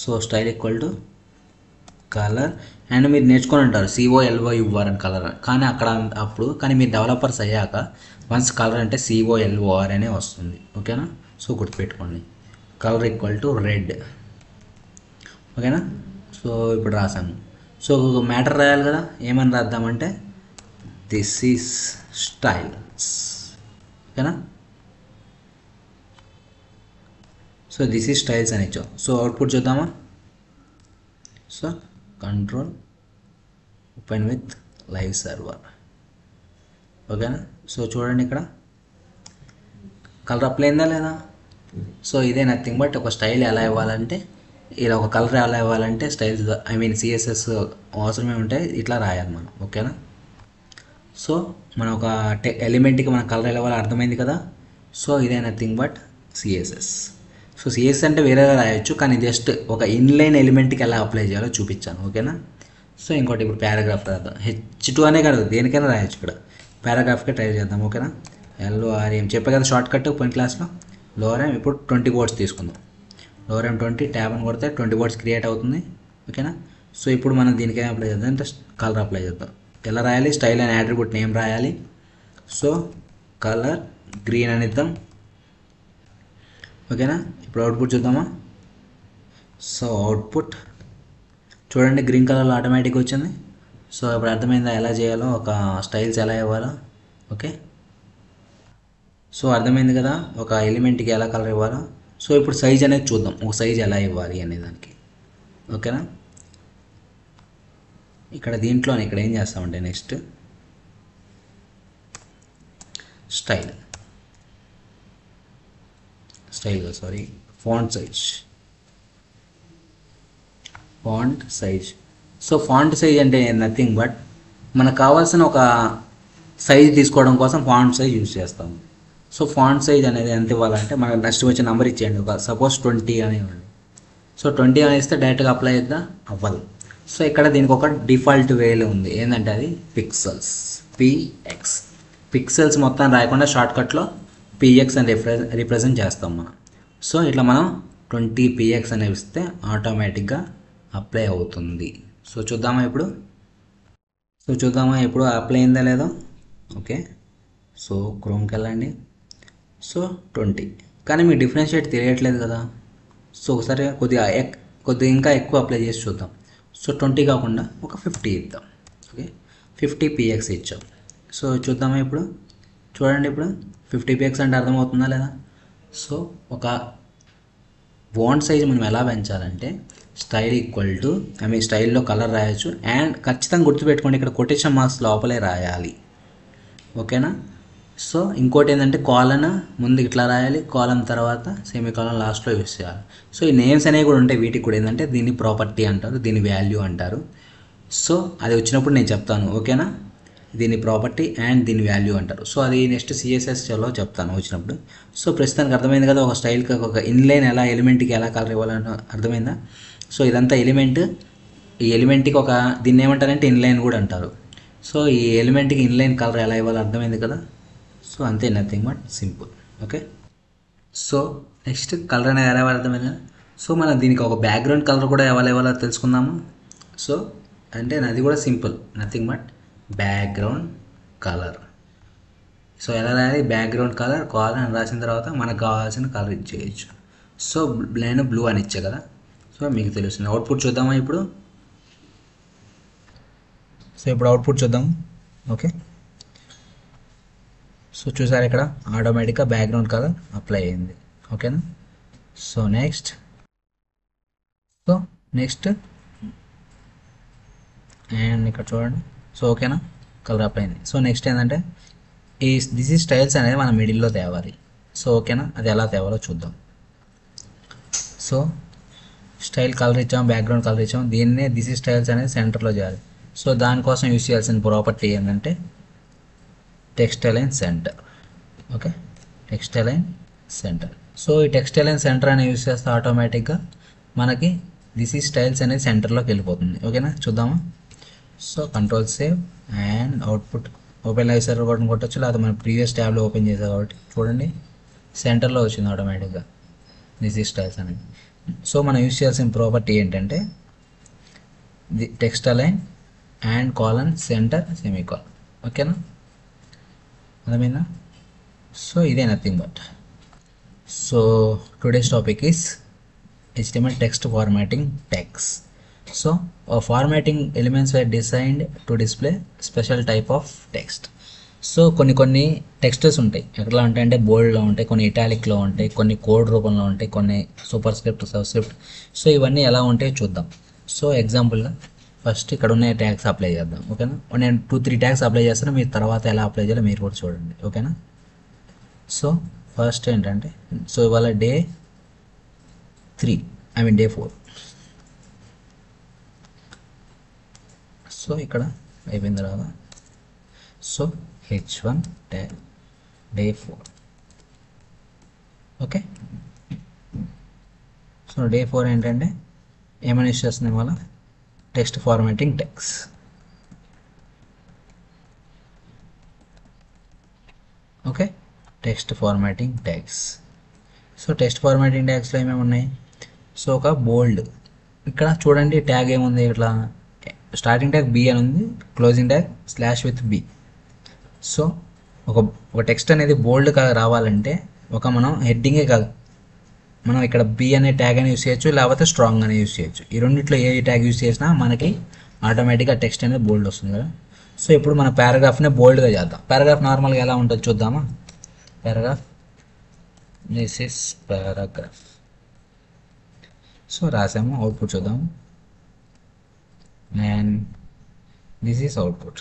So style equal to colour and మీరు నేర్చుకొని ఉంటారు COLOUR అని కలర్, కానీ కానీ మీరు డెవలపర్స్ అయ్యాక వన్స్ కలర్ అంటే COLOR అనే వస్తుంది. ఓకేనా. సో గుర్తుపెట్టుకోండి, కలర్ ఈక్వల్ టు రెడ్. ఓకేనా. సో ఇప్పుడు రాసాము. సో మ్యాటర్ రాయాలి కదా, ఏమని రాద్దామంటే దిస్ ఈజ్ స్టైల్స్. ఓకేనా. సో దిస్ ఈజ్ స్టైల్స్ అని ఇచ్చాం. సో అవుట్పుట్ చూద్దామా. So control open with live server. ఓకేనా. సో చూడండి ఇక్కడ కలర్ అప్లై అయిందా లేదా. సో ఇదే నథింగ్ బట్ ఒక స్టైల్ ఎలా ఇవ్వాలంటే, ఇలా ఒక కలర్ ఎలా ఇవ్వాలంటే స్టైల్స్ CSS అవసరమే ఉంటాయి, ఇట్లా రాయాలి మనం. ఓకేనా. సో మనం ఒక ఎలిమెంట్కి మన కలర్ ఎలా ఇవ్వాలో అర్థమైంది కదా. సో ఇదే nothing but CSS. So CSS అంటే వేరేగా రాయొచ్చు, కానీ జస్ట్ ఒక ఇన్లైన్ ఎలిమెంట్కి ఎలా అప్లై చేయాలో చూపించాను. ఓకేనా. సో ఇంకోటి ఇప్పుడు పారాగ్రాఫ్ రాద్దాం. H2 అనే కాదు, దేనికైనా రాయొచ్చు. ఇక్కడ పారాగ్రాఫ్కే ట్రై చేద్దాం. ఓకేనా. LORM చెప్పే కదా షార్ట్ కట్ పోయిన క్లాస్లో. LORM ఇప్పుడు 20 వర్డ్స్ తీసుకుందాం. LORM 20 ట్యాబ్ అని కొడితే 20 వర్డ్స్ క్రియేట్ అవుతుంది. ఓకేనా. సో ఇప్పుడు మనం దీనికైనా అప్లై చేద్దాం అంటే కలర్ అప్లై చేద్దాం. ఎలా రాయాలి, స్టైల్ అండ్ అట్రిబ్యూట్ నేమ్ రాయాలి. సో కలర్ గ్రీన్ అని ఇద్దాం. ఓకేనా. ఇప్పుడు అవుట్పుట్ చూద్దామా. సో అవుట్పుట్ చూడండి గ్రీన్ కలర్లో ఆటోమేటిక్గా వచ్చింది. సో ఇప్పుడు అర్థమైందా ఎలా చేయాలో, ఒక స్టైల్స్ ఎలా ఇవ్వాలో. ఓకే. సో అర్థమైంది కదా ఒక ఎలిమెంట్కి ఎలా కలర్ ఇవ్వాలో. సో ఇప్పుడు సైజ్ అనేది చూద్దాం, ఒక సైజ్ ఎలా ఇవ్వాలి అనే దానికి. ఓకేనా. ఇక్కడ దీంట్లోనే ఇక్కడ ఏం చేస్తామంటే next style sorry font size. So font size అంటే నథింగ్ బట్ మనకు కావాల్సిన ఒక సైజ్ తీసుకోవడం కోసం ఫాంట్ సైజ్ యూజ్ చేస్తాము. సో ఫాంట్ సైజ్ అనేది ఎంత ఇవ్వాలంటే మనకు నెక్స్ట్ వచ్చే నెంబర్ ఇచ్చేయండి. ఒక సపోజ్ 20 అని ఇవ్వండి. సో 20 అని ఇస్తే డైరెక్ట్గా అప్లై చేద్దాం అవ్వదు. సో ఇక్కడ దీనికి ఒక డిఫాల్ట్ వేలో ఉంది, ఏంటంటే అది పిక్సెల్స్, పిఎక్స్. పిక్సెల్స్ మొత్తం రాయకుండా షార్ట్కట్లో పిఎక్స్ అని రిప్రజెంట్ చేస్తాం మనం. సో ఇట్లా మనం 20 పిఎక్స్ అని ఇస్తే ఆటోమేటిక్గా అప్లై అవుతుంది. సో చూద్దామా ఇప్పుడు అప్లై అయిందా లేదో. ఓకే, సో క్రోమ్కి వెళ్ళండి. సో 20, కానీ మీకు డిఫరెన్షియేట్ తెలియట్లేదు కదా. సో ఒకసారి కొద్దిగా ఇంకా ఎక్కువ అప్లై చేసి చూద్దాం. సో 20 కాకుండా ఒక 50 ఇద్దాం. ఓకే, 50 పిఎక్స్ ఇచ్చాం. సో చూద్దామా ఇప్పుడు, చూడండి ఇప్పుడు 50 పిఎక్స్ అంటే అర్థమవుతుందా లేదా. సో ఒక ఫాంట్ సైజ్ మనం ఎలా పెంచాలంటే స్టైల్ ఈక్వల్ టు స్టైల్లో కలర్ రాయొచ్చు. అండ్ ఖచ్చితంగా గుర్తుపెట్టుకోండి, ఇక్కడ కొటేషన్ మార్క్స్ లోపలే రాయాలి. ఓకేనా. సో ఇంకోటి ఏంటంటే కాలన్ ముందు ఇట్లా రాయాలి, కాలన్ తర్వాత సెమీకాలన్ లాస్ట్లో యూస్ చేయాలి. సో ఈ నేమ్స్ అనేవి కూడా ఉంటాయి, వీటికి కూడా ఏంటంటే దీన్ని ప్రాపర్టీ అంటారు, దీని వాల్యూ అంటారు. సో అది వచ్చినప్పుడు నేను చెప్తాను. ఓకేనా, దీని ప్రాపర్టీ అండ్ దీని వాల్యూ అంటారు. సో అది నెక్స్ట్ సిఎస్ఎస్లో చెప్తాను వచ్చినప్పుడు. సో ప్రస్తుతానికి అర్థమైంది కదా, ఒక స్టైల్కి ఒక ఇన్లైన్ ఎలా, ఎలిమెంట్కి ఎలా కలర్ ఇవ్వాలని అర్థమైందా. సో ఇదంతా ఎలిమెంట్, ఈ ఎలిమెంట్కి ఒక దీన్ని ఏమంటారంటే ఇన్లైన్ కూడా అంటారు. సో ఈ ఎలిమెంట్కి ఇన్లైన్ కలర్ ఎలా ఇవ్వాలో అర్థమైంది కదా. సో అంతే, nothing but simple. Okay, so next colour అనేది ఎలా అర్థమైందా. సో మనం దీనికి ఒక బ్యాక్గ్రౌండ్ కలర్ కూడా ఇవ్వాలో తెలుసుకుందాము. సో అంటే అది కూడా simple, nothing but background colour. So ఎలా రాయాలి, బ్యాక్గ్రౌండ్ కలర్ కాలన్ అని రాసిన తర్వాత మనకు కావాల్సిన కలర్ ఇచ్చేయచ్చు. సో నేను బ్లూ అని ఇచ్చా కదా. సో మీకు తెలుస్తుంది. అవుట్పుట్ చూద్దామా ఇప్పుడు. సో ఇప్పుడు అవుట్పుట్ చూద్దాం. ఓకే, సో చూసారు ఇక్కడ ఆటోమేటిక్గా బ్యాక్గ్రౌండ్ కలర్ అప్లై అయింది. ఓకేనా. సో నెక్స్ట్ అండ్ ఇక్కడ చూడండి. సో ఓకేనా, కలర్ అప్లై అయింది. సో నెక్స్ట్ ఏంటంటే దిస్ ఈ స్టైల్స్ అనేది మనం మిడిల్లో తేవాలి. సో ఓకేనా, అది ఎలా తేవాలో చూద్దాం. సో స్టైల్ కలర్ ఇచ్చాం, బ్యాక్గ్రౌండ్ కలర్ ఇచ్చాం, దీన్నే దిస్ ఈ స్టైల్స్ అనేది సెంటర్లో చేయాలి. సో దానికోసం యూస్ చేయాల్సిన ప్రాపర్టీ ఏంటంటే text align centre. Okay, text align centre. So ఈ టెక్స్ట్ అలైన్ సెంటర్ అని యూస్ చేస్తే ఆటోమేటిక్గా మనకి దిస్ ఈ స్టైల్స్ అనేది సెంటర్లోకి వెళ్ళిపోతుంది. ఓకేనా, చూద్దామా. So control save and output open live server button కొట్టచ్చు, లేదా మనం ప్రీవియస్ ట్యాబ్లో ఓపెన్ చేసాం కాబట్టి చూడండి సెంటర్లో వచ్చింది ఆటోమేటిక్గా దిస్ ఈ స్టైల్స్ అనేది. సో మనం యూస్ చేయాల్సిన ప్రాపర్టీ ఏంటంటే the text align and colon centre semicolon. ఓకేనా, అర్థమైందా. సో ఇదే nothing but. So today's topic is HTML text formatting tags. So formatting elements were designed to display special type of text. So కొన్ని textures ఉంటాయి, ఎట్లా ఉంటాయంటే బోల్డ్లో ఉంటాయి, కొన్ని ఇటాలిక్లో ఉంటాయి, కొన్ని కోడ్ రూపంలో ఉంటాయి, కొన్ని super script, sub script. So ఇవన్నీ ఎలా ఉంటాయో చూద్దాం. సో ఎగ్జాంపుల్గా ఫస్ట్ ఇక్కడ ఉన్న ట్యాగ్స్ అప్లై చేద్దాం. ఓకేనా, నేను 2-3 ట్యాగ్స్ అప్లై చేస్తాను, మీరు తర్వాత ఎలా అప్లై చేయాలో మీరు కూడా చూడండి. ఓకేనా. సో ఫస్ట్ ఏంటంటే, సో ఇవాళ డే 3, డే 4. సో ఇక్కడ అయిపోయిన తర్వాత so H1 tag day 4. Okay, so day 4 ఏంటంటే ఏమైనా యూస్ చేస్తుంది ఇవాళ text formatting tags. Okay, text formatting tags. So text formatting ట్యాగ్స్లో ఏమేమి ఉన్నాయి. సో ఒక బోల్డ్, ఇక్కడ చూడండి ట్యాగ్ ఏముంది, ఇట్లా స్టార్టింగ్ ట్యాగ్ B అని ఉంది, క్లోజింగ్ ట్యాగ్ /B. సో ఒక టెక్స్ట్ అనేది బోల్డ్గా రావాలంటే మనం హెడ్డింగే కాదు, మనం ఇక్కడ B అనే ట్యాగ్ అని యూస్ చేయొచ్చు, లేకపోతే స్ట్రాంగ్ అని యూస్ చేయొచ్చు. ఈ రెండిట్లో ఏ ట్యాగ్ యూస్ చేసినా మనకి ఆటోమేటిక్గా టెక్స్ట్ అనేది బోల్డ్ వస్తుంది కదా. సో ఇప్పుడు మన పారాగ్రాఫ్నే బోల్డ్గా చేద్దాం. పారాగ్రాఫ్ నార్మల్గా ఎలా ఉంటుందో చూద్దామా. Paragraph, this is paragraph. So రాసాము, అవుట్పుట్ చూద్దాము. And this is output.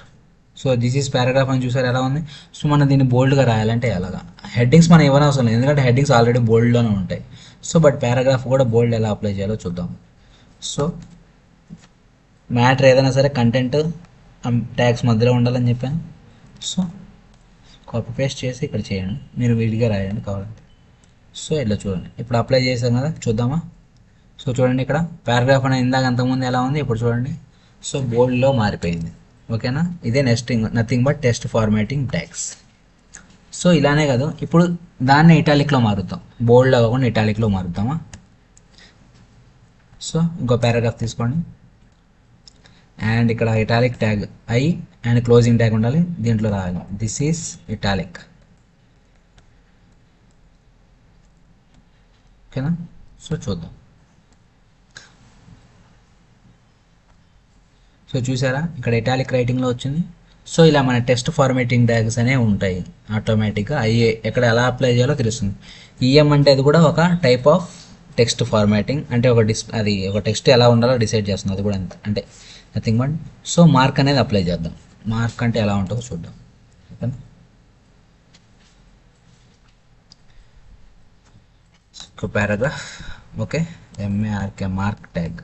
So this is paragraph అని చూసారు ఎలా ఉంది. సో మనం దీన్ని బోల్డ్గా రాయాలంటే ఎలాగా, హెడ్డింగ్స్ మనం ఇవ్వని అవసరం లేదు, ఎందుకంటే హెడ్డింగ్స్ ఆల్రెడీ బోల్డ్లోనే ఉంటాయి. సో బట్ పారాగ్రాఫ్ కూడా బోల్డ్ ఎలా అప్లై చేయాలో చూద్దాం. సో మ్యాటర్ ఏదైనా సరే కంటెంట్ ట్యాగ్స్ మధ్యలో ఉండాలని చెప్పాను. సో కాపీ పేస్ట్ చేసి ఇక్కడ చేయండి, మీరు విడిగా రాయండి కావాలంటే. సో ఇట్లా చూడండి, ఇప్పుడు అప్లై చేసాం కదా, చూద్దామా. సో చూడండి ఇక్కడ పారాగ్రాఫ్ అనేది ఇందాక అంతకుముందు ఎలా ఉంది, ఇప్పుడు చూడండి సో బోల్డ్లో మారిపోయింది. ఓకేనా, ఇదే next nothing but test formatting tags. So ఇలానే కాదు, ఇప్పుడు దాన్ని ఇటాలిక్లో మారుద్దాం, బోల్డ్లో కాకుండా ఇటాలిక్లో మారుద్దామా. సో ఇంకో పారాగ్రాఫ్ తీసుకోండి, అండ్ ఇక్కడ italic tag I and closing tag ఉండాలి, దీంట్లో రాయాలి దిస్ ఈస్ ఇటాలిక్. ఓకేనా, సో చూద్దాం. సో చూసారా ఇక్కడ ఇటాలిక్ రైటింగ్లో వచ్చింది. సో ఇలా మన టెస్ట్ ఫార్మేటింగ్ ట్యాగ్స్ అనేవి ఉంటాయి ఆటోమేటిక్గా. అయ్యే ఎక్కడ ఎలా అప్లై చేయాలో తెలుస్తుంది. ఈఎం అంటే అది కూడా ఒక టైప్ ఆఫ్ టెక్స్ట్ ఫార్మాటింగ్, అంటే అది ఒక టెక్స్ట్ ఎలా ఉండాలో డిసైడ్ చేస్తుంది, అది కూడా అంతే, అంటే నథింగ్ బట్. సో మార్క్ అనేది అప్లై చేద్దాం. మార్క్ అంటే ఎలా ఉంటుందో చూద్దాం. ఓకేనా, ఒక paragraph. Okay, M A R K mark tag.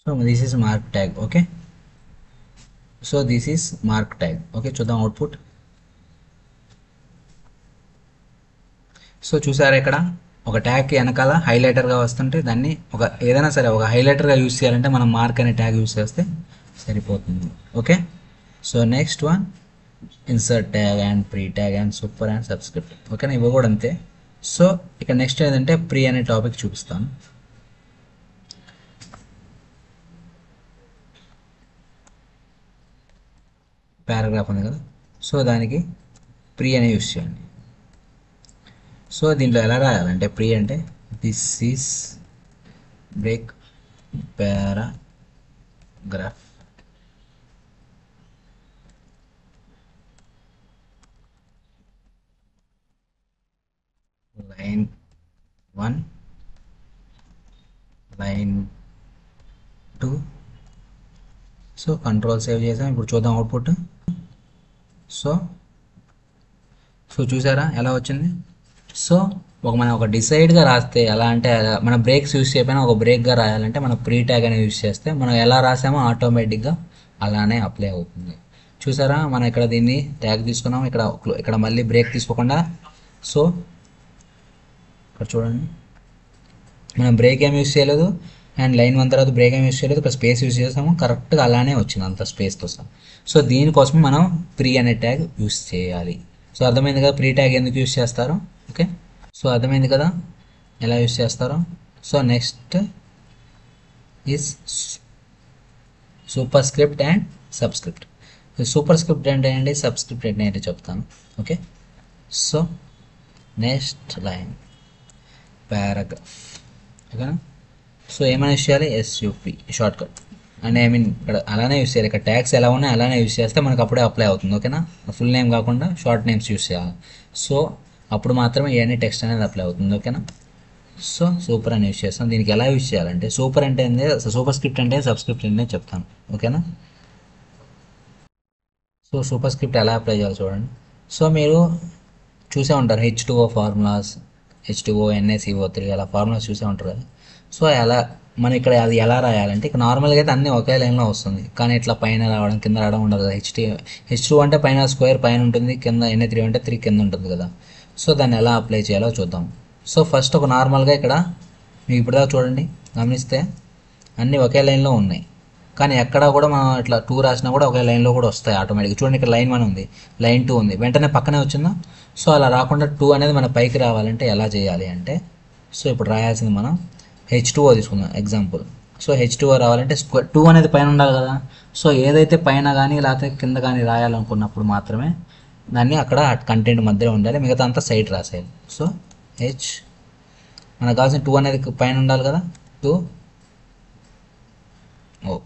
So this is mark tag. Okay, so this is mark tag. Okay, చూద్దాం అవుట్పుట్. సో చూసారా ఇక్కడ ఒక ట్యాగ్ వెనకాల హైలైటర్గా వస్తుంటే దాన్ని ఒక ఏదైనా సరే ఒక హైలైటర్గా యూస్ చేయాలంటే మనం మార్క్ అనే ట్యాగ్ యూస్ చేస్తే సరిపోతుంది. Okay, so next one insert tag and pre tag and super and subscript. ఓకేనా, ఇవి కూడా అంతే. సో ఇక్కడ నెక్స్ట్ ఏంటంటే ప్రీ అనే టాపిక్ చూపిస్తాను. పారాగ్రాఫ్ ఉంది కదా, సో దానికి ప్రీ అనే యూస్ చేయండి. సో దీంట్లో ఎలా రాయాలంటే ప్రీ అంటే this is break paragraph line 1 line 2. So control save చేసాం. ఇప్పుడు చూద్దాం అవుట్పుట్. సో సో చూసారా ఎలా వచ్చింది. సో మనం ఒక డిసైడ్గా రాస్తే ఎలా అంటే మన బ్రేక్స్ యూస్ చేయకపోయినా ఒక బ్రేక్గా రాయాలంటే మనం ప్రీ ట్యాగ్ అనేది యూస్ చేస్తే మనం ఎలా రాసామో ఆటోమేటిక్గా అలానే అప్లై అవుతుంది. చూసారా, మనం ఇక్కడ దీన్ని ట్యాగ్ తీసుకున్నాం, ఇక్కడ మళ్ళీ బ్రేక్ తీసుకోకుండా. సో ఇక్కడ చూడండి, మనం బ్రేక్ ఏం యూస్ చేయలేదు, అండ్ లైన్ 1 తర్వాత బ్రేక్ ఏం యూస్ చేయలేదు, ఇక్కడ స్పేస్ యూస్ చేసాము, కరెక్ట్గా అలానే వచ్చింది అంత స్పేస్తో సహా. సో దీనికోసం మనం ప్రీ అనే ట్యాగ్ యూస్ చేయాలి. సో అర్థమైంది కదా ప్రీ ట్యాగ్ ఎందుకు యూస్ చేస్తారో. ఓకే, సో అర్థమైంది కదా ఎలా యూస్ చేస్తారో. So next is super script and subscript. Super script అంటే ఏంటి, సబ్స్క్రిప్ట్ అంటే ఏంటి చెప్తాను. Okay, so next line paragraph. ఓకేనా, సో ఏమైనా యూస్ చేయాలి, SUP short cut. And I mean ఇక్కడ అలానే యూస్ చేయాలి, ఇక్కడ ట్యాగ్స్ ఎలా ఉన్నాయి అలానే యూస్ చేస్తే మనకు అప్పుడే అప్లై అవుతుంది. ఓకేనా, ఫుల్ నేమ్ కాకుండా షార్ట్ నేమ్స్ యూస్ చేయాలి. సో అప్పుడు మాత్రమే ఇవన్నీ టెక్స్ట్ అనేది అప్లై అవుతుంది. ఓకేనా, సో సూపర్ అని యూస్ చేస్తాం. దీనికి ఎలా యూస్ చేయాలంటే సూపర్ అంటే సూపర్ స్క్రిప్ట్ అంటే సబ్స్క్రిప్ట్ అంటే చెప్తాను. ఓకేనా, సో సూపర్ స్క్రిప్ట్ ఎలా అప్లై చేయాలి చూడండి. సో మీరు చూసే ఉంటారు H2O ఫార్ములాస్, H2O NaCO3 అలా ఫార్ములాస్ చూసే ఉంటారు కదా. సో అలా మనం ఇక్కడ అది ఎలా రాయాలంటే ఇక్కడ నార్మల్గా అయితే అన్నీ ఒకే లైన్లో వస్తుంది, కానీ ఇట్లా పైన రావడం కింద రావడం ఉండదు కదా. H2 అంటే పైన స్క్వేర్ పైన ఉంటుంది, కింద Na3 అంటే 3 కింద ఉంటుంది కదా. సో దాన్ని ఎలా అప్లై చేయాలో చూద్దాం. సో ఫస్ట్ ఒక నార్మల్గా ఇక్కడ మీకు ఇప్పుడుదా చూడండి, గమనిస్తే అన్నీ ఒకే లైన్లో ఉన్నాయి, కానీ ఎక్కడ కూడా మనం ఇట్లా 2 రాసినా కూడా ఒకే లైన్లో కూడా వస్తాయి ఆటోమేటిక్గా. చూడండి ఇక్కడ లైన్ 1 ఉంది, లైన్ 2 ఉంది, వెంటనే పక్కనే వచ్చిందా. సో అలా రాకుండా 2 అనేది మన పైకి రావాలంటే ఎలా చేయాలి అంటే, సో ఇప్పుడు రాయాల్సింది మనం H2O తీసుకుందాం ఎగ్జాంపుల్. సో H2O రావాలంటే 2 అనేది పైన ఉండాలి కదా. సో ఏదైతే పైన కానీ లేకపోతే కింద కానీ రాయాలనుకున్నప్పుడు మాత్రమే దాన్ని అక్కడ కంటెంట్ మధ్యలో ఉండాలి, మిగతా అంతా సైడ్ రాసేయాలి. సో మనకు కావాల్సిన 2 అనేది పైన ఉండాలి కదా, 2 ఓ.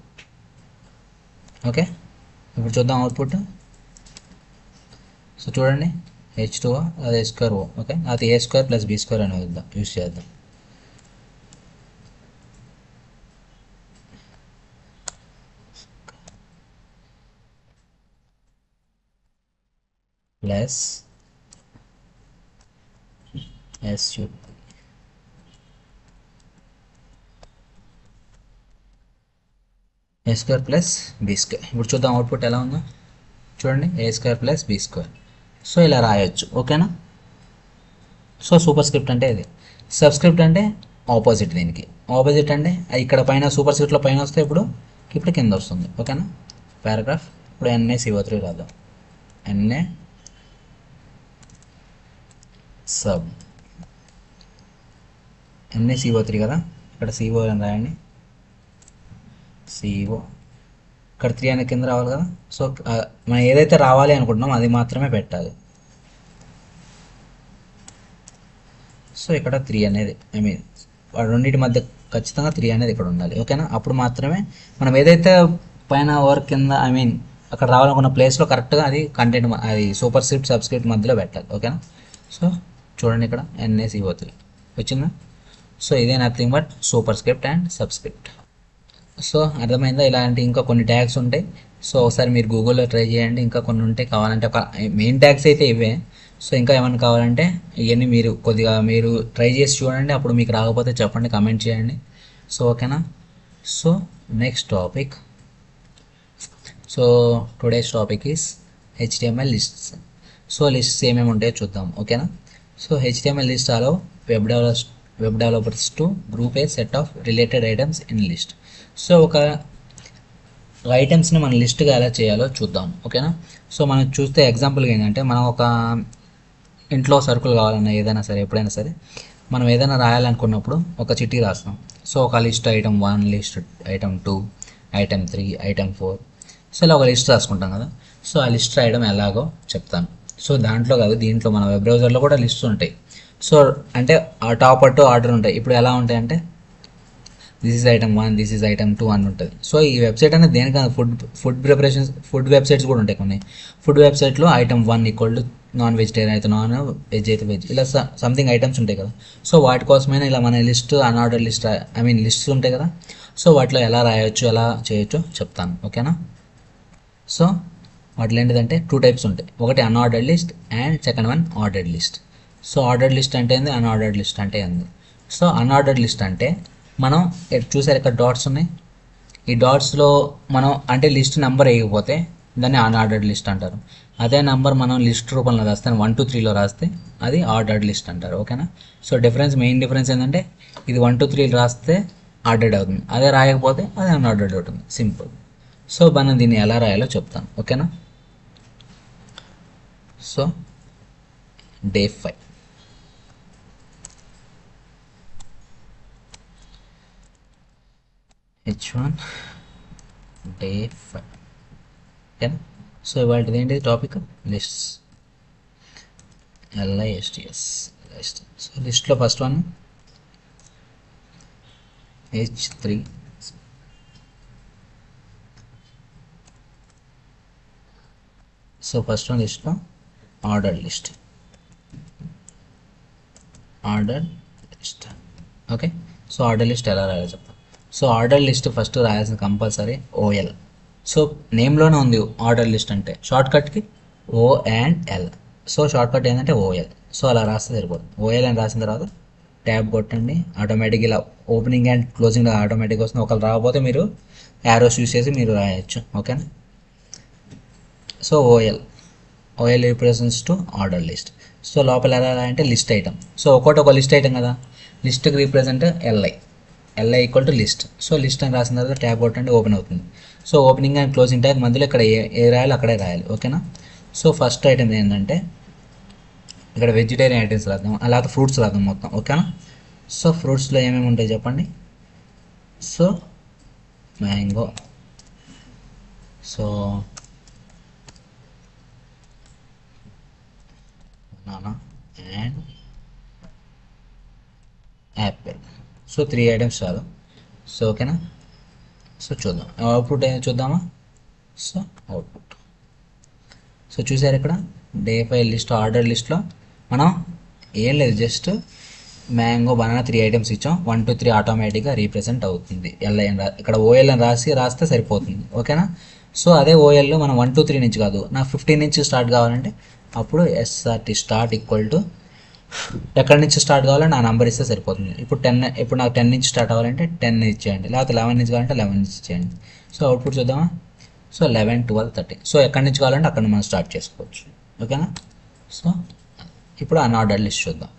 ఓకే, ఇప్పుడు చూద్దాం అవుట్పుట్. సో చూడండి H2O అది A²O. ఓకే, అది A² + B² అని యూస్ చేద్దాం. Plus SU A square plus B square. ఇప్పుడు చూద్దాం అవుట్పుట్ ఎలా ఉందో చూడండి, A square plus B square. So ఇలా రాయొచ్చు, ఓకేనా. సో సూపర్ స్క్రిప్ట్ అంటే ఇది. సబ్స్క్రిప్ట్ అంటే ఆపోజిట్, దీనికి ఆపోజిట్ అంటే ఇక్కడ పైన సూపర్ స్క్రిప్ట్లో పైన వస్తే ఇప్పుడు కింద వస్తుంది, ఓకేనా. పారాగ్రాఫ్. ఇప్పుడు NaCO3 రాద్దాం. Na సబ్ NaCO3 కదా, ఇక్కడ CO అని రాయండి. CO ఇక్కడ 3 అనే కింద రావాలి కదా. సో మనం ఏదైతే రావాలి అనుకుంటున్నాం అది మాత్రమే పెట్టాలి. సో ఇక్కడ 3 అనేది రెండింటి మధ్య ఖచ్చితంగా 3 అనేది ఇక్కడ ఉండాలి, ఓకేనా. అప్పుడు మాత్రమే మనం ఏదైతే పైన వర్క్ కింద అక్కడ రావాలనుకున్న ప్లేస్లో కరెక్ట్గా అది కంటెంట్ అది సూపర్ స్క్రిప్ట్ సబ్స్క్రిప్ట్ మధ్యలో పెట్టాలి, ఓకేనా. సో చూడండి ఇక్కడ NaCO3 వచ్చిందా. సో ఇదే nothing but super script and subscript. So అర్థమైందా. ఇలాంటి ఇంకా కొన్ని ట్యాగ్స్ ఉంటాయి. సో ఒకసారి మీరు గూగుల్లో ట్రై చేయండి, ఇంకా కొన్ని ఉంటాయి. కావాలంటే ఒక మెయిన్ ట్యాగ్స్ అయితే ఇవే. సో ఇంకా ఏమైనా కావాలంటే ఇవన్నీ మీరు కొద్దిగా ట్రై చేసి చూడండి. అప్పుడు మీకు రాకపోతే చెప్పండి, కమెంట్ చేయండి. సో ఓకేనా. So next topic. So today's topic is HTML lists. So lists ఏమేమి ఉంటాయో చూద్దాం, ఓకేనా. So HTML list allow web developers to group a set of related items in list. So ఒక ఐటమ్స్ని మన లిస్ట్గా ఎలా చేయాలో చూద్దాం, ఓకేనా. సో మనం చూస్తే ఎగ్జాంపుల్గా ఏంటంటే, మనం ఒక ఇంట్లో సరుకులు కావాలన్నా ఏదైనా సరే, ఎప్పుడైనా సరే మనం ఏదైనా రాయాలనుకున్నప్పుడు ఒక చిట్టి రాస్తాం. సో ఒక list item 1, list item 2, item 3, item 4. So ఇలా ఒక లిస్ట్ రాసుకుంటాం కదా. సో ఆ లిస్ట్ రాయడం ఎలాగో చెప్తాను. సో దాంట్లో కాదు, దీంట్లో మన వెబ్ బ్రౌజర్లో కూడా లిస్ట్ ఉంటాయి. సో అంటే ఆ టాప్ టు ఆర్డర్ ఉంటాయి. ఇప్పుడు ఎలా ఉంటాయంటే this is item 1, this is item 2 అని ఉంటుంది. సో ఈ వెబ్సైట్ అనేది దేనికన్నా ఫుడ్ ప్రిపరేషన్స్, ఫుడ్ వెబ్సైట్స్ కూడా ఉంటాయి కొన్ని. ఫుడ్ వెబ్సైట్లో item 1 equal to non vegetarian అయితే నాన్, వెజ్ అయితే వెజ్, ఇలా సంథింగ్ ఐటమ్స్ ఉంటాయి కదా. సో వాటి కోసమైనా ఇలా మన లిస్ట్ అన్ఆర్డర్ లిస్ట్ లిస్ట్స్ ఉంటాయి కదా. సో వాటిలో ఎలా రాయొచ్చు, ఎలా చేయొచ్చో చెప్తాను, ఓకేనా. సో వాటిలో ఏంటిదంటే 2 టైప్స్ ఉంటాయి. ఒకటి unordered list and second one ordered list. So ordered list అంటే ఏంది, అన్ఆర్డర్డ్ లిస్ట్ అంటే ఏంది. సో అన్ఆర్డర్డ్ లిస్ట్ అంటే మనం చూసారు ఇక్కడ డాట్స్ ఉన్నాయి. ఈ డాట్స్లో మనం అంటే లిస్ట్ నెంబర్ వేయకపోతే దాన్ని అన్ఆర్డర్డ్ లిస్ట్ అంటారు. అదే నెంబర్ మనం లిస్ట్ రూపంలో రాస్తే 1 2 3లో రాస్తే అది ఆర్డర్డ్ లిస్ట్ అంటారు, ఓకేనా. సో మెయిన్ డిఫరెన్స్ ఏంటంటే ఇది 1 2 3 రాస్తే ఆర్డర్డ్ అవుతుంది, అదే రాయకపోతే అది అన్ఆర్డర్డ్ అవుతుంది, సింపుల్. సో మనం దీన్ని ఎలా రాయాలో చెప్తాను, ఓకేనా. సో డే 5 H1 డే 5, ఓకేనా. సో ఇవాళ ఏంటి topic, lists, LISTS list. So లిస్ట్లో first one H3. So first one లిస్ట్లో order list, okay. So order list ఎలా రాయాలో చెప్తాను. సో ఆర్డర్ లిస్ట్ ఫస్ట్ రాయాల్సిన కంపల్సరీ OL. సో నేమ్లోనే ఉంది ఆర్డర్ లిస్ట్ అంటే, షార్ట్కట్కి O and L. So shortcut ఏంటంటే OL. సో అలా రాస్తే సరిపోతుంది. OL అని రాసిన తర్వాత ట్యాబ్ కొట్టండి, ఆటోమేటిక్ ఇలా ఓపెనింగ్ అండ్ క్లోజింగ్ ఆటోమేటిక్ వస్తుంది. ఒకళ్ళు రాకపోతే మీరు యారోస్ యూస్ చేసి మీరు రాయొచ్చు, ఓకేనా. So OL represents to order list. So లోపల ఎలా అంటే లిస్ట్ ఐటమ్. సో ఒక లిస్ట్ ఐటమ్ కదా, లిస్ట్కి represent LI equal to list. So list అని రాసిన తర్వాత ట్యాబ్ కొట్టండి, ఓపెన్ అవుతుంది. So opening and closing tag మధ్యలో ఇక్కడ ఏ రాయాలి అక్కడే రాయాలి, ఓకేనా. సో ఫస్ట్ ఐటమ్ ఏంటంటే ఇక్కడ వెజిటేరియన్ ఐటమ్స్ రాద్దాం, అలాగే ఫ్రూట్స్ రాద్దాం మొత్తం, ఓకేనా. సో ఫ్రూట్స్లో ఏమేమి ఉంటాయి చెప్పండి. So mango, so banana and Apple. So 3 items చాలు. సో ఓకేనా. సో చూద్దాం అవుట్పుట్ చూద్దామా. సో అవుట్పుట్ సో చూసారు ఇక్కడ డే 5 లిస్ట్ ఆర్డర్ లిస్ట్లో మనం ఏం లేదు, జస్ట్ మ్యాంగో బనానా 3 ఐటమ్స్ ఇచ్చాం. 1 2 3 ఆటోమేటిక్గా రీప్రజెంట్ అవుతుంది. LI అని ఇక్కడ OL అని రాస్తే సరిపోతుంది, ఓకేనా. సో అదే OLలో మనం 1 2 3 నుంచి కాదు, నాకు 15 నుంచి స్టార్ట్ కావాలంటే అప్పుడు SRT స్టార్ట్ ఈక్వల్ టు ఎక్కడి నుంచి స్టార్ట్ కావాలంటే ఆ నెంబర్ ఇస్తే సరిపోతుంది. ఇప్పుడు నాకు 10 నుంచి స్టార్ట్ అవ్వాలంటే 10 ఇచ్చేయండి, లేకపోతే 11 నుంచి కావాలంటే 11 నుంచి ఇచ్చేయండి. సో అవుట్పుట్ చూద్దామా. సో 11, 12, 13. సో ఎక్కడి నుంచి కావాలంటే అక్కడ మనం స్టార్ట్ చేసుకోవచ్చు. ఓకేనా. సో ఇప్పుడు అన్ఆర్డర్డ్ లిస్ట్ చూద్దాం.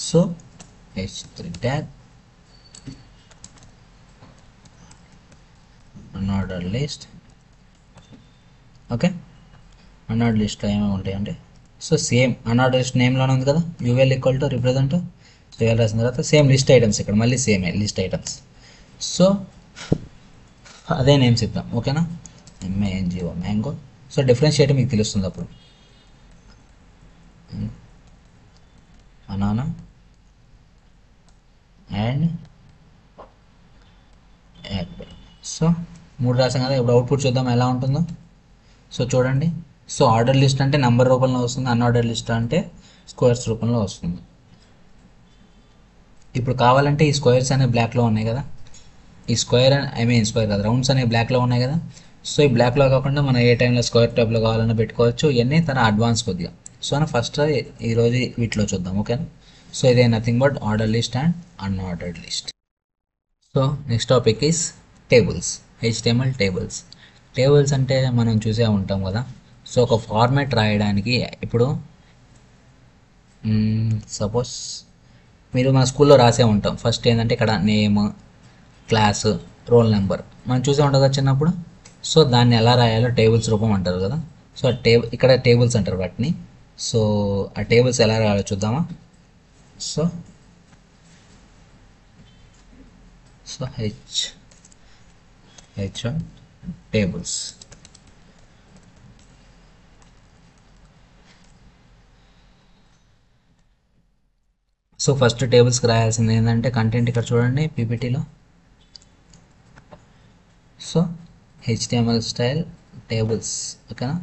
So H3 tag unordered list. Okay, unordered లిస్ట్లో ఏమేమి ఉంటాయంటే, సో సేమ్ అన్ఆర్డర్డ్ లిస్ట్ నేమ్లోనే ఉంది కదా, UL equal to represent. So UL రాసిన తర్వాత సేమ్ లిస్ట్ ఐటమ్స్, ఇక్కడ మళ్ళీ సేమ్ లిస్ట్ ఐటమ్స్. సో అదే నేమ్స్ ఇద్దాం. ఓకేనా. MANGO mango. సో డిఫరెన్షియేట్ మీకు తెలుస్తుంది అప్పుడు. Banana and Apple. సో 3 రాసాం కదా. ఇప్పుడు అవుట్పుట్ చూద్దాం ఎలా ఉంటుందో. సో చూడండి. సో ఆర్డర్ లిస్ట్ అంటే నెంబర్ రూపంలో వస్తుంది, అన్ఆర్డర్ లిస్ట్ అంటే స్క్వేర్స్ రూపంలో వస్తుంది. ఇప్పుడు కావాలంటే ఈ స్క్వేర్స్ అనే బ్లాక్లో ఉన్నాయి కదా, ఈ స్క్వేర్ స్క్వేర్ కాదు, రౌండ్స్ అనే బ్లాక్లో ఉన్నాయి కదా. సో ఈ బ్లాక్లో కాకుండా మనం ఏ టైంలో స్క్వేర్ టైప్లో కావాలన్నా పెట్టుకోవచ్చు. ఇవన్నీ తన అడ్వాన్స్ కొద్దిగా. సో ఫస్ట్ ఈరోజు వీటిలో చూద్దాం. ఓకేనా. సో ఇదే nothing but order list and unordered list. So next topic is tables. HTML tables. Tables అంటే మనం చూసే ఉంటాం కదా. సో ఒక ఫార్మాట్ రాయడానికి ఇప్పుడు సపోజ్ మీరు మన స్కూల్లో రాసే ఉంటాం. ఫస్ట్ ఏంటంటే ఇక్కడ నేమ్, క్లాస్, రోల్ నెంబర్ మనం చూసే ఉంటాం కదా చిన్నప్పుడు. సో దాన్ని ఎలా రాయాలో టేబుల్స్ రూపం అంటారు కదా. సో ఇక్కడ టేబుల్స్ అంటారు వాటిని. సో ఆ టేబుల్స్ ఎలా రాయాలో చూద్దామా. So H1 tables. So first టేబుల్స్కి రాయాల్సింది ఏంటంటే కంటెంట్ ఇక్కడ చూడండి పీపీటీలో. So HTML style tables. ఓకేనా.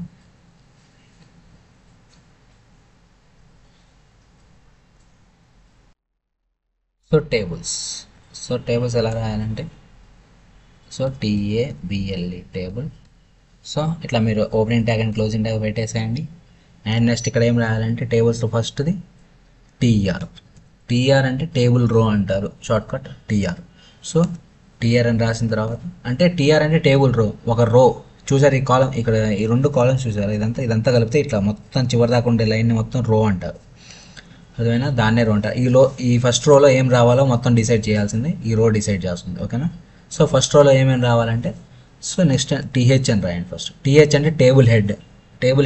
సో టేబుల్స్ ఎలా రాయాలంటే సో TABLE టేబుల్. సో ఇట్లా మీరు opening tag and closing tag పెట్టేసేయండి. అండ్ నెక్స్ట్ ఇక్కడ ఏం రాయాలంటే టేబుల్స్లో ఫస్ట్ది TR అంటే టేబుల్ రో అంటారు, షార్ట్కట్ TR. సో TR అని రాసిన తర్వాత అంటే TR అంటే టేబుల్ రో, ఒక రో. చూసారు ఈ కాలం, ఇక్కడ ఈ 2 కాలమ్స్ చూసారు, ఇదంతా కలిపితే ఇట్లా మొత్తం చివరి దాకా ఉండే లైన్ని మొత్తం రో అంటారు. అదేమైనా దాన్నే రో అంటారు. ఈ ఫస్ట్ రోలో ఏం రావాలో మొత్తం డిసైడ్ చేయాల్సింది ఈ రో డిసైడ్ చేస్తుంది. ఓకేనా. సో ఫస్ట్ రోలో ఏమేమి రావాలంటే సో నెక్స్ట్ TH అని రాయండి. ఫస్ట్ TH అంటే టేబుల్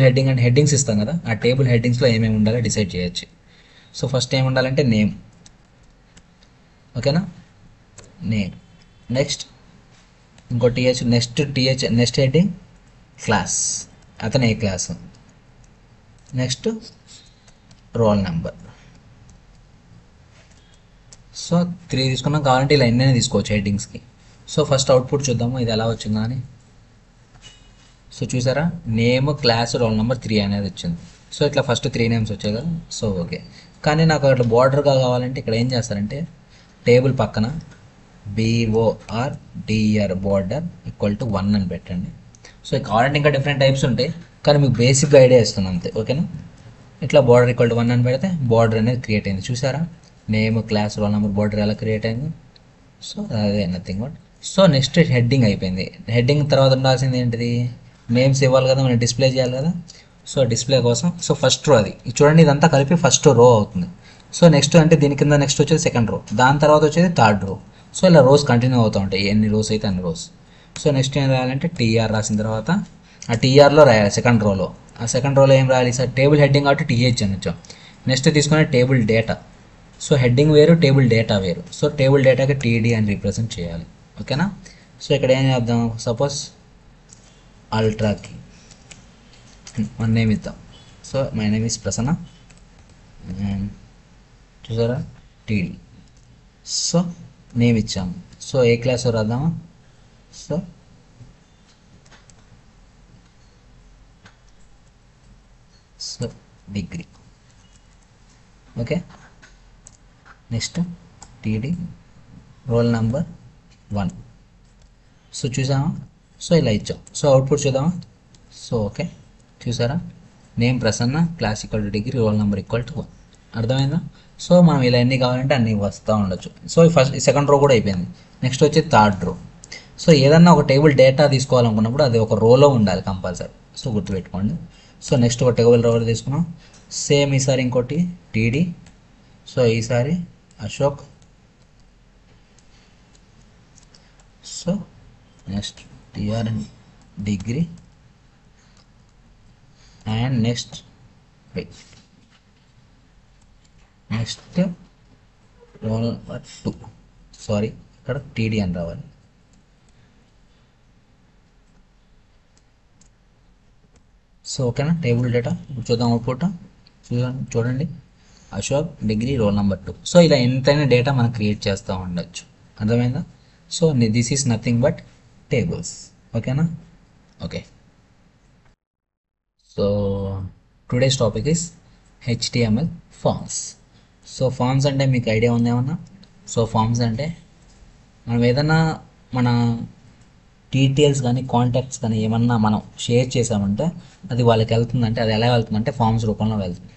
హెడ్డింగ్ అంటే హెడ్డింగ్స్ ఇస్తాం కదా, ఆ టేబుల్ హెడ్డింగ్స్లో ఏమేమి ఉండాలో డిసైడ్ చేయొచ్చు. సో ఫస్ట్ ఏమి ఉండాలంటే నేమ్. ఓకేనా, నేమ్. నెక్స్ట్ ఇంకో నెక్స్ట్ హెడ్డింగ్ క్లాస్, అతను ఏ class. Next roll number. So 3 తీసుకున్నాం. కావాలంటే ఇలా ఎన్నైనా తీసుకోవచ్చు హెడ్డింగ్స్కి. సో ఫస్ట్ అవుట్పుట్ చూద్దాము ఇది ఎలా వచ్చిందా అని. సో చూసారా, నేమ్, క్లాస్, రోల్ నెంబర్ 3 అనేది వచ్చింది. సో ఇట్లా ఫస్ట్ 3 నేమ్స్ వచ్చాయి కదా. సో ఓకే, కానీ నాకు అట్లా బార్డర్గా కావాలంటే ఇక్కడ ఏం చేస్తారంటే టేబుల్ పక్కన BORDER బార్డర్ ఈక్వల్ టు 1 అని పెట్టండి. సో కావాలంటే ఇంకా డిఫరెంట్ టైప్స్ ఉంటాయి, కానీ మీకు బేసిక్గా ఐడియా ఇస్తున్నాను అంతే. ఓకేనా. ఇట్లా బార్డర్ ఈక్వల్ టు 1 అని పెడితే బార్డర్ అనేది క్రియేట్ అయింది. చూసారా, name, class, roll number, border ఎలా క్రియేట్ అయింది. సో అదే nothing but. So next heading అయిపోయింది. హెడ్డింగ్ తర్వాత ఉండాల్సింది ఏంటిది, నేమ్స్ ఇవ్వాలి కదా, మనం డిస్ప్లే చేయాలి కదా. సో డిస్ప్లే కోసం సో ఫస్ట్ రో అది చూడండి, ఇదంతా కలిపి ఫస్ట్ రో అవుతుంది. సో నెక్స్ట్ అంటే దీని కింద నెక్స్ట్ వచ్చేది సెకండ్ రో, దాని తర్వాత వచ్చేది థర్డ్ రో. సో ఇలా రోస్ కంటిన్యూ అవుతూ ఉంటాయి, ఎన్ని రోస్ అయితే అన్ని రోస్. సో నెక్స్ట్ ఏం రాయాలంటే TR రాసిన తర్వాత ఆ TRలో రాయాలి సెకండ్ రోలో. ఆ సెకండ్ రోలో ఏం రాయాలి సార్, టేబుల్ హెడ్డింగ్ కాబట్టి TH అని వచ్చాం. నెక్స్ట్ తీసుకునే టేబుల్ డేటా. సో హెడ్డింగ్ వేరు, టేబుల్ డేటా వేరు. సో టేబుల్ డేటాకి TD అని రిప్రజెంట్ చేయాలి. ఓకేనా. సో ఇక్కడ ఏం చేద్దాం, సపోజ్ అల్ట్రాకి మన నేమ్ ఇద్దాం. So my name is Prasanna and చూసారా TD. సో నేమ్ ఇచ్చాము. సో ఏ క్లాస్ రాద్దామా. So degree. Okay. Next TD, roll number 1. So చూసామా. సో ఇలా ఇచ్చాం. సో అవుట్పుట్ చూద్దామా. సో ఓకే చూసారా, name Prasanna, class equal to degree, roll number equal to 1. అర్థమైందా? సో మనం ఇలా ఎన్ని కావాలంటే అన్ని వస్తూ ఉండొచ్చు. సో ఫస్ట్ సెకండ్ రో కూడా అయిపోయింది. నెక్స్ట్ వచ్చి థర్డ్ రో. సో ఏదన్నా ఒక టేబుల్ డేటా తీసుకోవాలనుకున్నప్పుడు అది ఒక రోలో ఉండాలి కంపల్సరీ. సో గుర్తుపెట్టుకోండి. సో నెక్స్ట్ ఒక టేబుల్ రో తీసుకున్నాం. సేమ్ ఈసారి ఇంకోటి టీడీ. సో ఈసారి Ashok. So next TRN degree and next roll number 2. Sorry, ఇక్కడ టీడీ అని రావాలి. సో ఓకేనా, టేబుల్ డేటా ఇప్పుడు చూద్దాం. అవుట్పుట్ చూడండి, Ashok degree, roll number 2. So ఇలా ఎంతైనా డేటా మనం క్రియేట్ చేస్తూ ఉండొచ్చు. అర్థమైందా? So this is nothing but tables. ఓకేనా? Okay. So today's topic is HTML forms. So forms అంటే మీకు ఐడియా ఉంది ఏమన్నా? సో ఫార్మ్స్ అంటే మనం ఏదన్నా మన డీటెయిల్స్ కానీ కాంటాక్ట్స్ కానీ ఏమన్నా మనం షేర్ చేసామంటే అది వాళ్ళకి వెళ్తుందంటే అది ఎలా వెళ్తుందంటే ఫార్మ్స్ రూపంలో వెళ్తుంది.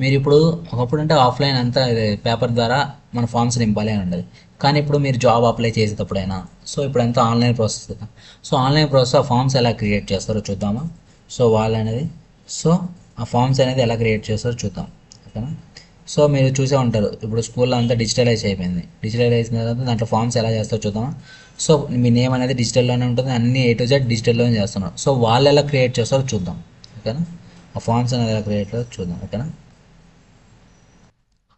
మీరు ఇప్పుడు ఒకప్పుడు అంటే ఆఫ్లైన్ అంతా పేపర్ ద్వారా మన ఫార్మ్స్ నింపాలి అని ఉండేది. కానీ ఇప్పుడు మీరు జాబ్ అప్లై చేసేటప్పుడైనా సో ఇప్పుడు అంతా ఆన్లైన్ ప్రాసెస్ కదా. సో ఆన్లైన్ ప్రాసెస్ ఆ ఫార్మ్స్ ఎలా క్రియేట్ చేస్తారో చూద్దామా? సో వాళ్ళు అనేది సో ఆ ఫార్మ్స్ అనేది ఎలా క్రియేట్ చేస్తారో చూద్దాం. ఓకేనా? సో మీరు చూసే ఉంటారు ఇప్పుడు స్కూల్లో అంతా డిజిటలైజ్ అయిపోయింది. డిజిటలైజ్ అయిన తర్వాత దాంట్లో ఫార్మ్స్ ఎలా చేస్తారో చూద్దామా? సో మీ నేమ్ అనేది డిజిటల్లోనే ఉంటుంది, అన్ని A to Z డిజిటల్లోనే చేస్తున్నారు. సో వాళ్ళు ఎలా క్రియేట్ చేస్తారో చూద్దాం. ఓకేనా? ఆ ఫార్మ్స్ అనేది ఎలా క్రియేట్ చేస్తారో చూద్దాం. ఓకేనా?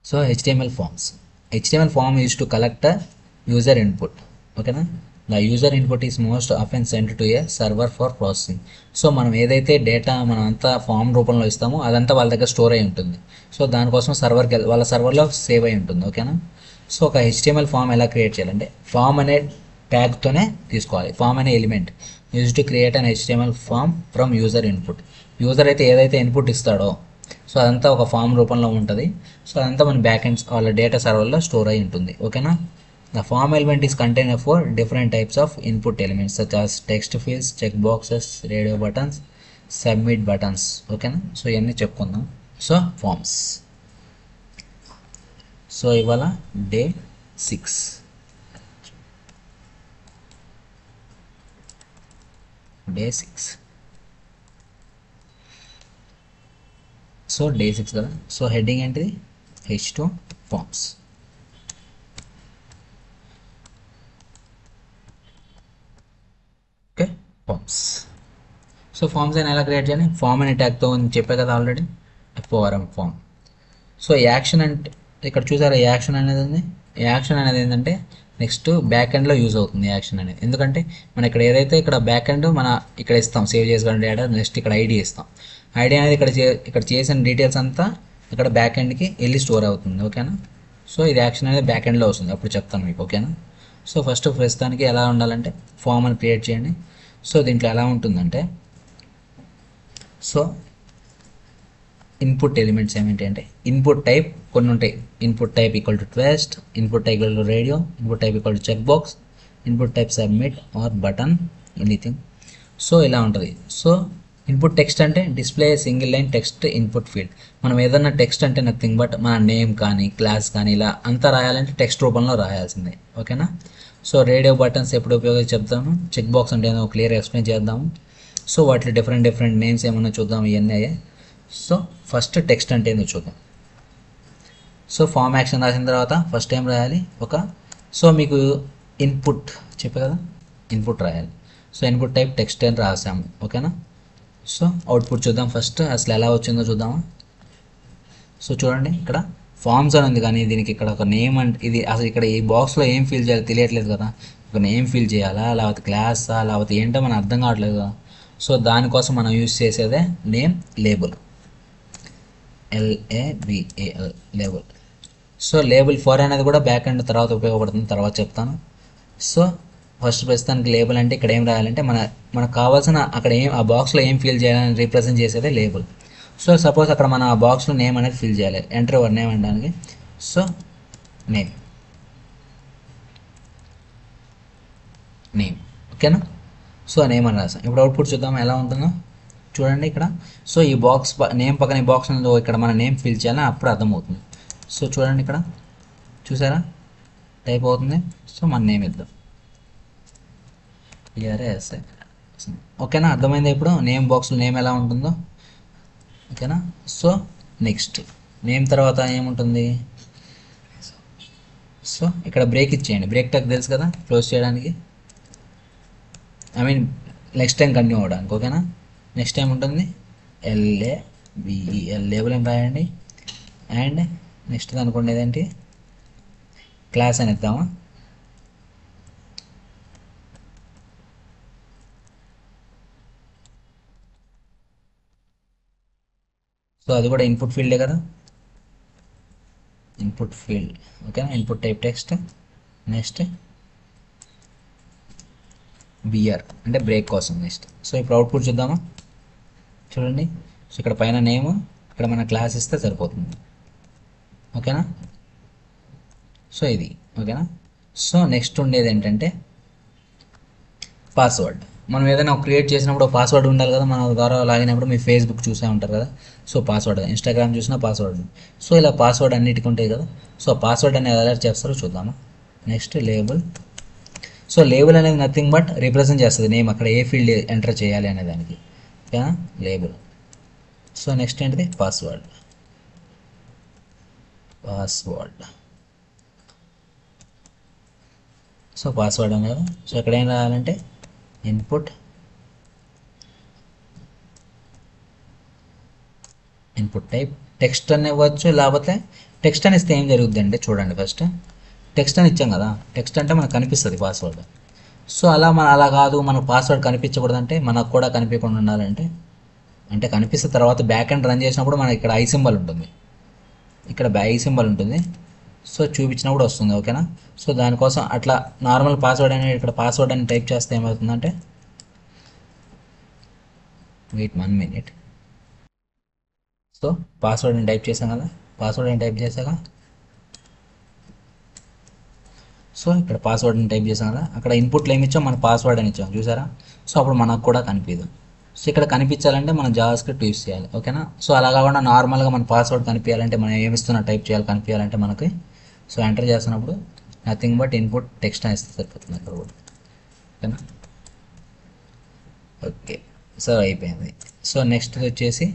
So HTML forms. HTML form is to collect a user input. ఓకేనా? The user input is most often sent to a server for processing. So మనం ఏదైతే డేటా మనం అంతా ఫామ్ రూపంలో ఇస్తామో అదంతా వాళ్ళ దగ్గర స్టోర్ అయి ఉంటుంది. సో దానికోసం సర్వర్కి వాళ్ళ సర్వర్లో సేవ్ అయి ఉంటుంది. ఓకేనా? సో ఒక HTML ఫామ్ ఎలా క్రియేట్ చేయాలంటే ఫామ్ అనే ట్యాగ్తోనే తీసుకోవాలి. ఫామ్ అనే element use to create an HTML form from user input. User అయితే ఏదైతే ఇన్పుట్ ఇస్తాడో సో అదంతా ఒక ఫామ్ రూపంలో ఉంటుంది. సో అదంతా మన బ్యాక్ ఎండ్స్ వాళ్ళ డేటా సర్వర్లో స్టోర్ అయి ఉంటుంది. ఓకేనా? The form element is contain for different types of input elements such as text fields, check boxes, radio buttons, submit buttons. ఓకేనా? సో ఇవన్నీ చెప్పుకుందాం. So forms. సో ఇవాళ డే 6. డే 6. సో డే 6 కదా. So heading ఏంటిది? H2 forms. Okay, forms. So forms అయినా ఎలా create చేయాలి? Form అనే ట్యాగ్తో చెప్పే కదా already, FORM form. So action అంటే ఇక్కడ చూసారా యాక్షన్ అనేది ఉంది. యాక్షన్ అనేది ఏంటంటే నెక్స్ట్ బ్యాక్ ఎండ్లో యూజ్ అవుతుంది యాక్షన్ అనేది. ఎందుకంటే మనం ఇక్కడ ఏదైతే ఇక్కడ బ్యాక్ ఎండ్ మన ఇక్కడ ఇస్తాం సేవ్ చేసుకోవడం డేటా, నెక్స్ట్ ఇక్కడ ఐడి ఇస్తాం. ఐడి అనేది ఇక్కడ చేసిన డీటెయిల్స్ అంతా ఇక్కడ బ్యాక్ ఎండ్కి వెళ్ళి స్టోర్ అవుతుంది. ఓకేనా? సో ఇది యాక్షన్ అనేది బ్యాక్ ఎండ్లో వస్తుంది, అప్పుడు చెప్తాను మీకు. ఓకేనా? సో ఫస్ట్ ప్రస్తుతానికి ఎలా ఉండాలంటే ఫామ్ అని క్రియేట్ చేయండి. సో దీంట్లో ఎలా ఉంటుందంటే సో ఇన్పుట్ ఎలిమెంట్స్ ఏమిటి అంటే ఇన్పుట్ టైప్ కొన్ని ఉంటాయి. Input type equal to text, input type equal to radio, input type equal to check box, input type submit or button, anything. So ఇలా ఉంటుంది. సో ఇన్పుట్ టెక్స్ట్ అంటే display single line text input field. మనం ఏదన్నా text అంటే nothing but మన name కానీ class కానీ ఇలా అంతా రాయాలంటే టెక్స్ట్ రూపంలో రాయాల్సిందే. ఓకేనా? సో రేడియో బటన్స్ ఎప్పుడు ఉపయోగించి చెప్తాను. చెక్ బాక్స్ అంటే ఏదో క్లియర్ ఎక్స్ప్లెయిన్ చేద్దాము. సో వాటిలో డిఫరెంట్ నేమ్స్ ఏమన్నా చూద్దాం. ఇవన్నీ అయ్యాయి. సో ఫస్ట్ టెక్స్ట్ అంటే ఏందో చూద్దాం. సో ఫామ్ యాక్షన్ రాసిన తర్వాత ఫస్ట్ ఏం రాయాలి? సో మీకు ఇన్పుట్ చెప్పే కదా, ఇన్పుట్ రాయాలి. సో ఇన్పుట్ టైప్ టెక్స్ట్ అని రాసాము. ఓకేనా? సో అవుట్పుట్ చూద్దాం. ఫస్ట్ అసలు ఎలా వచ్చిందో చూద్దామా? సో చూడండి ఇక్కడ ఫామ్స్ అని ఉంది కానీ దీనికి ఇక్కడ ఒక నేమ్ అంటే ఇది అసలు ఇక్కడ ఈ బాక్స్లో ఏం ఫిల్ చేయాలో తెలియట్లేదు కదా. ఒక నేమ్ ఫిల్ చేయాలా లేకపోతే క్లాసా లేకపోతే ఏంటో మనం అర్థం కావట్లేదు కదా. సో దానికోసం మనం యూజ్ చేసేదే name label, LABEL label. So label 4 అనేది కూడా బ్యాక్ ఎండ్ తర్వాత ఉపయోగపడుతుంది, తర్వాత చెప్తాను. సో ఫస్ట్ ప్రస్తుతానికి లేబుల్ అంటే ఇక్కడ ఏం రాయాలంటే మనకు కావాల్సిన అక్కడ ఆ బాక్స్లో ఏం ఫిల్ చేయాలని రీప్రజెంట్ చేసేదే లేబుల్. సో సపోజ్ అక్కడ మన ఆ బాక్స్లో నేమ్ అనేది ఫిల్ చేయాలి. ఎంటర్ యువర్ నేమ్ అనడానికి సో నేమ్. ఓకేనా? సో నేమ్ అని రాసాం. ఇప్పుడు అవుట్పుట్ చూద్దాం ఎలా ఉంటుందో. చూడండి ఇక్కడ. సో ఈ బాక్స్ నేమ్ పక్కన ఈ బాక్స్ ఉందో ఇక్కడ మన నేమ్ ఫిల్ చేయాలని అప్పుడు అర్థమవుతుంది. సో చూడండి ఇక్కడ చూసారా టైప్ అవుతుంది. సో మన నేమ్ ఇద్దాం ERASI. ఓకేనా, అర్థమైంది ఇప్పుడు నేమ్ బాక్స్లో నేమ్ ఎలా ఉంటుందో. ఓకేనా. సో నెక్స్ట్ నేమ్ తర్వాత ఏముంటుంది, సో ఇక్కడ బ్రేక్ ఇచ్చేయండి. బ్రేక్ టక్ తెలుసు కదా క్లోజ్ చేయడానికి, I mean next time continue అవ్వడానికి. ఓకేనా. నెక్స్ట్ టైం ఉంటుంది LABEL లేబుల్ అని రాయండి. అండ్ నెక్స్ట్ అనుకోండి ఏదేంటి క్లాస్ అని ఇద్దామా. సో అది కూడా ఇన్పుట్ ఫీల్డే కదా, ఇన్పుట్ ఫీల్డ్. ఓకేనా, input type text. Next BR అంటే బ్రేక్ కోసం. నెక్స్ట్ సో ఇప్పుడు అవుట్పుట్ చూద్దామా. చూడండి, సో ఇక్కడ పైన నేమ్, ఇక్కడ మన క్లాస్ ఇస్తే సరిపోతుంది. ఓకేనా. సో ఇది ఓకేనా. సో నెక్స్ట్ ఉండేది ఏంటంటే పాస్వర్డ్. మనం ఏదైనా క్రియేట్ చేసినప్పుడు పాస్వర్డ్ ఉండాలి కదా, మన ద్వారా లాగిన్ అయినప్పుడు మీరు ఫేస్బుక్ చూసే ఉంటారు కదా. సో పాస్వర్డ్, ఇన్స్టాగ్రామ్ చూసినా పాస్వర్డ్. సో ఇలా పాస్వర్డ్ అన్నిటికీ ఉంటాయి కదా. సో పాస్వర్డ్ అనేది ఎలా చేస్తారో చూద్దామా. Next label. సో లేబుల్ అనేది నథింగ్ బట్ రిప్రజెంట్ చేస్తుంది నేమ్, అక్కడ ఏ ఫీల్డ్ ఎంటర్ చేయాలి అనే దానికి. ఓకేనా, లేబుల్. సో నెక్స్ట్ ఏంటిది పాస్వర్డ్. సో పాస్వర్డ్ అనేది, సో ఇక్కడ ఏం రాయాలంటే ఇన్పుట్ టైప్ టెక్స్ట్ అని ఇవ్వచ్చు, లేకపోతే టెక్స్ట్ అని ఇస్తే ఏం జరుగుద్ది అంటే చూడండి, ఫస్ట్ టెక్స్ట్ అని ఇచ్చాం కదా, టెక్స్ట్ అంటే మనకు కనిపిస్తుంది పాస్వర్డ్. సో అలా కాదు మనకు పాస్వర్డ్ కనిపించకూడదంటే, మనకు కూడా కనిపించకుండా ఉండాలంటే, అంటే కనిపిస్తే తర్వాత బ్యాక్ ఎండ్ రన్ చేసినప్పుడు మనకి ఇక్కడ ఐ సింబల్ ఉంటుంది, ఇక్కడ ఐ సింబల్ ఉంటుంది. సో చూపించినప్పుడు వస్తుంది. ఓకేనా. సో దానికోసం అట్లా నార్మల్ పాస్వర్డ్ అనేది ఇక్కడ పాస్వర్డ్ అని టైప్ చేస్తే ఏమవుతుందంటే, వెయిట్ 1 minute. సో పాస్వర్డ్ అని టైప్ చేసాం కదా, పాస్వర్డ్ అని టైప్ చేశాక సో ఇక్కడ పాస్వర్డ్ అని టైప్ చేసాం కదా, అక్కడ ఇన్పుట్లో ఏమి ఇచ్చాం, మన పాస్వర్డ్ అని ఇచ్చాం చూసారా. సో అప్పుడు మనకు కూడా కనిపించదు. సో ఇక్కడ కనిపించాలంటే మనం జావాస్క్రిప్ట్ యూస్ చేయాలి. ఓకేనా. సో అలా కాకుండా నార్మల్గా మన పాస్వర్డ్ కనిపించాలంటే మనం ఏమిస్తున్నా టైప్ చేయాలి కనిపించాలంటే మనకి. సో ఎంటర్ చేస్తున్నప్పుడు నథింగ్ బట్ ఇన్పుట్ టెక్స్ట్ అని ఇస్తే సరిపోతుంది అక్కడ కూడా. ఓకేనా. ఓకే, సో అయిపోయింది. సో నెక్స్ట్ వచ్చేసి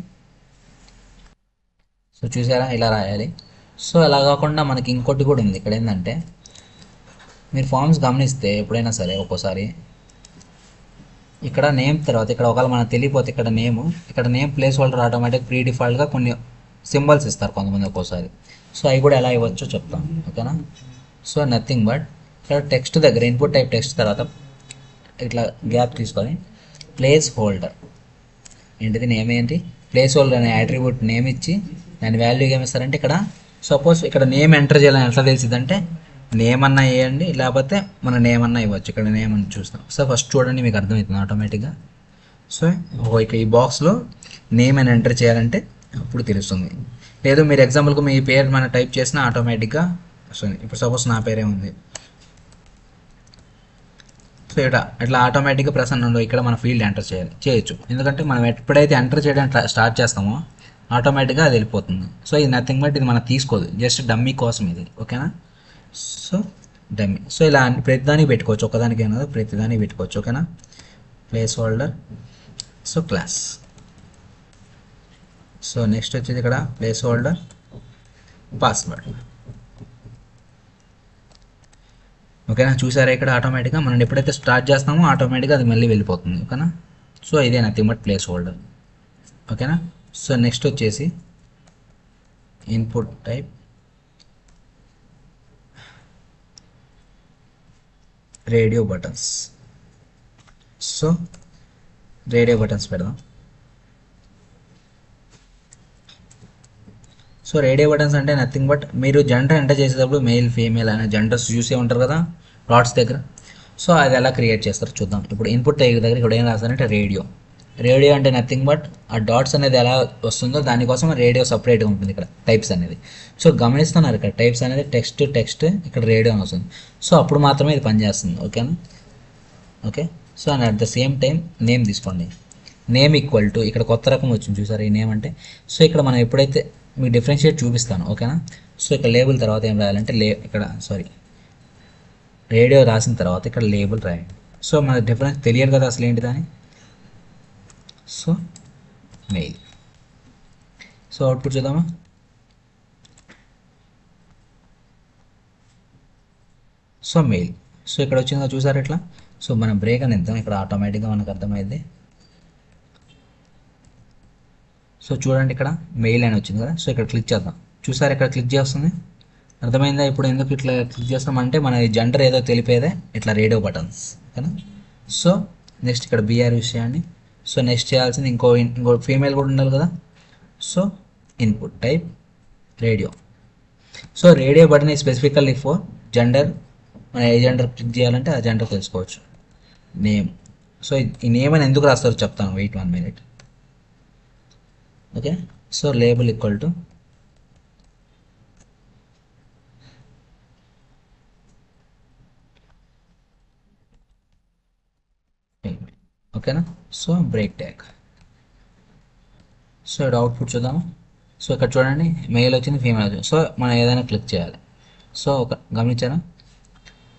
సో చూసారా ఇలా రాయాలి. సో అలా కాకుండా మనకి ఇంకోటి కూడా ఉంది ఇక్కడ. ఏంటంటే మీరు ఫామ్స్ గమనిస్తే ఎప్పుడైనా సరే ఒక్కోసారి ఇక్కడ నేమ్ తర్వాత ఇక్కడ ఒకవేళ మనకు తెలియపోతే ఇక్కడ name place holder automatic pre డిఫాల్ట్గా కొన్ని సింబల్స్ ఇస్తారు కొంతమంది ఒక్కోసారి. సో అవి కూడా ఎలా ఇవ్వచ్చో చెప్తాను. ఓకేనా. సో నథింగ్ బట్ ఇక్కడ టెక్స్ట్ దగ్గర ఇన్పుట్ టైప్ టెక్స్ట్ తర్వాత ఇట్లా గ్యాప్ తీసుకొని ప్లేస్ హోల్డర్ ఏంటిది నేమ్ ఏంటి ప్లేస్ హోల్డర్ అనే అట్రిబ్యూట్ నేమ్ ఇచ్చి దాని వాల్యూ ఏమిస్తారంటే ఇక్కడ సపోజ్ ఇక్కడ నేమ్ ఎంటర్ చేయాలని ఎట్లా తెలిసిందంటే నేమ్ అన్నా వేయండి, లేకపోతే మన నేమ్ అన్నా ఇవ్వచ్చు. ఇక్కడ నేమ్ అని చూస్తాం. సో ఫస్ట్ చూడండి మీకు అర్థమవుతుంది ఆటోమేటిక్గా. సో ఇక ఈ బాక్స్లో నేమ్ అని ఎంటర్ చేయాలంటే అప్పుడు తెలుస్తుంది. లేదు మీరు ఎగ్జాంపుల్కి మీ పేరు మన టైప్ చేసినా ఆటోమేటిక్గా వస్తుంది. ఇప్పుడు సపోజ్ నా పేరే ఉంది. సో ఇట్లా ఆటోమేటిక్గా ప్రసన్న ఇక్కడ మన ఫీల్డ్ ఎంటర్ చేయొచ్చు. ఎందుకంటే మనం ఎప్పుడైతే ఎంటర్ చేయడం స్టార్ట్ చేస్తామో ఆటోమేటిక్గా అది వెళ్ళిపోతుంది. సో ఇది నథింగ్ బట్ ఇది మనం తీసుకోదు, జస్ట్ డమ్మీ కోసం ఇది. ఓకేనా. So dummy. సో ఇలా ప్రతిదానికి పెట్టుకోవచ్చు, ఒకదానికి ఏమన్నా ప్రతిదానికి పెట్టుకోవచ్చు. ఓకేనా. Place holder. So class. So next వచ్చేది ఇక్కడ ప్లేస్ హోల్డర్ పాస్వర్డ్. ఓకేనా. చూసారా ఇక్కడ ఆటోమేటిక్గా మనం ఎప్పుడైతే స్టార్ట్ చేస్తామో ఆటోమేటిక్గా అది మళ్ళీ వెళ్ళిపోతుంది. ఓకేనా. సో ఇదే నథింగ్ బట్ ప్లేస్ హోల్డర్. ఓకేనా. సో నెక్స్ట్ వచ్చేసి input type radio buttons. So radio buttons పెడదాం. సో రేడియో బటన్స్ అంటే నథింగ్ బట్ మీరు జెండర్ ఎంటర్ చేసేటప్పుడు మేల్ ఫీమేల్ అనే జెండర్స్ చూసే ఉంటారు కదా డాట్స్ దగ్గర. సో అది ఎలా క్రియేట్ చేస్తారో చూద్దాం. ఇప్పుడు ఇన్పుట్ దగ్గర ఇక్కడ ఏం రాస్తారంటే రేడియో అంటే నథింగ్ బట్ ఆ డాట్స్ అనేది ఎలా వస్తుందో దానికోసం రేడియో సపరేట్గా ఉంటుంది ఇక్కడ టైప్స్ అనేది. సో గమనిస్తున్నారు ఇక్కడ టైప్స్ అనేది టెక్స్ట్ ఇక్కడ రేడియో అని వస్తుంది. సో అప్పుడు మాత్రమే ఇది పనిచేస్తుంది. ఓకేనా. Okay. So and at the same time name తీసుకోండి. నేమ్ ఈక్వల్ టు ఇక్కడ కొత్త రకం వచ్చింది చూసారు ఈ నేమ్ అంటే. సో ఇక్కడ మనం ఎప్పుడైతే మీకు డిఫరెన్షియేట్ చూపిస్తాను ఓకేనా. సో ఇక్కడ లేబుల్ తర్వాత ఏం రాయాలంటే ఇక్కడ రేడియో రాసిన తర్వాత ఇక్కడ లేబుల్ రాయండి. సో మనకు డిఫరెన్స్ తెలియదు కదా అసలు ఏంటి దాని. So mail. సో అవుట్పుట్ చూద్దామా. So mail. సో ఇక్కడ వచ్చిందో చూసారు ఇట్లా. సో మనం బ్రేక్ అని ఇద్దాం, ఇక్కడ ఆటోమేటిక్గా మనకు అర్థమైంది. సో చూడండి ఇక్కడ మెయిల్ అని వచ్చింది కదా. సో ఇక్కడ క్లిక్ చేద్దాం, చూసారు ఇక్కడ క్లిక్ చేస్తుంది. అర్థమైందా ఇప్పుడు ఎందుకు ఇట్లా క్లిక్ చేస్తామంటే మన జెండర్ ఏదో తెలిపేదే ఇట్లా రేడియో బటన్స్ ఓకేనా. సో నెక్స్ట్ ఇక్కడ బీఆర్ యూస్ చేయండి. సో నెక్స్ట్ చేయాల్సింది ఇంకో ఫీమేల్ కూడా ఉండాలి కదా. So input type radio. So radio button specifically for gender. మనం ఏ జెండర్ క్లిక్ చేయాలంటే ఆ జెండర్ తెలుసుకోవచ్చు. నేమ్. సో ఈ నేమ్ అని ఎందుకు రాస్తారో చెప్తాను, wait 1 minute. Okay. So label equal to ఓకేనా. So break tag. సో ఇక్కడ అవుట్పుట్ చూద్దాము. సో ఇక్కడ చూడండి మెయిల్ వచ్చింది, ఫీమేల్ వచ్చింది. సో మనం ఏదైనా క్లిక్ చేయాలి. సో గమనించారా.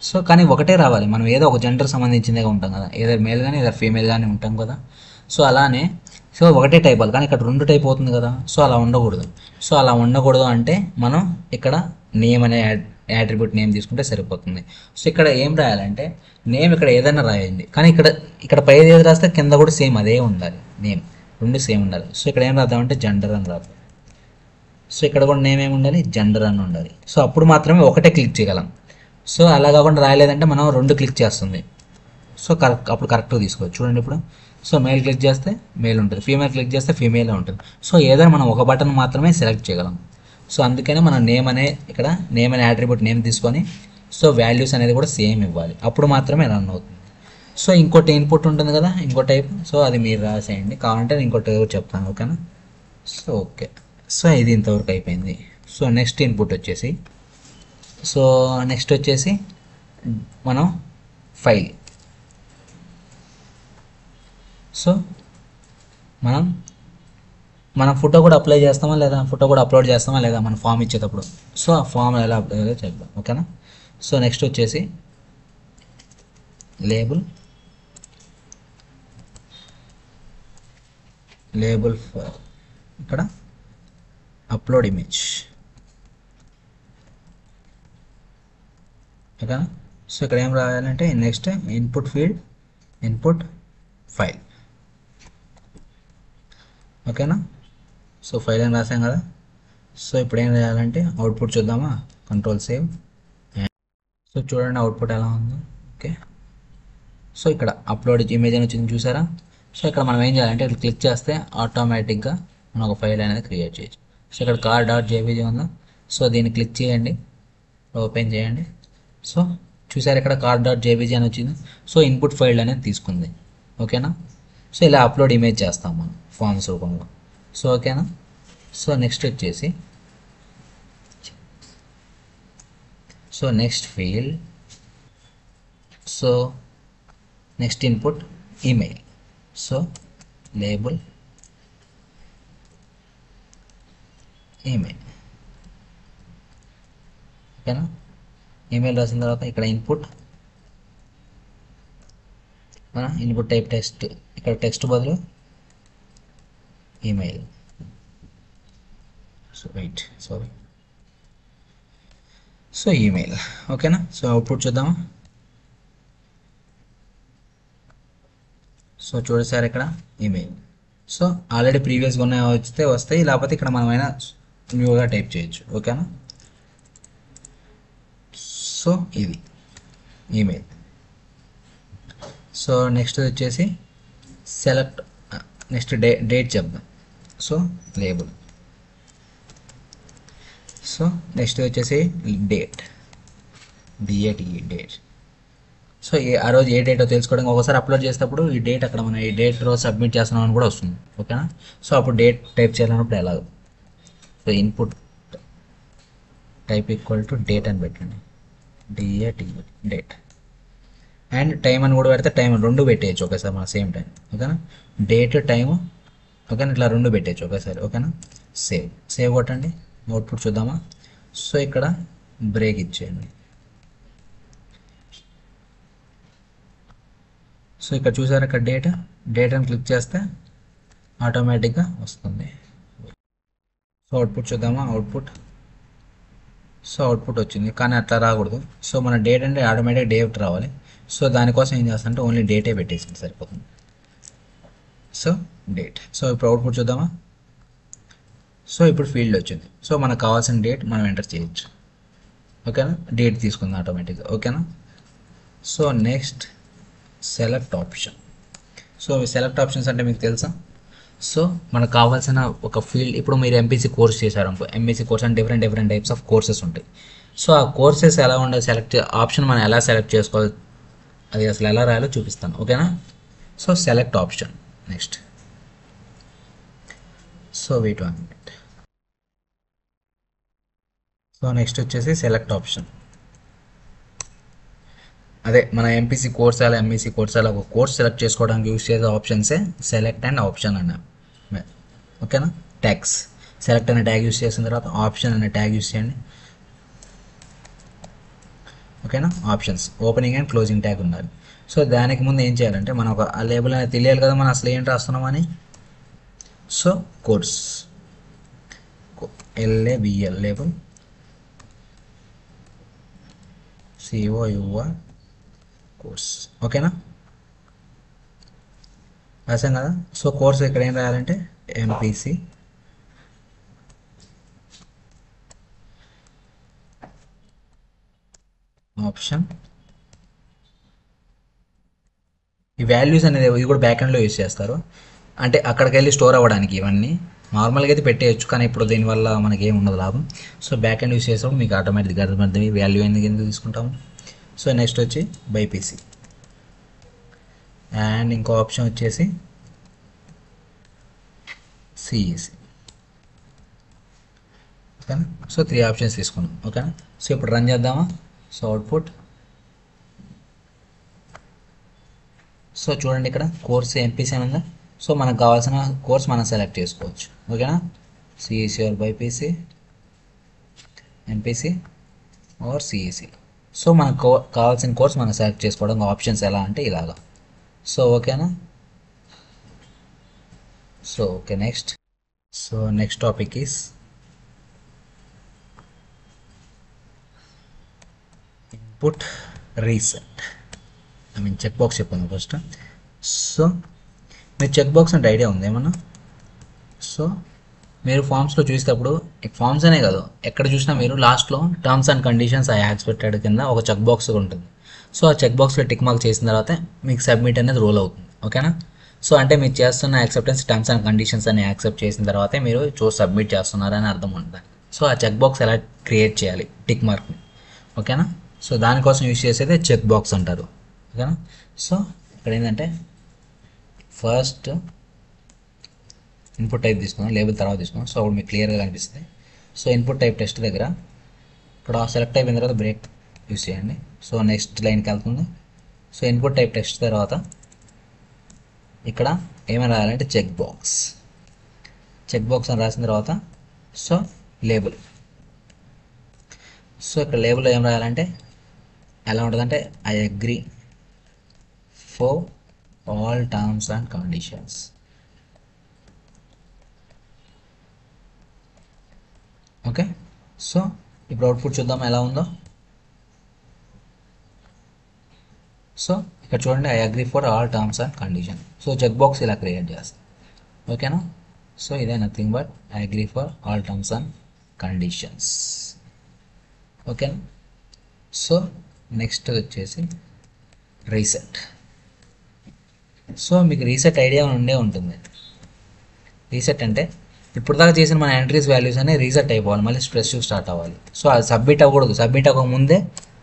సో కానీ ఒకటే రావాలి, మనం ఏదో ఒక జెండర్ సంబంధించిందే ఉంటాం కదా, ఏదో మేల్ కానీ ఏదో ఫీమేల్ కానీ ఉంటాం కదా. సో అలానే సో ఒకటే టైప్ అవ్వాలి, కానీ ఇక్కడ 2 టైప్ అవుతుంది కదా. సో అలా ఉండకూడదు. సో అలా ఉండకూడదు అంటే మనం ఇక్కడ నేమ్ అనే యాట్రిబ్యూట్ నేమ్ తీసుకుంటే సరిపోతుంది. సో ఇక్కడ ఏం రాయాలంటే నేమ్ ఇక్కడ ఏదైనా రాయండి, కానీ ఇక్కడ పై ఏది రాస్తే కింద కూడా సేమ్ అదే ఉండాలి, నేమ్ 2 సేమ్ ఉండాలి. సో ఇక్కడ ఏం రాద్దామంటే జెండర్ అని రాద్దాం. సో ఇక్కడ కూడా నేమ్ ఏమి ఉండాలి, జెండర్ అని ఉండాలి. సో అప్పుడు మాత్రమే ఒకటే క్లిక్ చేయగలం. సో అలా కాకుండా రాయలేదంటే మనం 2 క్లిక్ చేస్తుంది. సో అప్పుడు కరెక్ట్గా తీసుకోవచ్చు. చూడండి ఇప్పుడు. సో మేల్ క్లిక్ చేస్తే మేల్ ఉంటుంది, ఫీమేల్ క్లిక్ చేస్తే ఫీమేల్ ఉంటుంది. సో ఏదైనా మనం ఒక బటన్ మాత్రమే సెలెక్ట్ చేయగలం. సో అందుకనే మనం నేమ్ అనే ఇక్కడ నేమ్ అనే యాట్రిబ్యూట్ నేమ్ తీసుకొని సో వాల్యూస్ అనేది కూడా సేమ్ ఇవ్వాలి, అప్పుడు మాత్రమే రన్ అవుతుంది. సో ఇంకోటి ఇన్పుట్ ఉంటుంది కదా, ఇంకో టైప్. సో అది మీరు రాసేయండి, కావాలంటే నేను ఇంకోటి చెప్తాను ఓకేనా. So okay. సో ఇది ఇంతవరకు అయిపోయింది. సో నెక్స్ట్ ఇన్పుట్ వచ్చేసి మనం ఫైల్. సో మనం ఫోటో కూడా అప్లై చేస్తామా లేదా, ఫోటో కూడా అప్లోడ్ చేస్తామా లేదా మన ఫామ్ ఇచ్చేటప్పుడు. సో ఆ ఫామ్ ఎలా అప్లై చేద్దాం ఓకేనా. సో నెక్స్ట్ వచ్చేసి లేబుల్ ఇక్కడ అప్లోడ్ ఇమేజ్ ఓకేనా. సో ఇక్కడ ఏం రాయాలంటే next input field input file ఓకేనా. సో ఫైల్ అని రాసాం కదా. సో ఇప్పుడు ఏం రాయాలంటే అవుట్పుట్ చూద్దామా. Control save. సో చూడండి అవుట్పుట్ ఎలా ఉందో. ఓకే. సో ఇక్కడ అప్లోడ్ ఇమేజ్ అని వచ్చింది చూసారా. సో ఇక్కడ మనం ఏం చేయాలంటే ఇక్కడ క్లిక్ చేస్తే ఆటోమేటిక్గా మనం ఒక ఫైల్ అనేది క్రియేట్ చేయొచ్చు. సో ఇక్కడ car.jpg ఉందా. సో దీన్ని క్లిక్ చేయండి, ఓపెన్ చేయండి. సో చూసారు ఇక్కడ car.jpg అని వచ్చింది. సో ఇన్పుట్ ఫైల్ అనేది తీసుకుంది ఓకేనా. సో ఇలా అప్లోడ్ ఇమేజ్ చేస్తాం మనం ఫామ్స్ రూపంలో. సో ఓకేనా. సో నెక్స్ట్ వచ్చేసి so next field. So next input email. So label email ఓకేనా. ఈమెయిల్ రాసిన తర్వాత ఇక్కడ ఇన్పుట్ టైప్ టెక్స్ట్, ఇక్కడ టెక్స్ట్ బదులు ఈమెయిల్. సో ఈమెయిల్ ఓకేనా. సో అవుట్పుట్ చూద్దామా. సో చూడసారు ఇక్కడ ఈమెయిల్. సో ఆల్రెడీ ప్రీవియస్గా ఉన్న వస్తాయి, లేకపోతే ఇక్కడ మనమైనా న్యూగా టైప్ చేయొచ్చు ఓకేనా. సో ఇది ఈమెయిల్. సో నెక్స్ట్ వచ్చేసి సెలెక్ట్ నెక్స్ట్ డేట్ చెప్దాం. So label. సో నెక్స్ట్ వచ్చేసి డేట్, డేట్. సో ఆ రోజు ఏ డేటో తెలుసుకోవడానికి ఒకసారి అప్లోడ్ చేసేటప్పుడు ఈ డేట్ అక్కడ మనం ఈ డేట్ రోజు సబ్మిట్ చేస్తున్నాం అని కూడా వస్తుంది ఓకేనా. సో అప్పుడు డేట్ టైప్ చేయాలన్నప్పుడు ఎలాగో. So input type equal to date అని పెట్టండి, డేట్. అండ్ టైం అని కూడా పెడితే టైం రెండు పెట్టేయచ్చు ఒకేసారి మన సేమ్ టైం. ఓకేనా, డేట్ టైము. ఓకేనా, ఇట్లా రెండు పెట్టేయచ్చు ఒకేసారి. ఓకేనా, సేవ్ కొట్టండి, అవుట్పుట్ చూద్దామా. సో ఇక్కడ బ్రేక్ ఇచ్చేయండి. సో ఇక్కడ చూసారు, ఇక్కడ డేట్ అని క్లిక్ చేస్తే ఆటోమేటిక్గా వస్తుంది. సో అవుట్పుట్ చూద్దామా, అవుట్పుట్ వచ్చింది, కానీ అట్లా రాకూడదు. సో మన డేట్ అంటే ఆటోమేటిక్ డేట్ రావాలి. సో దానికోసం ఏం చేస్తా అంటే ఓన్లీ డేటే పెట్టేసింది సరిపోతుంది. So date. సో ఇప్పుడు అవుట్పుట్ చూద్దామా. సో ఇప్పుడు ఫీల్డ్ వచ్చింది. సో మనకు కావాల్సిన డేట్ మనం ఎంటర్ చేయొచ్చు. ఓకేనా, డేట్ తీసుకుంది ఆటోమేటిక్గా. ఓకేనా, so next select option. So select options అంటే మీకు తెలుసా. సో మనకు కావాల్సిన ఒక ఫీల్డ్, ఇప్పుడు మీరు ఎంపీసీ కోర్స్ చేశారనుకో, ఎంపీసీ కోర్స్ అంటే డిఫరెంట్ టైప్స్ ఆఫ్ కోర్సెస్ ఉంటాయి. సో ఆ కోర్సెస్ ఎలా ఉండే ఆప్షన్ మనం ఎలా సెలెక్ట్ చేసుకోవాలి, అది అసలు ఎలా రాయాలో చూపిస్తాను. ఓకేనా, so select option. Next so wait 1 minute. So next వచ్చేసి సెలెక్ట్ ఆప్షన్. అదే మన ఎంపీసీ కోర్స్ అలా ఎంఈసీ కోర్స్ అలా ఒక కోర్స్ సెలెక్ట్ చేసుకోవడానికి యూస్ చేసే ఆప్షన్సే సెలెక్ట్ అండ్ ఆప్షన్ అన్న. ఓకేనా, ట్యాగ్స్. సెలెక్ట్ అనే ట్యాగ్ యూస్ చేసిన తర్వాత ఆప్షన్ అనే ట్యాగ్ యూస్ చేయండి. ఓకేనా, options opening and closing tag ఉండాలి. సో దానికి ముందు ఏం చేయాలంటే మనం ఒక ఆ లేబుల్ అనేది తెలియాలి కదా, మనం అసలు ఏం రాస్తున్నామని. So course LABL label COUR course. ఓకేనా, రాసాం కదా. సో కోర్స్ ఇక్కడ ఏం రాయాలంటే ఎంపీసీ ఆప్షన్. ఈ వాల్యూస్ అనేది ఇది కూడా బ్యాక్ ఎండ్లో యూస్ చేస్తారు, అంటే అక్కడికి వెళ్ళి స్టోర్ అవ్వడానికి. ఇవన్నీ నార్మల్గా అయితే పెట్టేయచ్చు, కానీ ఇప్పుడు దీనివల్ల మనకి ఏమి ఉండదు లాభం. సో బ్యాక్ ఎండ్ యూస్ చేసినప్పుడు మీకు ఆటోమేటిక్గా అర్థమవుతుంది వాల్యూ ఎందుకు తీసుకుంటాము. సో నెక్స్ట్ వచ్చి బైపీసీ అండ్ ఇంకో ఆప్షన్ వచ్చేసి సిఈసి. ఓకేనా, సో 3 ఆప్షన్స్ తీసుకున్నాం. ఓకేనా, సో ఇప్పుడు రన్ చేద్దామా. So output. సో చూడండి ఇక్కడ కోర్స్ ఎంపీసీ అని ఉందా. సో మనకు కావాల్సిన కోర్స్ మనం సెలెక్ట్ చేసుకోవచ్చు. ఓకేనా, CEC or BiPC, MPC or CEC. So మనకు కావాల్సిన కోర్స్ మనం సెలెక్ట్ చేసుకోవడం ఆప్షన్స్ ఎలా అంటే ఇలాగా. సో ఓకేనా, so okay next. So next topic is input reset. Check box చెప్పాను ఫస్ట్. సో మీరు చెక్ బాక్స్ అంటే ఐడియా ఉంది ఏమన్నా. సో మీరు ఫామ్స్లో చూసేటప్పుడు ఫామ్స్ అనే కాదు, ఎక్కడ చూసినా మీరు లాస్ట్లో terms and conditions I accepted కింద ఒక చెక్ బాక్స్ ఉంటుంది. సో ఆ చెక్ బాక్స్లో టిక్ మార్క్ చేసిన తర్వాత మీకు సబ్మిట్ అనేది రోల్ అవుతుంది. ఓకేనా, సో అంటే మీరు చేస్తున్న యాక్సెప్టెన్స్ టర్మ్స్ అండ్ కండిషన్స్ అని యాక్సెప్ట్ చేసిన తర్వాతే మీరు సబ్మిట్ చేస్తున్నారని అర్థం ఉంటుంది. సో ఆ చెక్ బాక్స్ ఎలా క్రియేట్ చేయాలి టిక్ మార్క్ని. ఓకేనా, సో దానికోసం యూజ్ చేసేదే చెక్ బాక్స్ అంటారు. ఓకేనా, సో ఇక్కడ ఏంటంటే ఫస్ట్ ఇన్పుట్ టైప్ తీసుకుందాం, లేబుల్ తర్వాత తీసుకుందాం. సో అప్పుడు మీకు క్లియర్గా కనిపిస్తుంది. సో ఇన్పుట్ టైప్ టెస్ట్ దగ్గర ఇక్కడ సెలెక్ట్ అయిపోయిన తర్వాత బ్రేక్ యూస్ చేయండి. సో నెక్స్ట్ లైన్కి వెళ్తుంది. సో ఇన్పుట్ టైప్ టెస్ట్ తర్వాత ఇక్కడ ఏమైనా రాయాలంటే చెక్ బాక్స్ అని రాసిన తర్వాత సో లేబుల్. సో ఇక్కడ లేబుల్లో ఏం రాయాలంటే ఎలా ఉంటుందంటే I agree for all terms and conditions. Okay, so ఇప్పుడు అవుట్పుట్ చూద్దాం ఎలా ఉందో. సో ఇక్కడ చూడండి I agree for all terms and condition. So check box ఇలా క్రియేట్ చేస్తాం. ఓకేనా, సో ఇదే nothing but I agree for all terms and conditions. ఓకేనా, సో నెక్స్ట్ వచ్చేసి రీసెట్. సో మీకు రీసెట్ ఐడియా ఉండే ఉంటుంది. రీసెట్ అంటే ఇప్పుడు దాకా చేసిన మన ఎంట్రీస్ వాల్యూస్ అనేవి రీసెట్ అయిపోవాలి, మళ్ళీ స్ట్రెస్ స్టార్ట్ అవ్వాలి. సో అది సబ్మిట్ అవ్వకూడదు, సబ్మిట్ అవ్వకముందే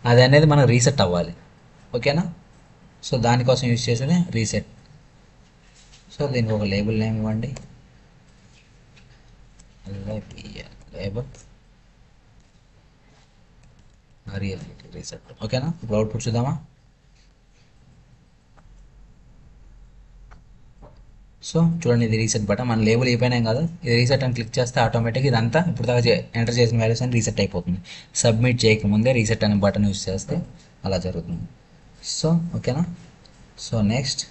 అది అనేది మనం రీసెట్ అవ్వాలి. ఓకేనా, సో దానికోసం యూజ్ చేసేది రీసెట్. సో దీనికి ఒక లేబుల్ నేమ్ ఇవ్వండి, లేబుల్ రియాలిటీ రీసెట్. ఓకేనా, ఇప్పుడు అవుట్పుట్ చూద్దామా. సో చూడండి, ఇది రీసెట్ బటన్. మన లేబుల్ అయిపోయినాం కదా, ఇది రీసెట్ అని క్లిక్ చేస్తే ఆటోమేటిక్గా ఇదంతా ఇప్పుడు దాకా ఎంటర్ చేసిన వాల్యూస్ అని రీసెట్ అయిపోతుంది. సబ్మిట్ చేయకముందే రీసెట్ అనే బటన్ యూస్ చేస్తే అలా జరుగుతుంది. సో ఓకేనా. సో నెక్స్ట్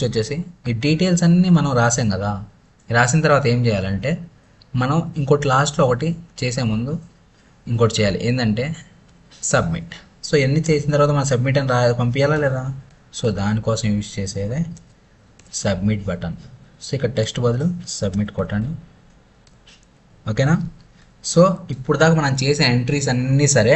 వచ్చేసి ఈ డీటెయిల్స్ అన్నీ మనం రాసాం కదా. రాసిన తర్వాత ఏం చేయాలంటే మనం ఇంకోటి లాస్ట్లో ఒకటి చేసే ముందు ఇంకోటి చేయాలి. ఏంటంటే సబ్మిట్. సో ఎన్ని చేసిన తర్వాత మనం సబ్మిట్ అని పంపించాలా లేదా? సో దానికోసం యూజ్ చేసేదే సబ్మిట్ బటన్. సో ఇక్కడ టెక్స్ట్ బదులు సబ్మిట్ కొట్టండి. ఓకేనా. సో ఇప్పుడు దాకా మనం చేసే ఎంట్రీస్ అన్నీ సరే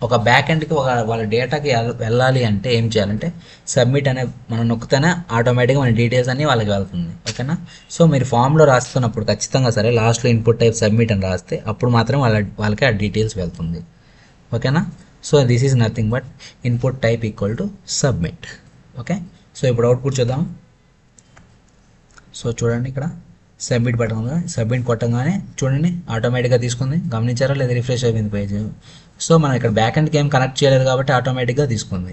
ఒక బ్యాక్ ఎండ్కి వాళ్ళ డేటాకి వెళ్ళాలి అంటే ఏం చేయాలంటే సబ్మిట్ అనే మనం నొక్కుతేనే ఆటోమేటిక్గా మన డీటెయిల్స్ అన్నీ వాళ్ళకి వెళ్తుంది. ఓకేనా. సో మీరు ఫామ్లో రాస్తున్నప్పుడు ఖచ్చితంగా సరే లాస్ట్లో ఇన్పుట్ టైప్ సబ్మిట్ అని రాస్తే అప్పుడు మాత్రం వాళ్ళకి ఆ డీటెయిల్స్ వెళ్తుంది. ఓకేనా. So this is nothing but input type equal to submit. Okay. So ఇప్పుడు అవుట్పుట్ చూద్దాం. సో చూడండి, ఇక్కడ సబ్మిట్ బటన్ ఉంది. సబ్మిట్ కొట్టగానే చూడండి ఆటోమేటిక్గా తీసుకుంది. గమనించారా లేదా? రిఫ్రెష్ అయిపోయింది పేజ్. సో మనం ఇక్కడ బ్యాక్ ఎండ్కి ఏం కనెక్ట్ చేయలేదు కాబట్టి ఆటోమేటిక్గా తీసుకుంది.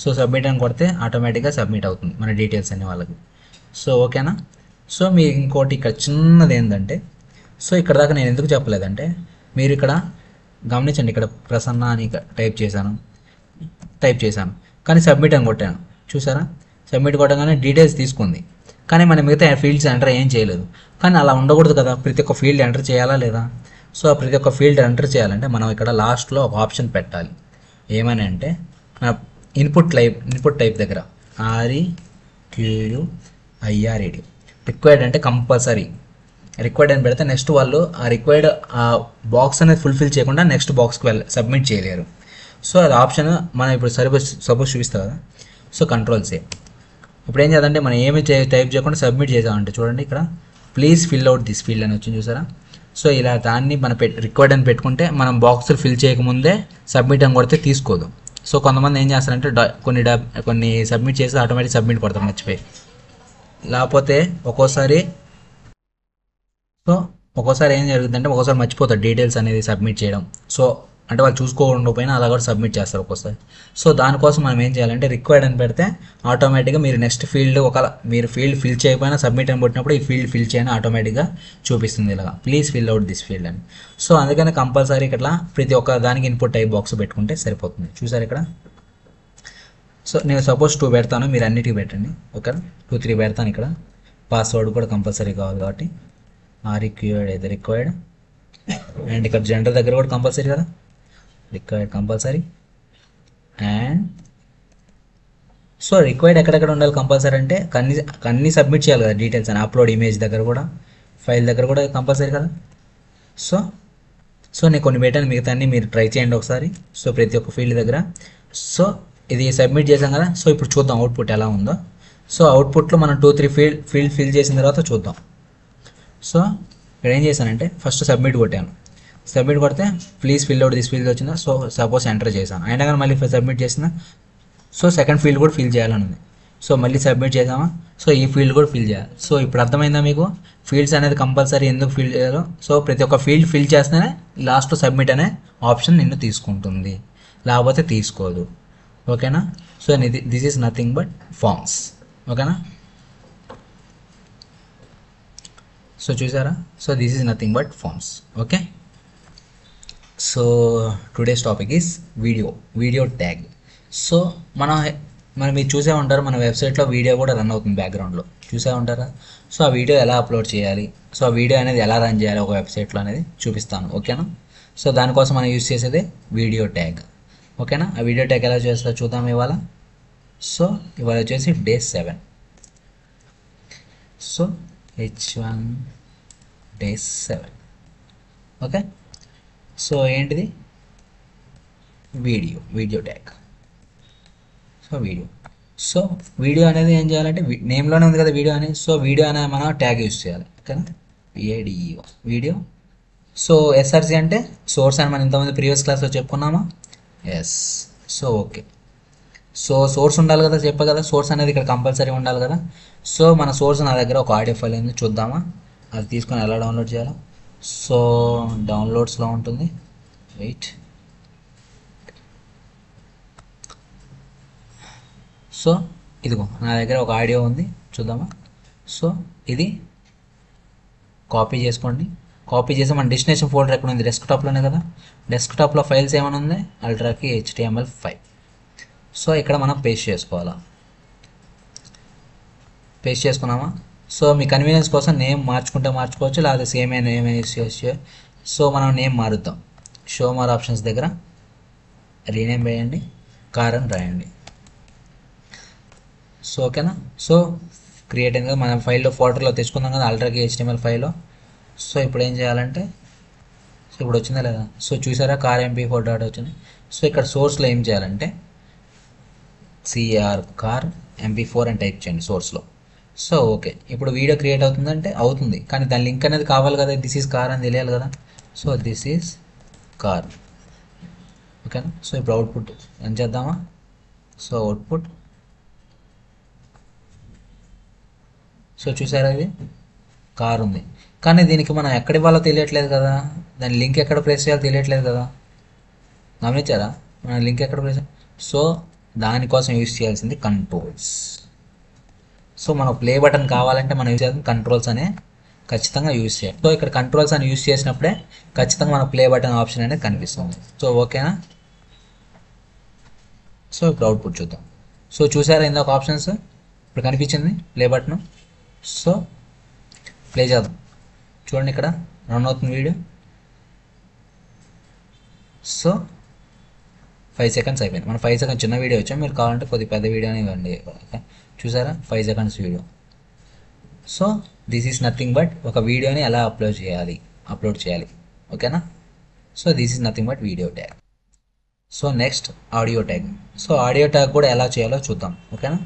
సో సబ్మిట్ అని కొడితే ఆటోమేటిక్గా సబ్మిట్ అవుతుంది మన డీటెయిల్స్ అన్ని వాళ్ళకి. సో ఓకేనా. సో మీ ఇంకోటి ఇక్కడ చిన్నది ఏంటంటే, సో ఇక్కడ దాకా నేను ఎందుకు చెప్పలేదంటే మీరు ఇక్కడ గమనించండి, ఇక్కడ ప్రసన్న అని టైప్ చేశాను కానీ సబ్మిట్ అని కొట్టాను. చూసారా? సబ్మిట్ కొట్టగానే డీటెయిల్స్ తీసుకుంది కానీ మన మిగతా ఫీల్డ్స్ ఎంటర్ ఏం చేయలేదు. కానీ అలా ఉండకూడదు కదా, ప్రతి ఒక్క ఫీల్డ్ ఎంటర్ చేయాలా లేదా? సో ప్రతి ఒక్క ఫీల్డ్ ఎంటర్ చేయాలంటే మనం ఇక్కడ లాస్ట్లో ఒక ఆప్షన్ పెట్టాలి. ఏమని అంటే మన ఇన్పుట్ టైప్ దగ్గర REQUIRED రిక్వైర్డ్ అంటే కంపల్సరీ రిక్వైర్డ్ అని పెడితే నెక్స్ట్ వాళ్ళు ఆ రిక్వైర్డ్ ఆ బాక్స్ అనేది ఫుల్ఫిల్ చేయకుండా నెక్స్ట్ బాక్స్కి సబ్మిట్ చేయలేరు. సో అది ఆప్షన్ మనం ఇప్పుడు సపోజ్ చూపిస్తా కదా. సో కంట్రోల్-C. ఇప్పుడు ఏం చేద్దంటే మనం ఏమి టైప్ చేయకుండా సబ్మిట్ చేసామంటే చూడండి, ఇక్కడ please fill out this field అని వచ్చింది చూసారా. సో ఇలా దాన్ని మనం రిక్వైర్డ్ అని పెట్టుకుంటే మనం బాక్సులు ఫిల్ చేయకముందే సబ్మిట్ అని కొడితే తీసుకోదు. సో కొంతమంది ఏం చేస్తారంటే కొన్ని సబ్మిట్ చేసి ఆటోమేటిక్ సబ్మిట్ కొడతారు మర్చిపోయి. లేకపోతే ఒక్కోసారి ఏం జరుగుతుందంటే ఒక్కోసారి మర్చిపోతారు డీటెయిల్స్ అనేది సబ్మిట్ చేయడం. సో అంటే వాళ్ళు చూసుకోకపోయినా అలా కూడా సబ్మిట్ చేస్తారు ఒక్కోసారి. సో దానికోసం మనం ఏం చేయాలంటే రిక్వైర్డ్ అని పెడితే ఆటోమేటిక్గా మీరు నెక్స్ట్ ఫీల్డ్ మీరు ఫీల్డ్ ఫిల్ చేయకపోయినా సబ్మిట్ అని పెట్టినప్పుడు ఈ ఫీల్డ్ ఫిల్ చేయని ఆటోమేటిక్గా చూపిస్తుంది ఇలాగా please fill out this field అని. సో అందుకని కంపల్సరీ ఇట్లా ప్రతి ఒక్క దానికి ఇన్పుట్ టైప్ బాక్స్ పెట్టుకుంటే సరిపోతుంది. చూసారు ఇక్కడ. సో నేను సపోజ్ 2 పెడతాను, మీరు అన్నిటికీ పెట్టండి. ఓకే, 2, 3 పెడతాను. ఇక్కడ పాస్వర్డ్ కూడా కంపల్సరీ కావాలి కాబట్టి రిక్వైర్డ్ అండ్ ఇక్కడ జెండర్ దగ్గర కూడా కంపల్సరీ కదా, required compulsory. And so required ఎక్కడెక్కడ ఉండాలి కంపల్సరీ అంటే అన్నీ సబ్మిట్ చేయాలి కదా డీటెయిల్స్ అని. అప్లోడ్ ఇమేజ్ దగ్గర కూడా, ఫైల్ దగ్గర కూడా కంపల్సరీ కదా. సో నేను కొన్ని పెట్టాను, మిగతా అన్ని మీరు ట్రై చేయండి ఒకసారి. సో ప్రతి ఒక్క ఫీల్డ్ దగ్గర. సో ఇది సబ్మిట్ చేసాం కదా. సో ఇప్పుడు చూద్దాం అవుట్పుట్ ఎలా ఉందో. సో అవుట్పుట్లో మనం 2, 3 ఫీల్డ్ ఫిల్ చేసిన తర్వాత చూద్దాం. సో ఇక్కడ ఏం చేశానంటే ఫస్ట్ సబ్మిట్ కొట్టాను. సబ్మిట్ కొడితే please fill out this field వచ్చిందా. సో సపోజ్ ఎంటర్ చేశాను, అయినా కానీ మళ్ళీ సబ్మిట్ చేసిన. సో సెకండ్ ఫీల్డ్ కూడా ఫిల్ చేయాలని ఉంది. సో మళ్ళీ సబ్మిట్ చేద్దామా. సో ఈ ఫీల్డ్ కూడా ఫిల్ చేయాలి. సో ఇప్పుడు అర్థమైందా మీకు ఫీల్డ్స్ అనేది కంపల్సరీ ఎందుకు ఫిల్ చేయాలో. సో ప్రతి ఒక్క ఫీల్డ్ ఫిల్ చేస్తేనే లాస్ట్లో సబ్మిట్ అనే ఆప్షన్ నిన్ను తీసుకుంటుంది, లేకపోతే తీసుకోదు. ఓకేనా. So this is nothing but forms. ఓకేనా. సో చూసారా. So this is nothing but forms. Okay. So today's topic is video tag. So మనం మీరు చూసే ఉంటారు, మన వెబ్సైట్లో వీడియో కూడా రన్ అవుతుంది బ్యాక్గ్రౌండ్లో, చూసే ఉంటారా. సో ఆ వీడియో ఎలా అప్లోడ్ చేయాలి, సో ఆ వీడియో అనేది ఎలా రన్ చేయాలి ఒక వెబ్సైట్లో అనేది చూపిస్తాను. ఓకేనా. సో దానికోసం మనం యూజ్ చేసేది వీడియో ట్యాగ్. ఓకేనా. ఆ వీడియో ట్యాగ్ ఎలా చేస్తారో చూద్దాం ఇవాళ. సో ఇవాళ వచ్చేసి day 7. So H1 day 7. Okay. So ఏంటిది వీడియో ట్యాగ్. సో వీడియో అనేది ఏం చేయాలంటే నేమ్లోనే ఉంది కదా వీడియో అని. సో వీడియో అనేది మనం ట్యాగ్ యూజ్ చేయాలి. ఓకేనా. VADEO video. సో SRC అంటే సోర్స్ అని మనం ఇంతకుముందు ప్రీవియస్ క్లాస్లో చెప్పుకున్నామా. Yes. So okay. So source ఉండాలి కదా, చెప్పా కదా సోర్స్ అనేది ఇక్కడ కంపల్సరీ ఉండాలి కదా. సో మన సోర్స్ నా దగ్గర ఒక ఆడియో ఫైల్ ఉంది, చూద్దామా అది తీసుకొని ఎలా డౌన్లోడ్ చేయాలో. సో డౌన్లోడ్స్లో ఉంటుంది. వెయిట్. సో ఇదిగో నా దగ్గర ఒక ఆడియో ఉంది, చూద్దామా. సో ఇది కాపీ చేసుకోండి. కాపీ చేసి మన డెస్టినేషన్ ఫోల్డర్ ఎక్కడ ఉంది, డెస్క్టాప్లోనే కదా. డెస్క్టాప్లో ఫైల్స్ ఏమైనా ఉంది, అల్ట్రాకి HTML5. సో ఇక్కడ మనం పేస్ట్ చేసుకోవాలా. పేస్ట్ చేసుకున్నామా. సో మీ కన్వీనియన్స్ కోసం నేమ్ మార్చుకుంటే మార్చుకోవచ్చు, లేదా సేమ్ నేమ్ యూస్ చేయొచ్చు. సో మనం నేమ్ మారుద్దాం. షో మోర్ ఆప్షన్స్ దగ్గర రీనేమ్ వేయండి, కార్ అని రాయండి. సో ఓకేనా. సో క్రియేట్ అయింది కదా, మనం ఫైల్లో ఫోల్డర్లో తెచ్చుకుందాం కదా అల్ట్రాకి HTML5లో. సో ఇప్పుడు ఏం చేయాలంటే, సో ఇప్పుడు వచ్చిందా లేదా. సో చూసారా కార్ MP4 డాట్ వచ్చింది. సో ఇక్కడ సోర్స్లో ఏం చేయాలంటే కార్ MP4 అని టైప్ చేయండి సోర్స్లో. సో ఓకే, ఇప్పుడు వీడియో క్రియేట్ అవుతుందంటే అవుతుంది, కానీ దాని లింక్ అనేది కావాలి కదా. దిస్ ఈజ్ కార్ అని తెలియాలి కదా. సో దిస్ ఈజ్ కార్, ఓకేనా. సో ఇప్పుడు అవుట్పుట్ ఏం చేద్దామా. సో అవుట్పుట్, సో చూసారా ఇది కార్ ఉంది, కానీ దీనికి మనం ఎక్కడ ఇవ్వాలో తెలియట్లేదు కదా. దాని లింక్ ఎక్కడ ప్లేస్ చేయాలో తెలియట్లేదు కదా. గమనించారా, మన లింక్ ఎక్కడ ప్లేస్. సో దానికోసం యూజ్ చేయాల్సింది కంట్రోల్స్. సో మనకు ప్లే బటన్ కావాలంటే మనం యూజ్ చేయాల్సింది కంట్రోల్స్ అనే ఖచ్చితంగా యూజ్ చేయాలి. సో ఇక్కడ కంట్రోల్స్ అని యూజ్ చేసినప్పుడే ఖచ్చితంగా మన ప్లే బటన్ ఆప్షన్ అనేది కనిపిస్తుంది. సో ఓకేనా. సో ఇప్పుడు అవుట్పుట్ చూద్దాం. సో చూసారా ఇందాక ఆప్షన్స్, ఇప్పుడు కనిపించింది ప్లే బటన్. సో ప్లే చేద్దాం, చూడండి ఇక్కడ రన్ అవుతుంది వీడియో. సో 5 సెకండ్స్ అయిపోయింది. మన 5 సెకండ్స్ చిన్న వీడియో వచ్చాం, మీరు కావాలంటే కొద్ది పెద్ద వీడియోని ఇవ్వండి. చూసారా 5 seconds video. So this is nothing but ఒక వీడియోని ఎలా అప్లోడ్ చేయాలి, ఓకేనా. So this is nothing but video tag. So next audio tag. So audio tag కూడా ఎలా చేయాలో చూద్దాం, ఓకేనా.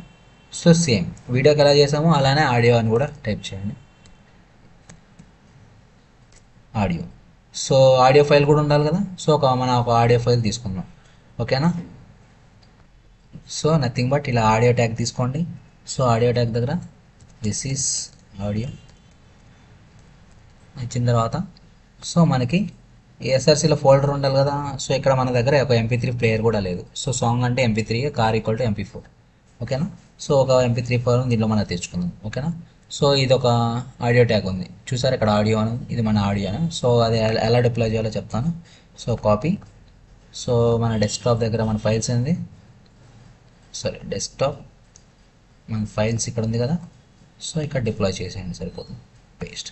సో సేమ్ వీడియోకి ఎలా చేసామో అలానే ఆడియో అని కూడా టైప్ చేయండి, ఆడియో. సో ఆడియో ఫైల్ కూడా ఉండాలి కదా. సో మనం ఒక ఆడియో ఫైల్ తీసుకుందాం, ఓకేనా. సో నథింగ్ బట్ ఇలా ఆడియో ట్యాగ్ తీసుకోండి. సో ఆడియో ట్యాగ్ దగ్గర దిస్ ఈస్ ఆడియో ఇచ్చిన తర్వాత, సో మనకి SRCలో ఫోల్డర్ ఉండాలి కదా. సో ఇక్కడ మన దగ్గర ఒక MP3 ప్లేయర్ కూడా లేదు. సో సాంగ్ అంటే MP3, car equal to MP4, ఓకేనా. సో ఒక MP3 ఫైల్ దీంట్లో మనం తెచ్చుకుందాం, ఓకేనా. సో ఇది ఒక ఆడియో ట్యాగ్ ఉంది, చూసారు ఇక్కడ ఆడియో అని, ఇది మన ఆడియో. సో అది ఎలా డిప్లాయ్ చేయాలో చెప్తాను. So copy. సో మన డెస్క్టాప్ దగ్గర మన ఫైల్స్ ఏంది, సరే డెస్క్టాప్ మన ఫైల్స్ ఇక్కడ ఉంది కదా. సో ఇక్కడ డిప్లాయ్ చేసేయండి సరిపోతుంది, పేస్ట్.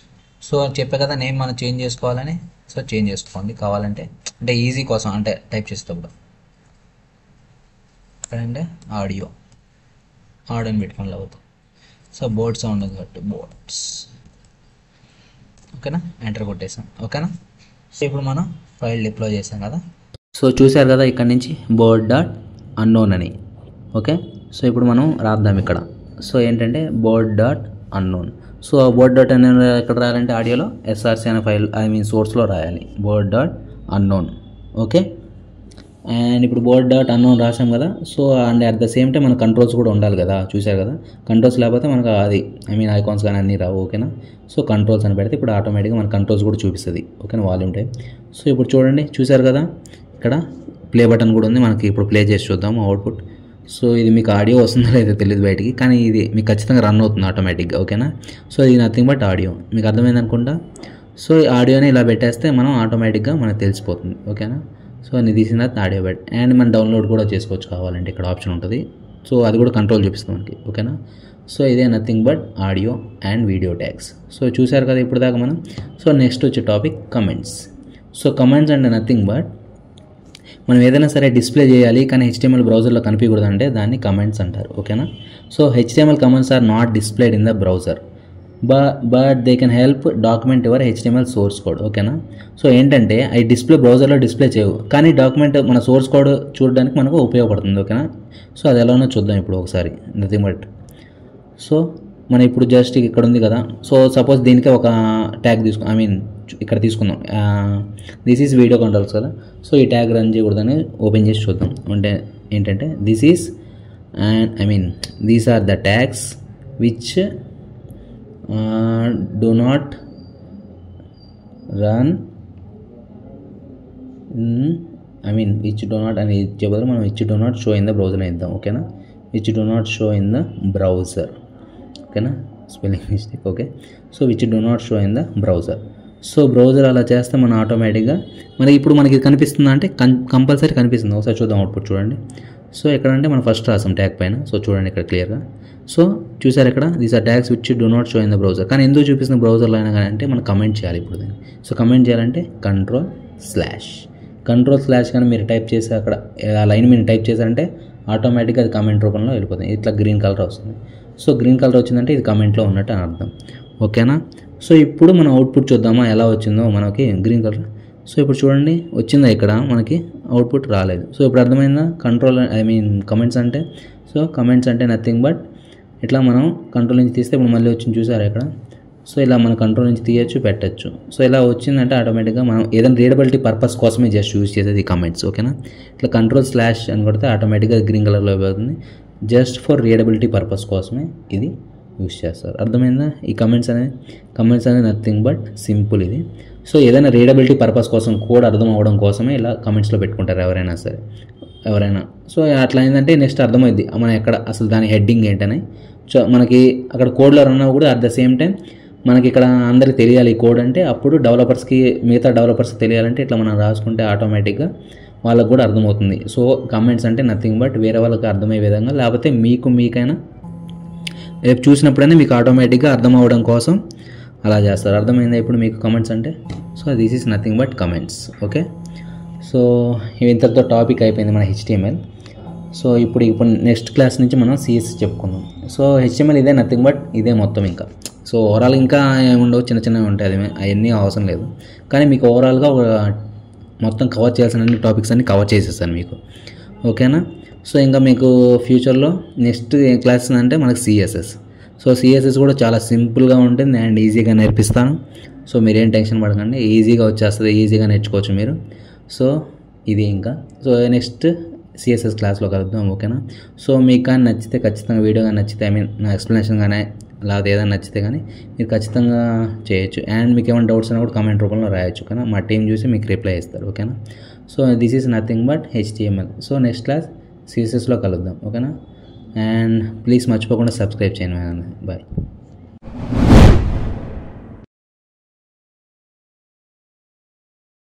సో చెప్పే కదా నేమ్ మనం చేంజ్ చేసుకోవాలని. సో చేంజ్ చేసుకోండి కావాలంటే, అంటే ఈజీ కోసం, అంటే టైప్ చేసేటప్పుడు ఎక్కడంటే ఆడియో అని పెట్టుకొని అవుతాం. సో బోర్డ్ సౌండ్ ఉంది కాబట్టి బోర్డ్స్, ఓకేనా. ఎంటర్ కొట్టేసాం, ఓకేనా. సో ఇప్పుడు మనం ఫైల్ డిప్లాయ్ చేసాం కదా. సో చూసారు కదా ఇక్కడ నుంచి బోర్డ్ డాట్ అన్నోన్ అని, ఓకే. సో ఇప్పుడు మనం రాద్దాం ఇక్కడ. సో ఏంటంటే board dot unknown. So board dot unknown ఎక్కడ రాయాలంటే ఆడియోలో SRC అనే ఫైల్ సోర్స్లో రాయాలి, board dot unknown, okay. And ఇప్పుడు బోర్డ్ డాట్ అన్నోన్ రాసాం కదా. So and at the same time మన కంట్రోల్స్ కూడా ఉండాలి కదా, చూసారు కదా. కంట్రోల్స్ లేకపోతే మనకు అది ఐకాన్స్ కానీ అన్నీ రావు, ఓకేనా. సో కంట్రోల్స్ అని పెడితే ఇప్పుడు ఆటోమేటిక్గా మన కంట్రోల్స్ కూడా చూపిస్తుంది, ఓకేనా, వాల్యూమ్ టైం. సో ఇప్పుడు చూడండి, చూసారు కదా ఇక్కడ ప్లే బటన్ కూడా ఉంది. మనకి ఇప్పుడు ప్లే చేసి చూద్దాము అవుట్పుట్. సో ఇది మీకు ఆడియో వస్తుందో లేదో తెలియదు బయటికి, కానీ ఇది మీకు ఖచ్చితంగా రన్ అవుతుంది ఆటోమేటిక్గా, ఓకేనా. సో ఇది నథింగ్ బట్ ఆడియో, మీకు అర్థమైంది అనుకుంటా. సో ఈ ఆడియోని ఇలా పెట్టేస్తే మనం ఆటోమేటిక్గా మనకు తెలిసిపోతుంది, ఓకేనా. సో నేను తీసిన ఆడియో బట్ అండ్ మనం డౌన్లోడ్ కూడా చేసుకోవచ్చు కావాలంటే, ఇక్కడ ఆప్షన్ ఉంటుంది. సో అది కూడా కంట్రోల్ చూపిస్తుంది మనకి, ఓకేనా. సో ఇదే nothing but audio and video tags. So చూసారు కదా ఇప్పుడు దాకా మనం. సో నెక్స్ట్ వచ్చే టాపిక్ కమెంట్స్. సో కమెంట్స్ అంటే నథింగ్ బట్ మనం ఏదైనా సరే డిస్ప్లే చేయాలి కానీ HTML బ్రౌజర్లో కనిపించకూడదు అంటే దాన్ని కమెంట్స్ అంటారు, ఓకేనా. So HTML comments are not displayed in the browser but they can help document your HTML source code, ఓకేనా. సో ఏంటంటే అవి బ్రౌజర్లో డిస్ప్లే చేయవు, కానీ డాక్యుమెంట్ మన సోర్స్ కోడ్ చూడడానికి మనకు ఉపయోగపడుతుంది, ఓకేనా. సో అది ఎలానో చూద్దాం ఇప్పుడు ఒకసారి. నథింగ్ బట్ సో మనం ఇప్పుడు జస్ట్ ఇక్కడ ఉంది కదా. సో సపోజ్ దీనికే ఒక ట్యాగ్ ఇక్కడ తీసుకుందాం. దిస్ ఈజ్ వీడియో కంట్రోల్స్ కదా. సో ఈ ట్యాగ్ రన్ చేయకూడదని ఓపెన్ చేసి చూద్దాం. అంటే ఏంటంటే this is and these are the tags which do not run which do not అని చెప్పారు మనం, which do not show in the browser అని ఇద్దాం, ఓకేనా. Which do not show in the browser. ఓకేనా, spelling mistake. Okay, so which do not show in the browser. So browser అలా చేస్తే మనం ఆటోమేటిక్గా ఇప్పుడు మనకి కనిపిస్తుందా అంటే కంపల్సరీ కనిపిస్తుంది. ఒకసారి చూద్దాం అవుట్పుట్ చూడండి. సో ఎక్కడంటే మనం ఫస్ట్ రాసాం ట్యాగ్ పైన. సో చూడండి ఇక్కడ క్లియర్గా. సో చూసారు ఇక్కడ these are tags which do not show in the browser. కానీ ఎందుకు చూపిస్తున్న బ్రౌజర్లో అయినా కానీ అంటే మనం కమెంట్ చేయాలి ఇప్పుడు దాన్ని. సో కమెంట్ చేయాలంటే కంట్రోల్ స్లాష్ కానీ మీరు టైప్ చేసి అక్కడ ఆ లైన్ మీరు టైప్ చేశారంటే ఆటోమేటిక్గా అది కమెంట్ రూపంలో వెళ్ళిపోతుంది. ఇట్లా గ్రీన్ కలర్ వస్తుంది. సో గ్రీన్ కలర్ వచ్చిందంటే ఇది కమెంట్లో ఉన్నట్టు అని అర్థం. ఓకేనా, సో ఇప్పుడు మనం అవుట్పుట్ చూద్దామా ఎలా వచ్చిందో మనకి గ్రీన్ కలర్. సో ఇప్పుడు చూడండి వచ్చిందా, ఇక్కడ మనకి అవుట్పుట్ రాలేదు. సో ఇప్పుడు అర్థమైందా కమెంట్స్ అంటే. సో కమెంట్స్ అంటే నథింగ్ బట్ ఇట్లా మనం కంట్రోల్ నుంచి తీస్తే ఇప్పుడు మళ్ళీ వచ్చింది చూసారా ఇక్కడ. సో ఇలా మన కంట్రోల్ నుంచి తీయచ్చు పెట్టచ్చు. సో ఇలా వచ్చిందంటే ఆటోమేటిక్గా మనం ఏదైనా రీడబిలిటీ పర్పస్ కోసమే జస్ట్ యూజ్ చేసేది ఈ కమెంట్స్. ఓకేనా, ఇట్లా కంట్రోల్ స్లాష్ అని కొడితే ఆటోమేటిక్గా గ్రీన్ కలర్లో అయిపోతుంది. జస్ట్ ఫర్ రీడబిలిటీ పర్పస్ కోసమే ఇది యూజ్ చేస్తారు. అర్థమైందా? ఈ కమెంట్స్ అనేది నథింగ్ బట్ సింపుల్ ఇది. సో ఏదైనా రీడబిలిటీ పర్పస్ కోసం కోడ్ అర్థం అవ్వడం కోసమే ఇలా కమెంట్స్లో పెట్టుకుంటారు ఎవరైనా సరే. సో అట్లా ఏంటంటే నెక్స్ట్ అర్థమైంది మనం ఎక్కడ అసలు దాని హెడ్డింగ్ ఏంటని. సో మనకి అక్కడ కోడ్లో రన్ అవ్వ కూడా అట్ ద సేమ్ టైం మనకి ఇక్కడ అందరికి తెలియాలి ఈ కోడ్ అంటే. అప్పుడు మిగతా డెవలపర్స్కి తెలియాలంటే ఇట్లా మనం రాసుకుంటే ఆటోమేటిక్గా వాళ్ళకు కూడా అర్థమవుతుంది. సో కమెంట్స్ అంటే నథింగ్ బట్ వేరే వాళ్ళకి అర్థమయ్యే విధంగా, లేకపోతే మీకైనా రేపు చూసినప్పుడైనా మీకు ఆటోమేటిక్గా అర్థం అవ్వడం కోసం అలా చేస్తారు. అర్థమైందా ఇప్పుడు మీకు కమెంట్స్ అంటే? So this is nothing but comments. Okay, so ఇంతటితో టాపిక్ అయిపోయింది మన HTML. సో ఇప్పుడు నెక్స్ట్ క్లాస్ నుంచి మనం CSS చెప్పుకుందాం. సో HTML ఇదే నథింగ్ బట్ ఇదే మొత్తం ఇంకా. సో ఓవరాల్ ఇంకా ఏముండవు, చిన్నవి ఉంటాయి, అది అవన్నీ అవసరం లేదు. కానీ మీకు ఓవరాల్గా మొత్తం కవర్ చేయాల్సిన అన్ని టాపిక్స్ అన్ని కవర్ చేసేసాను మీకు. ఓకేనా, సో ఇంకా మీకు ఫ్యూచర్లో నెక్స్ట్ క్లాస్ అంటే మనకు CSS. సో CSS కూడా చాలా సింపుల్గా ఉంటుంది అండ్ ఈజీగా నేర్పిస్తాను. సో మీరేం టెన్షన్ పడకండి, ఈజీగా వచ్చేస్తుంది, ఈజీగా నేర్చుకోవచ్చు మీరు. సో ఇది ఇంకా సో నెక్స్ట్ CSS క్లాస్లో కలుద్దాం. ఓకేనా, సో మీకు కానీ నచ్చితే ఖచ్చితంగా వీడియో కానీ నచ్చితే నా ఎక్స్ప్లెనేషన్ కానీ లేకపోతే ఏదైనా నచ్చితే కానీ మీరు ఖచ్చితంగా చేయొచ్చు. అండ్ మీకు ఏమైనా డౌట్స్ అయినా కూడా కామెంట్ రూపంలో రాయొచ్చు. ఓకేనా, మా టీం చూసి మీకు రిప్లై ఇస్తారు. ఓకేనా, so this is nothing but HTML. So next class CSSలో కలుద్దాం. ఓకేనా, అండ్ ప్లీజ్ మర్చిపోకుండా సబ్స్క్రైబ్ చేయండి. బాయ్.